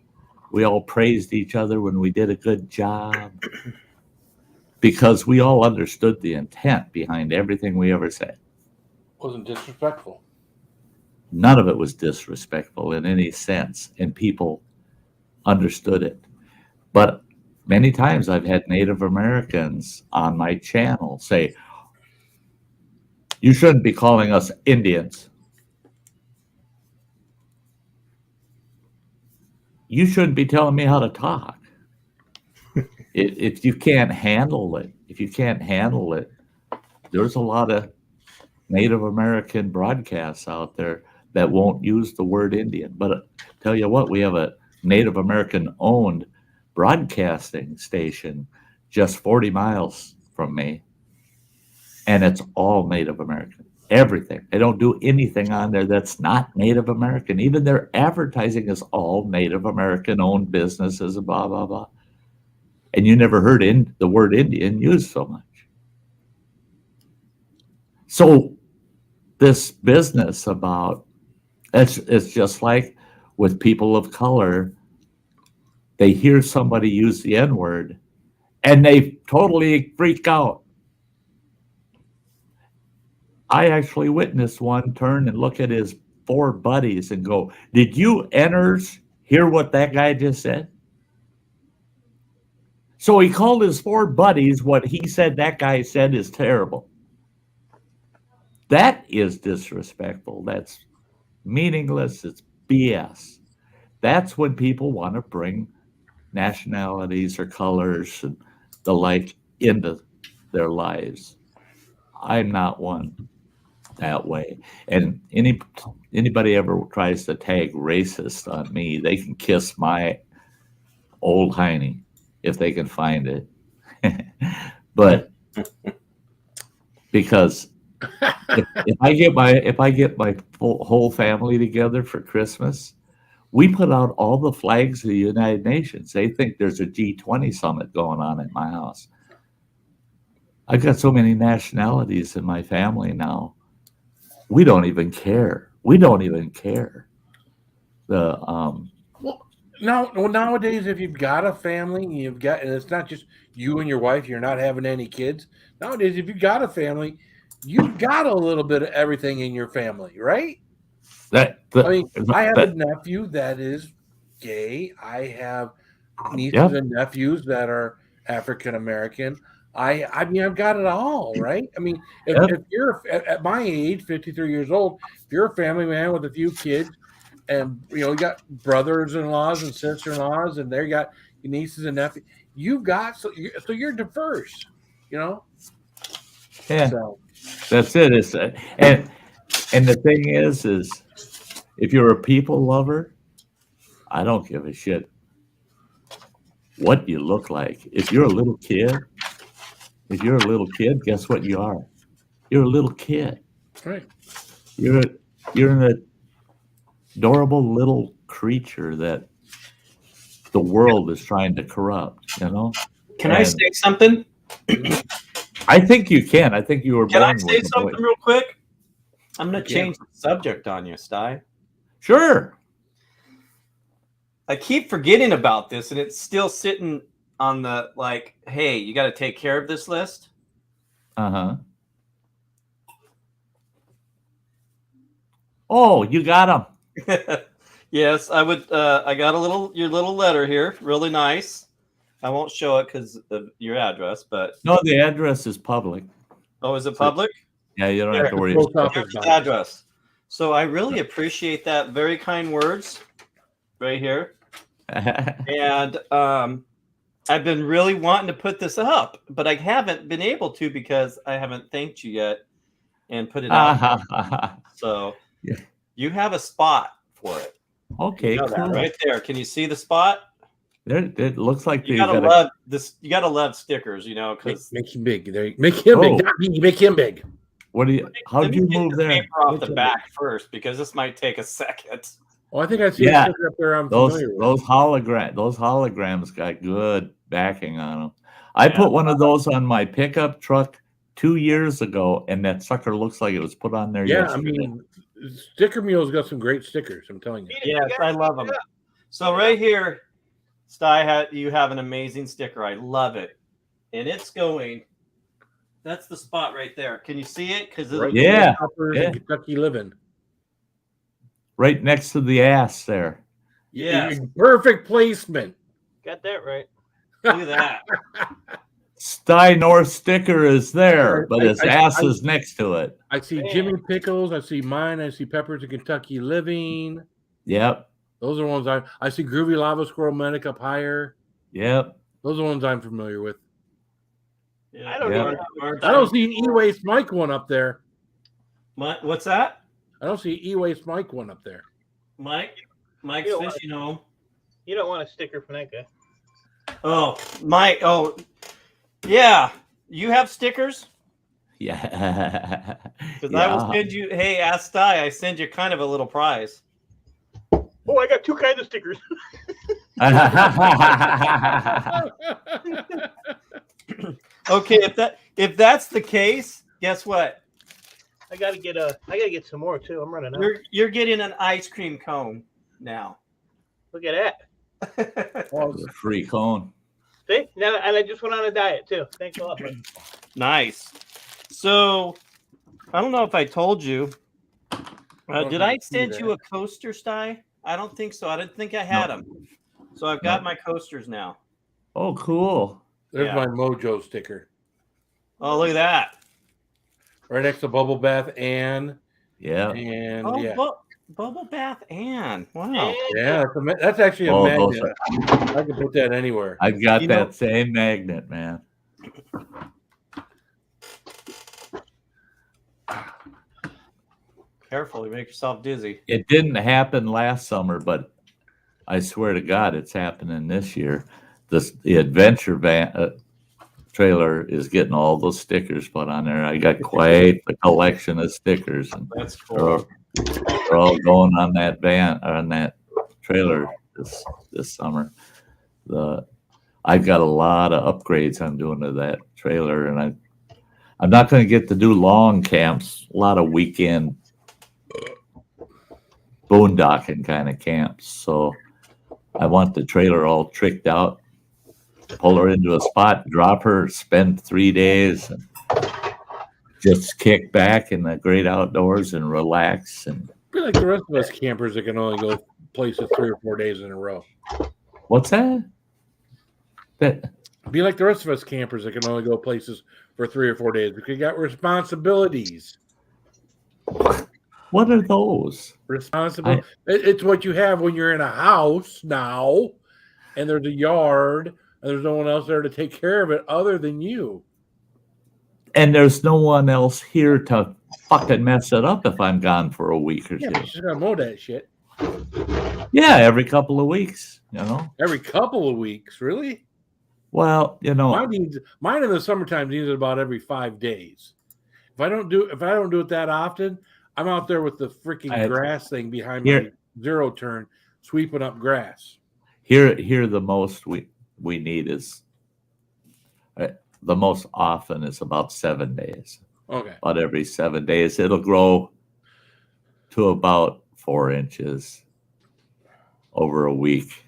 We all praised each other when we did a good job. Because we all understood the intent behind everything we ever said. Wasn't disrespectful. None of it was disrespectful in any sense, and people understood it. But many times I've had Native Americans on my channel say, you shouldn't be calling us Indians. You shouldn't be telling me how to talk. If you can't handle it, there's a lot of Native American broadcasts out there that won't use the word Indian. But tell you what, we have a Native American owned broadcasting station just 40 miles from me, and it's all Native American. Everything. They don't do anything on there that's not Native American. Even their advertising is all Native American owned businesses and blah, blah, blah. And you never heard the word Indian used so much. So this business about, it's just like with people of color, they hear somebody use the N-word and they totally freak out. I actually witnessed one turn and look at his 4 buddies and go, did you Ners hear what that guy just said? So he called his 4 buddies what he said that guy said is terrible. That is disrespectful. That's meaningless. It's BS. That's when people want to bring nationalities or colors and the like into their lives. I'm not one that way. And anybody ever tries to tag racist on me, they can kiss my old hiney if they can find it. But because if I get my whole family together for Christmas, we put out all the flags of the United Nations. They think there's a G20 summit going on at my house. I've got so many nationalities in my family now. We don't even care. Nowadays, if you've got a family, and it's not just you and your wife, you're not having any kids. Nowadays, if you've got a family, you've got a little bit of everything in your family, right? I have a nephew that is gay. I have nieces and nephews that are African American. I mean, I've got it all, right? I mean, if you're at my age, 53 years old, if you're a family man with a few kids, and you got brothers-in-laws and sister-in-laws, and they got your nieces and nephews, so you're diverse, Yeah, so. That's it. And the thing is if you're a people lover, I don't give a shit what you look like. If you're a little kid, guess what you are? You're a little kid. Right. You're an adorable little creature that the world is trying to corrupt, Can I say something? I think you can. I think you were born with. Can I say something real quick? I'm going to change the subject on you, Sty. Sure. I keep forgetting about this, and it's still sitting on the, hey, you got to take care of this list. Uh-huh. Oh, you got them. Yes, I would. I got your little letter here. Really nice. I won't show it because of your address, but no, the address is public. Oh, is it public? Yeah, you don't have to worry. Here's the address. So I really appreciate that. Very kind words, right here. And I've been really wanting to put this up, but I haven't been able to because I haven't thanked you yet and put it out. So Yeah. you have a spot for it. Okay, You know that cool. right there. Can you see the spot? There, it looks like You they gotta got love this. You gotta love stickers, because Make him big. There, make him big. Oh. Not me, make him big. What do you? How'd you move the there? paper off the Which- back first because this might take a second. Oh, I think I see Yeah. a sticker up there. I'm Those familiar with. those holograms got good backing on them. I Yeah. put one of those on my pickup truck 2 years ago, and that sucker looks like it was put on there Yeah, yesterday. I mean, Sticker Mule's got some great stickers. I'm telling you. Yes, I love them. So right here, Sty, you have an amazing sticker. I love it, and it's going. That's the spot right there. Can you see it? Because Right, Yeah, Hoppers yeah. and Kentucky Living. right next to the ass there. yeah, Perfect placement. Got that right. look at that. Sty North sticker is there, but his I- ass is next to it. I see Man. Jimmy Pickles. I see mine. I see Peppers and Kentucky Living. Yep, Those are ones I see. Groovy Lava Squirrel Medic up higher. yep. Those are ones I'm familiar with. Yeah. I don't Yeah. even. I don't see an E-Waste Mike one up there. What's that, I don't see E-Waste Mike one up there. Mike? Mike's You know what? fishing home. You don't want a sticker from that guy. Oh, Mike. Oh, yeah. You have stickers? Yeah. Because I will send you. Hey, ask Sty. I send you kind of a little prize. Oh, I got two kinds of stickers. Okay, if that's the case, guess what? I gotta get some more too. I'm running out. You're getting an ice cream cone now. Look at that. Free cone. See? Now, and I just went on a diet too. Thanks a lot, buddy. Nice. So, I don't know if I told you. Did I send you a coaster, Sty? I don't think so. I didn't think I had them. So I've got my coasters now. Oh, cool. There's Yeah. my Mojo sticker. Oh, look at that. Right next to Bubble Bath and Yeah. Oh, yeah. Bubble Bath Ann. Wow. Yeah, that's actually a Oh, those magnet. I can put that anywhere. I've got You that know- same magnet, man. Careful, you make yourself dizzy. It didn't happen last summer, but I swear to God, it's happening this year. The adventure van trailer is getting all those stickers put on there. I got quite a collection of stickers, and That's they're cool. all going on that van on that trailer this summer. I've got a lot of upgrades I'm doing to that trailer, and I'm not going to get to do long camps. A lot of weekend boondocking kind of camps. So I want the trailer all tricked out, pull her into a spot, drop her, spend 3 days, and just kick back in the great outdoors and relax. And Be like the rest of us campers that can only go places 3 or 4 days in a row. what's that? Be like the rest of us campers that can only go places for 3 or 4 days because you got responsibilities. What are those? Responsible. It's what you have when you're in a house now, and there's a yard, and there's no one else there to take care of it other than you. And there's no one else here to fucking mess it up if I'm gone for a week or Yeah, two. but you just gotta mow that shit Yeah, every couple of weeks, you know. every couple of weeks. Really? Well, you know, Mine in the summertime needs it about every 5 days. If I don't do it that often, I'm out there with the freaking grass thing behind my zero turn, sweeping up grass. here the most we need is the most often is about 7 days. Okay. About every 7 days, it'll grow to about 4 inches over a week.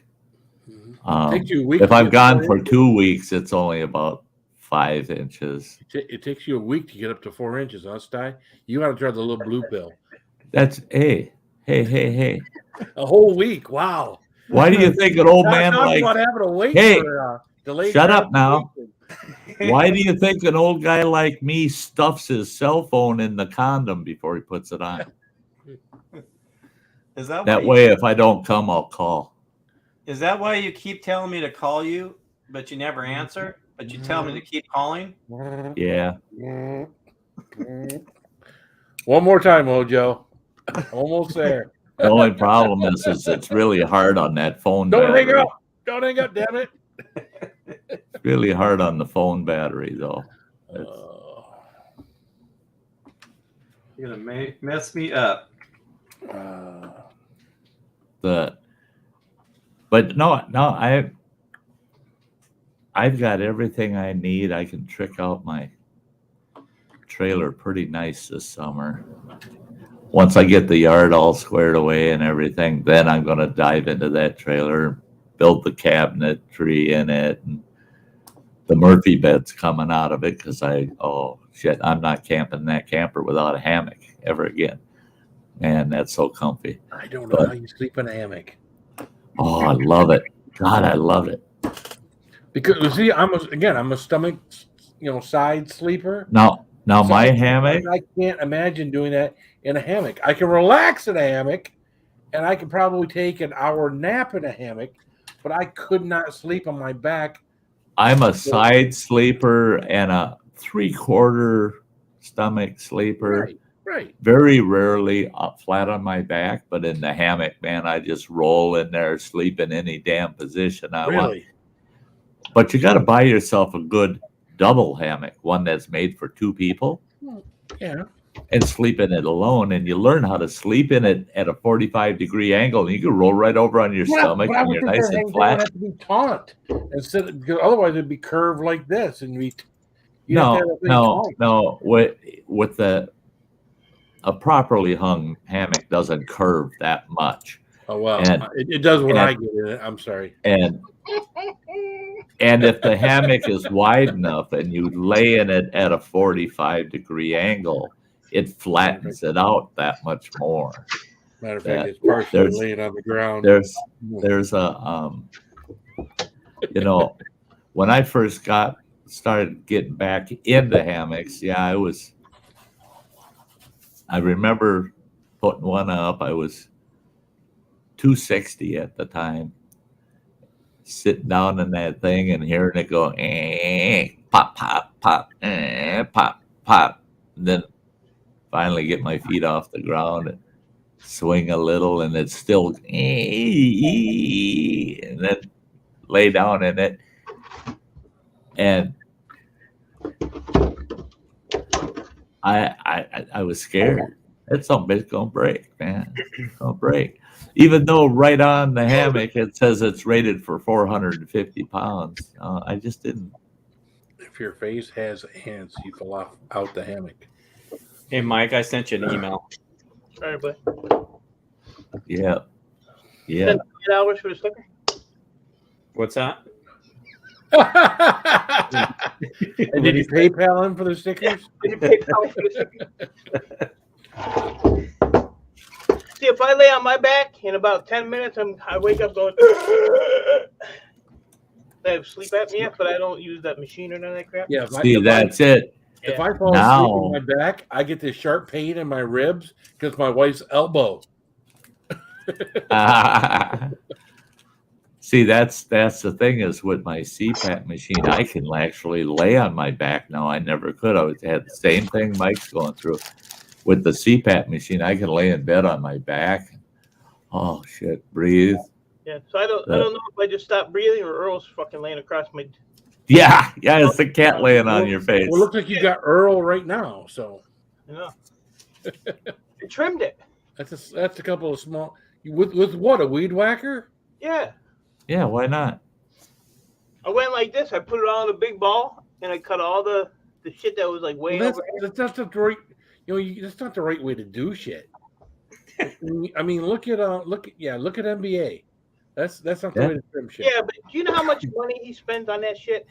Takes you a week If to I'm get gone 4 for inches? 2 weeks, it's only about 5 inches. It takes you a week to get up to 4 inches, huh, Sty? You got to try the little blue pill. That's hey. A whole week. Wow. Why do you think an old man Talk like? about having to wait Hey, for delayed shut up now. gratification. Why do you think an old guy like me stuffs his cell phone in the condom before he puts it on? Is that That way, if I don't come, I'll call. Is that why you keep telling me to call you? but you never answer. But you tell me to keep calling. Yeah. One more time, Mojo. Almost there. The only problem is it's really hard on that phone Don't battery. hang up. Don't hang up, damn it. It's really hard on the phone battery, though. You're gonna mess me up. But no, I've got everything I need. I can trick out my trailer pretty nice this summer. Once I get the yard all squared away and everything, then I'm going to dive into that trailer, build the cabinetry in it, and the Murphy bed's coming out of it because I'm not camping in that camper without a hammock ever again. Man, that's so comfy. I don't know how you sleep in a hammock. Oh, I love it. God, I love it. Because see, I'm a stomach, side sleeper. Now So my hammock. I can't imagine doing that in a hammock. I can relax in a hammock, and I can probably take an hour nap in a hammock, but I could not sleep on my back. I'm a side sleeper and a 3/4 stomach sleeper. Right. Very rarely flat on my back, but in the hammock, man, I just roll in there, sleep in any damn position I want. But you got to buy yourself a good double hammock, one that's made for two people. Yeah. And sleep in it alone, and you learn how to sleep in it at a 45-degree angle, and you can roll right over on your stomach, and you're nice and flat. Have to be taut because otherwise it'd be curved like this, and no. With a properly hung hammock doesn't curve that much. Oh well, it does when I get in it. I'm sorry. And if the hammock is wide enough and you lay in it at a 45-degree angle, it flattens it out that much more. Matter of fact, it's partially laying on the ground. There's a when I first started getting back into hammocks, I remember putting one up. I was 260 at the time, sitting down in that thing and hearing it go pop, pop, pop, pop, pop. And then finally get my feet off the ground and swing a little, and it's still and then lay down in it. And I was scared. That something's gonna break, man. It's gonna break. Even though right on the hammock it says it's rated for 450 pounds. I just didn't. If your face has ants, you fall out the hammock. Hey, Mike, I sent you an email. All right, bud. Yeah. $10 for the sticker. What's that? And did you PayPal him for the stickers? Did you PayPal him for the stickers? See, if I lay on my back in about 10 minutes, I wake up going. I have sleep apnea, but I don't use that machine or none of that crap. Yeah, that's it. If I fall asleep on my back, I get this sharp pain in my ribs because my wife's elbow. See, that's the thing is with my CPAP machine, I can actually lay on my back now. I never could. I had the same thing Mike's going through. With the CPAP machine, I can lay in bed on my back. Oh shit, breathe. Yeah, so I don't know if I just stop breathing or Earl's fucking laying across my. Yeah, it's the cat laying on your face. Well, it looks like you got Earl right now. So. Yeah. I trimmed it. That's a couple of small. With what, a weed whacker? Yeah. Yeah, why not? I went like this. I put it all in a big ball, and I cut all the shit that was like way over. That's not the right. That's not the right way to do shit. I mean, look at NBA. That's not the way to trim shit. Yeah, but do you know how much money he spends on that shit?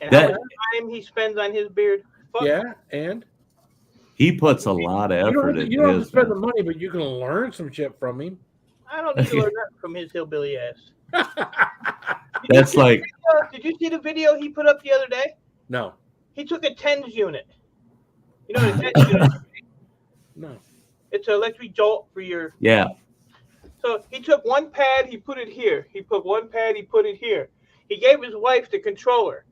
And how much time he spends on his beard? Fuck. Yeah, and he puts a lot of effort into his. You don't have to spend the money, but you can learn some shit from him. I don't need to learn that from his hillbilly ass. That's like. Did you see the video he put up the other day? No. He took a TENS unit. You know what a TENS unit is? No. It's an electric jolt for your. Yeah. So he took one pad, he put it here. He put one pad, he put it here. He gave his wife the controller.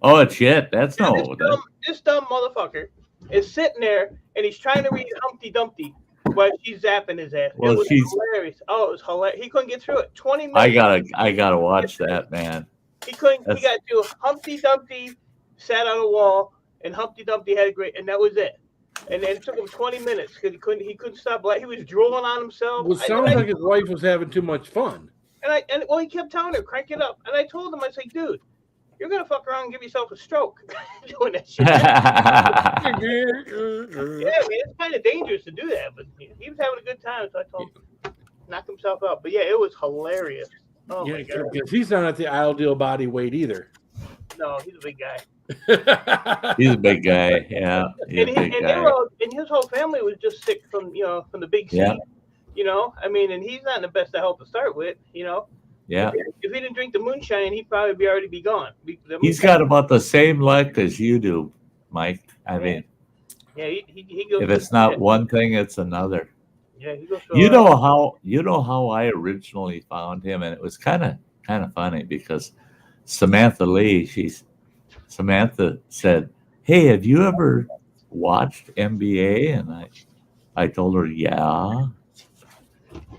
Oh shit, that's Now, no. this dumb motherfucker is sitting there and he's trying to read Humpty Dumpty while she's zapping his ass. Well, it was she's- hilarious. Oh, it was hilarious. He couldn't get through it. 20 minutes. I gotta watch that, man. He couldn't. That's- He got to Humpty Dumpty sat on a wall, and Humpty Dumpty had a great, and that was it. And then it took him 20 minutes because he couldn't stop. Like, he was drooling on himself. Well, it sounds like his wife was having too much fun. And well, he kept telling her, crank it up. And I told him, I said, dude, you're gonna fuck around and give yourself a stroke doing that shit. Yeah, man, it's kind of dangerous to do that, but he was having a good time, so I told him knock himself out. But yeah, it was hilarious. Oh my god, because he's not at the ideal body weight either. no, he's a big guy. He's a big guy. Yeah, he's a big guy. And his whole family was just sick from the big city. Yeah. I mean, and he's not in the best of health to start with. Yeah, If he didn't drink the moonshine, he'd probably already be gone. he's got about the same luck as you do, Mike. I mean, yeah, he goes. if it's not one thing, it's another. Yeah, he goes. You know how I originally found him, and it was kind of funny because Samantha said, "Hey, have you ever watched NBA?" And I told her, "Yeah."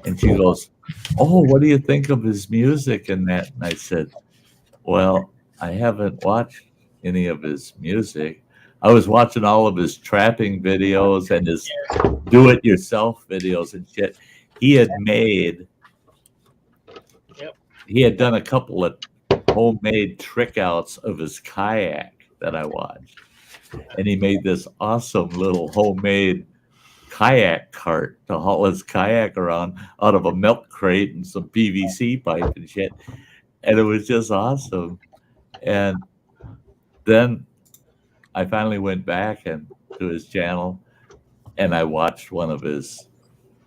And she goes, "Oh, what do you think of his music and that?" And I said, "Well, I haven't watched any of his music. I was watching all of his trapping videos and his do-it-yourself videos and shit. He had done a couple of homemade trick outs of his kayak that I watched. And he made this awesome little homemade kayak cart to haul his kayak around out of a milk crate and some PVC pipe and shit. And it was just awesome. And then I finally went back to his channel and I watched one of his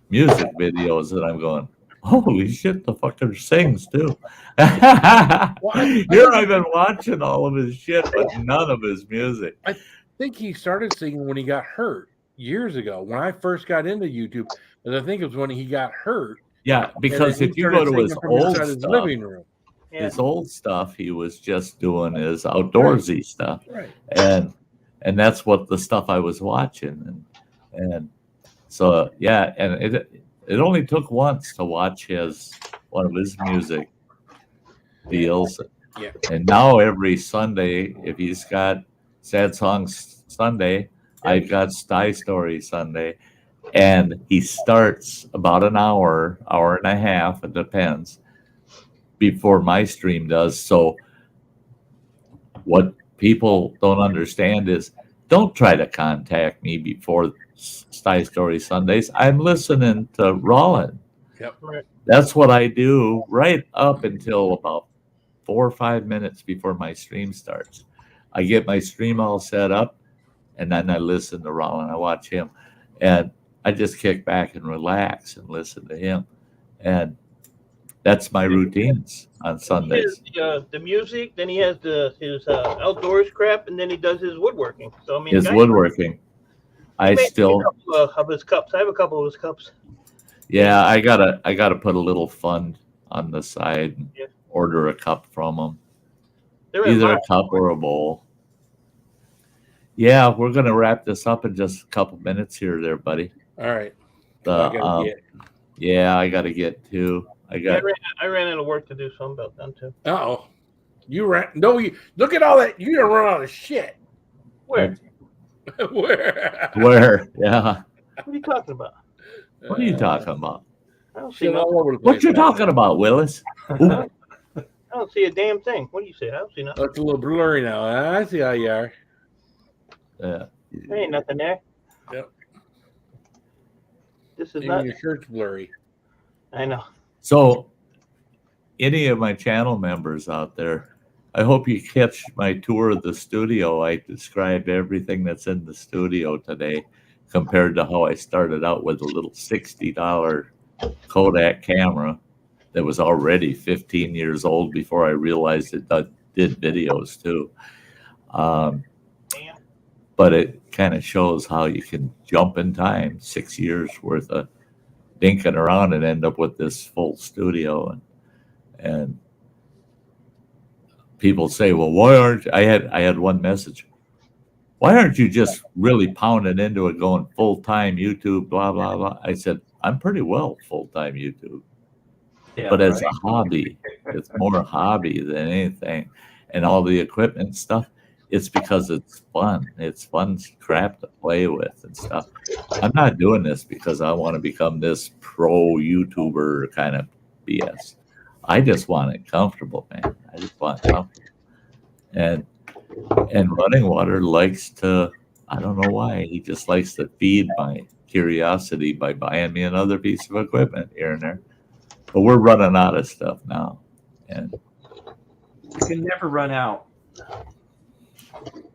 music videos and I'm going, holy shit, the fucker sings too. Here I've been watching all of his shit, but none of his music. I think he started singing when he got hurt years ago. When I first got into YouTube, I think it was when he got hurt. Yeah, because if you go to his old stuff, living room. His old stuff, he was just doing his outdoorsy stuff. Right. And that's what the stuff I was watching. And so, yeah, and it only took once to watch one of his music deals. Yeah. And now every Sunday, if he's got Sad Songs Sunday, I've got Sty Story Sunday. And he starts about an hour and a half, it depends, before my stream does. So what people don't understand is don't try to contact me before Sty Story Sundays. I'm listening to Rollin. Yep. Right. That's what I do right up until about 4 or 5 minutes before my stream starts. I get my stream all set up and then I listen to Rollin. I watch him and I just kick back and relax and listen to him. And that's my routines on Sundays. He has the music, then he has his outdoors crap, and then he does his woodworking. So I mean, his woodworking. I still a couple of his cups. I have a couple of his cups. Yeah, I gotta put a little fund on the side and order a cup from him. Either a cup or a bowl. Yeah, we're gonna wrap this up in just a couple minutes here, there, buddy. All right. I gotta get to. I ran out of work to do, so I'm about done too. Oh, you ran? No, you look at all that. You done run out of shit. Where? Where? Yeah. What are you talking about? What are you talking about? I don't see all over the place. What you talking about, Willis? I don't see a damn thing. What do you say? I don't see nothing. It's a little blurry now. I see how you are. Yeah. There ain't nothing there. Yep. This is Even not. your shirt's blurry. I know. So, any of my channel members out there, I hope you catch my tour of the studio. I described everything that's in the studio today compared to how I started out with a little $60 Kodak camera that was already 15 years old before I realized it did videos too. But it kind of shows how you can jump in time, 6 years worth of dinking around and end up with this full studio. And people say, well, why aren't I had one message. Why aren't you just really pounding into it, going full-time YouTube, blah, blah, blah? I said, I'm pretty well full-time YouTube. Yeah, But as a hobby, it's more a hobby than anything. And all the equipment stuff, it's because it's fun. It's fun crap to play with and stuff. I'm not doing this because I want to become this pro YouTuber kind of BS. I just want it comfortable, man. I just want it comfortable. And Running Water likes to, I don't know why, he just likes to feed my curiosity by buying me another piece of equipment here and there. But we're running out of stuff now. And you can never run out.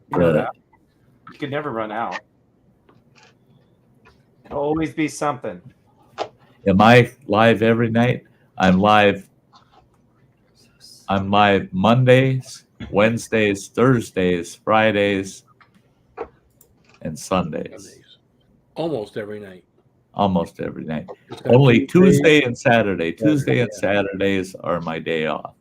You know that? You can never run out. There'll always be something. Am I live every night? I'm live Mondays, Wednesdays, Thursdays, Fridays, and Sundays. Almost every night. Almost every night. Only Tuesday and Saturday. Tuesday and Saturdays are my day off.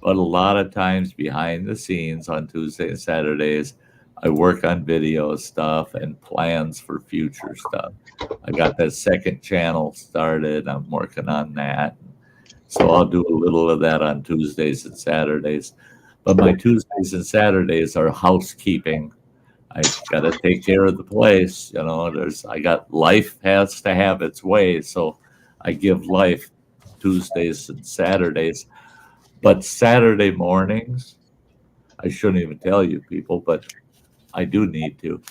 But a lot of times behind the scenes on Tuesday and Saturdays, I work on video stuff and plans for future stuff. I got that second channel started. I'm working on that. So I'll do a little of that on Tuesdays and Saturdays. But my Tuesdays and Saturdays are housekeeping. I got to take care of the place. You know, life has to have its way. So I give life Tuesdays and Saturdays. But Saturday mornings, I shouldn't even tell you people, but I do need to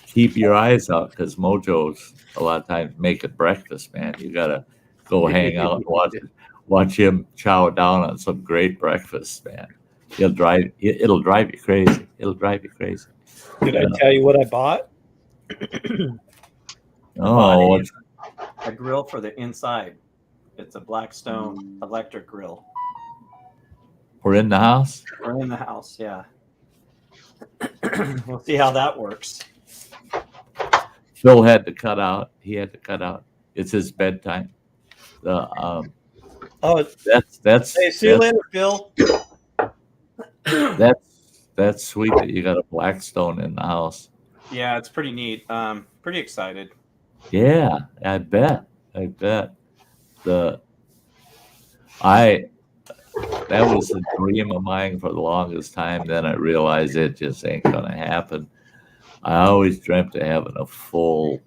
keep your eyes out because Mojo's a lot of times making breakfast, man. You got to go hang out and watch him chow down on some great breakfast, man. It'll drive you crazy. It'll drive you crazy. Did I tell you what I bought? Oh, a grill for the inside. It's a Blackstone electric grill. We're in the house? We're in the house, yeah. We'll see how that works. Phil had to cut out. He had to cut out. It's his bedtime. That's Hey, see you later, Phil. That's sweet that you got a Blackstone in the house. Yeah, it's pretty neat. Pretty excited. Yeah, I bet. That was a dream of mine for the longest time. Then I realized it just ain't gonna happen. I always dreamt of having a full,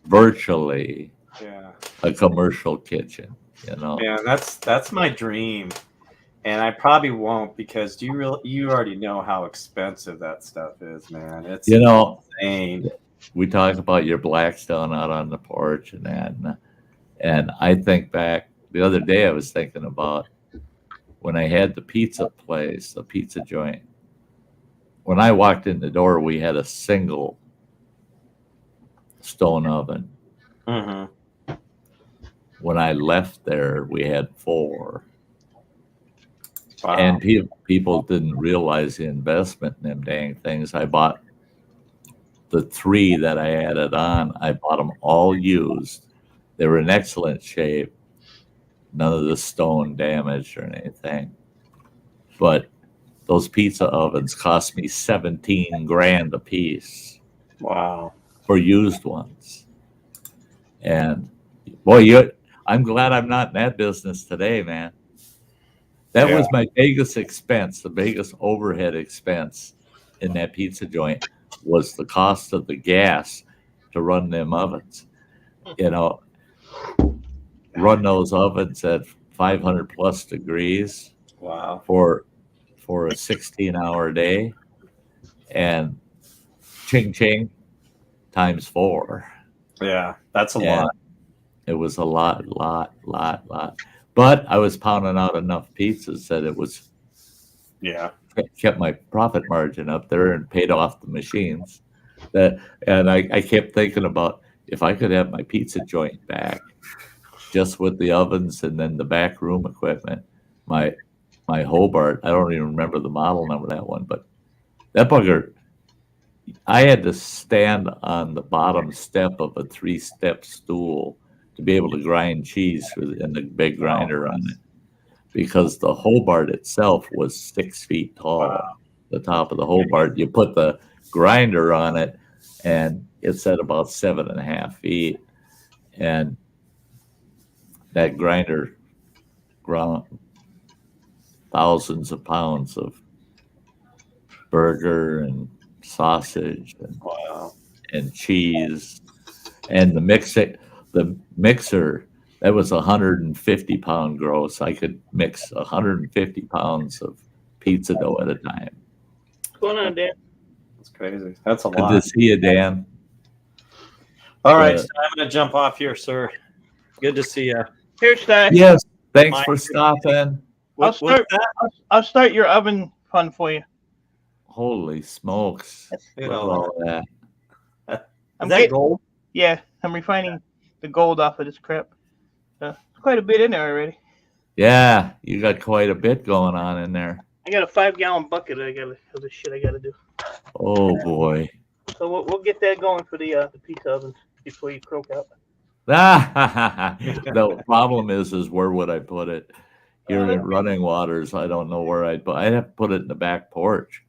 virtually, a commercial kitchen. You know. Yeah, that's my dream. And I probably won't because you already know how expensive that stuff is, man. It's insane. We talk about your Blackstone out on the porch and that, and I think back the other day. I was thinking about when I had the pizza place, the pizza joint. When I walked in the door, we had a single stone oven. Mm-hmm. When I left there, we had 4. Wow. And people didn't realize the investment in them dang things. I bought the 3 that I added on. I bought them all used. They were in excellent shape. None of the stone damaged or anything. But those pizza ovens cost me $17,000 a piece. Wow. For used ones. And boy, I'm glad I'm not in that business today, man. That was my biggest expense, the biggest overhead expense in that pizza joint was the cost of the gas to run them ovens. You know, run those ovens at 500 plus degrees. Wow. For a 16-hour day, and ching times 4. Yeah, that's a lot. It was a lot. But I was pounding out enough pizzas that it was kept my profit margin up there and paid off the machines. And I kept thinking about if I could have my pizza joint back, just with the ovens and then the back room equipment, my Hobart, I don't even remember the model number of that one, but that bugger, I had to stand on the bottom step of a 3-step stool to be able to grind cheese in the big grinder on it. because the Hobart itself was 6 feet tall. Wow. The top of the Hobart, you put the grinder on it, and it's at about 7.5 feet, and that grinder ground thousands of pounds of burger and sausage Wow. and cheese, and the mixer that was 150-pound gross. I could mix 150 pounds of pizza dough at a time. What's going on, Dan? That's crazy. That's a Good lot. to see you, Dan. All right, so I'm going to jump off here, sir. Good to see you. Here, Sty. Yes, thanks for stopping. I'll start your oven fun for you. Holy smokes! You Look at know, all that. is that gold? Yeah, I'm refining the gold off of this crap. Quite a bit in there already. Yeah, you got quite a bit going on in there. I got a 5-gallon bucket. Of the shit I gotta do. Oh boy. So we'll get that going for the pizza ovens before you croak out. The problem is where would I put it? Here in running waters, I don't know where I'd have to put it in the back porch.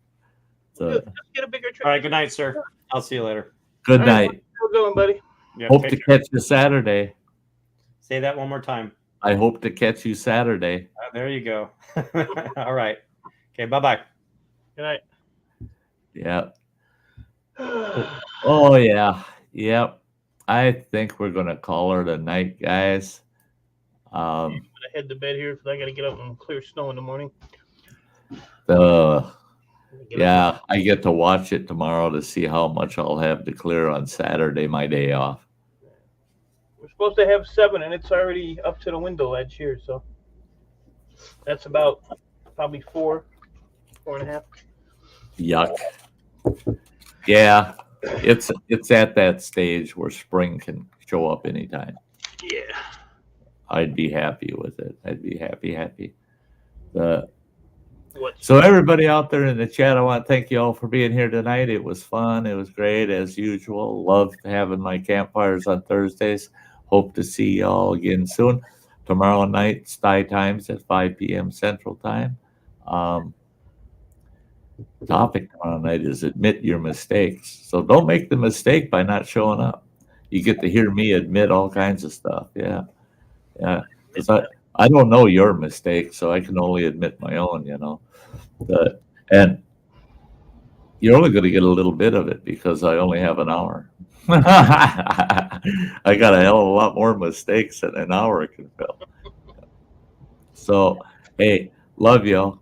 So, Just get a bigger tray. All right, good night, sir. I'll see you later. good All right, night. how's it going, buddy? Yeah, Hope take to care. catch you Saturday. Say that one more time. I hope to catch you Saturday. There you go. All right. Okay, bye-bye. Good night. Yeah. Oh yeah. Yep. I think we're gonna call her tonight, guys. I'm gonna head to bed here because I gotta get up and clear snow in the morning. Yeah, I get to watch it tomorrow to see how much I'll have to clear on Saturday, my day off. We're supposed to have 7, and it's already up to the window edge here, so that's about probably 4.5. Yuck. Yeah, it's at that stage where spring can show up anytime. Yeah. I'd be happy with it. I'd be happy. What? So everybody out there in the chat, I want to thank you all for being here tonight. It was fun. It was great as usual. Loved having my campfires on Thursdays. Hope to see you all again soon. Tomorrow night, Sty Times at 5 p.m. Central Time. Topic tomorrow night is admit your mistakes. So don't make the mistake by not showing up. You get to hear me admit all kinds of stuff. Yeah. Because I don't know your mistakes, so I can only admit my own, and you're only going to get a little bit of it because I only have an hour. I got a hell of a lot more mistakes than an hour can fill. So, hey, love y'all.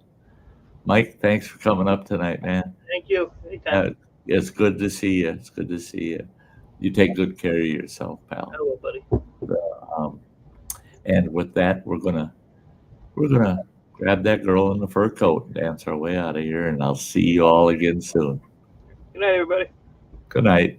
Mike, thanks for coming up tonight, man. Thank you. Anytime. It's good to see you. It's good to see you. You take good care of yourself, pal. Hello, buddy. And with that, we're gonna grab that girl in the fur coat and dance our way out of here. And I'll see you all again soon. Good night, everybody. Good night.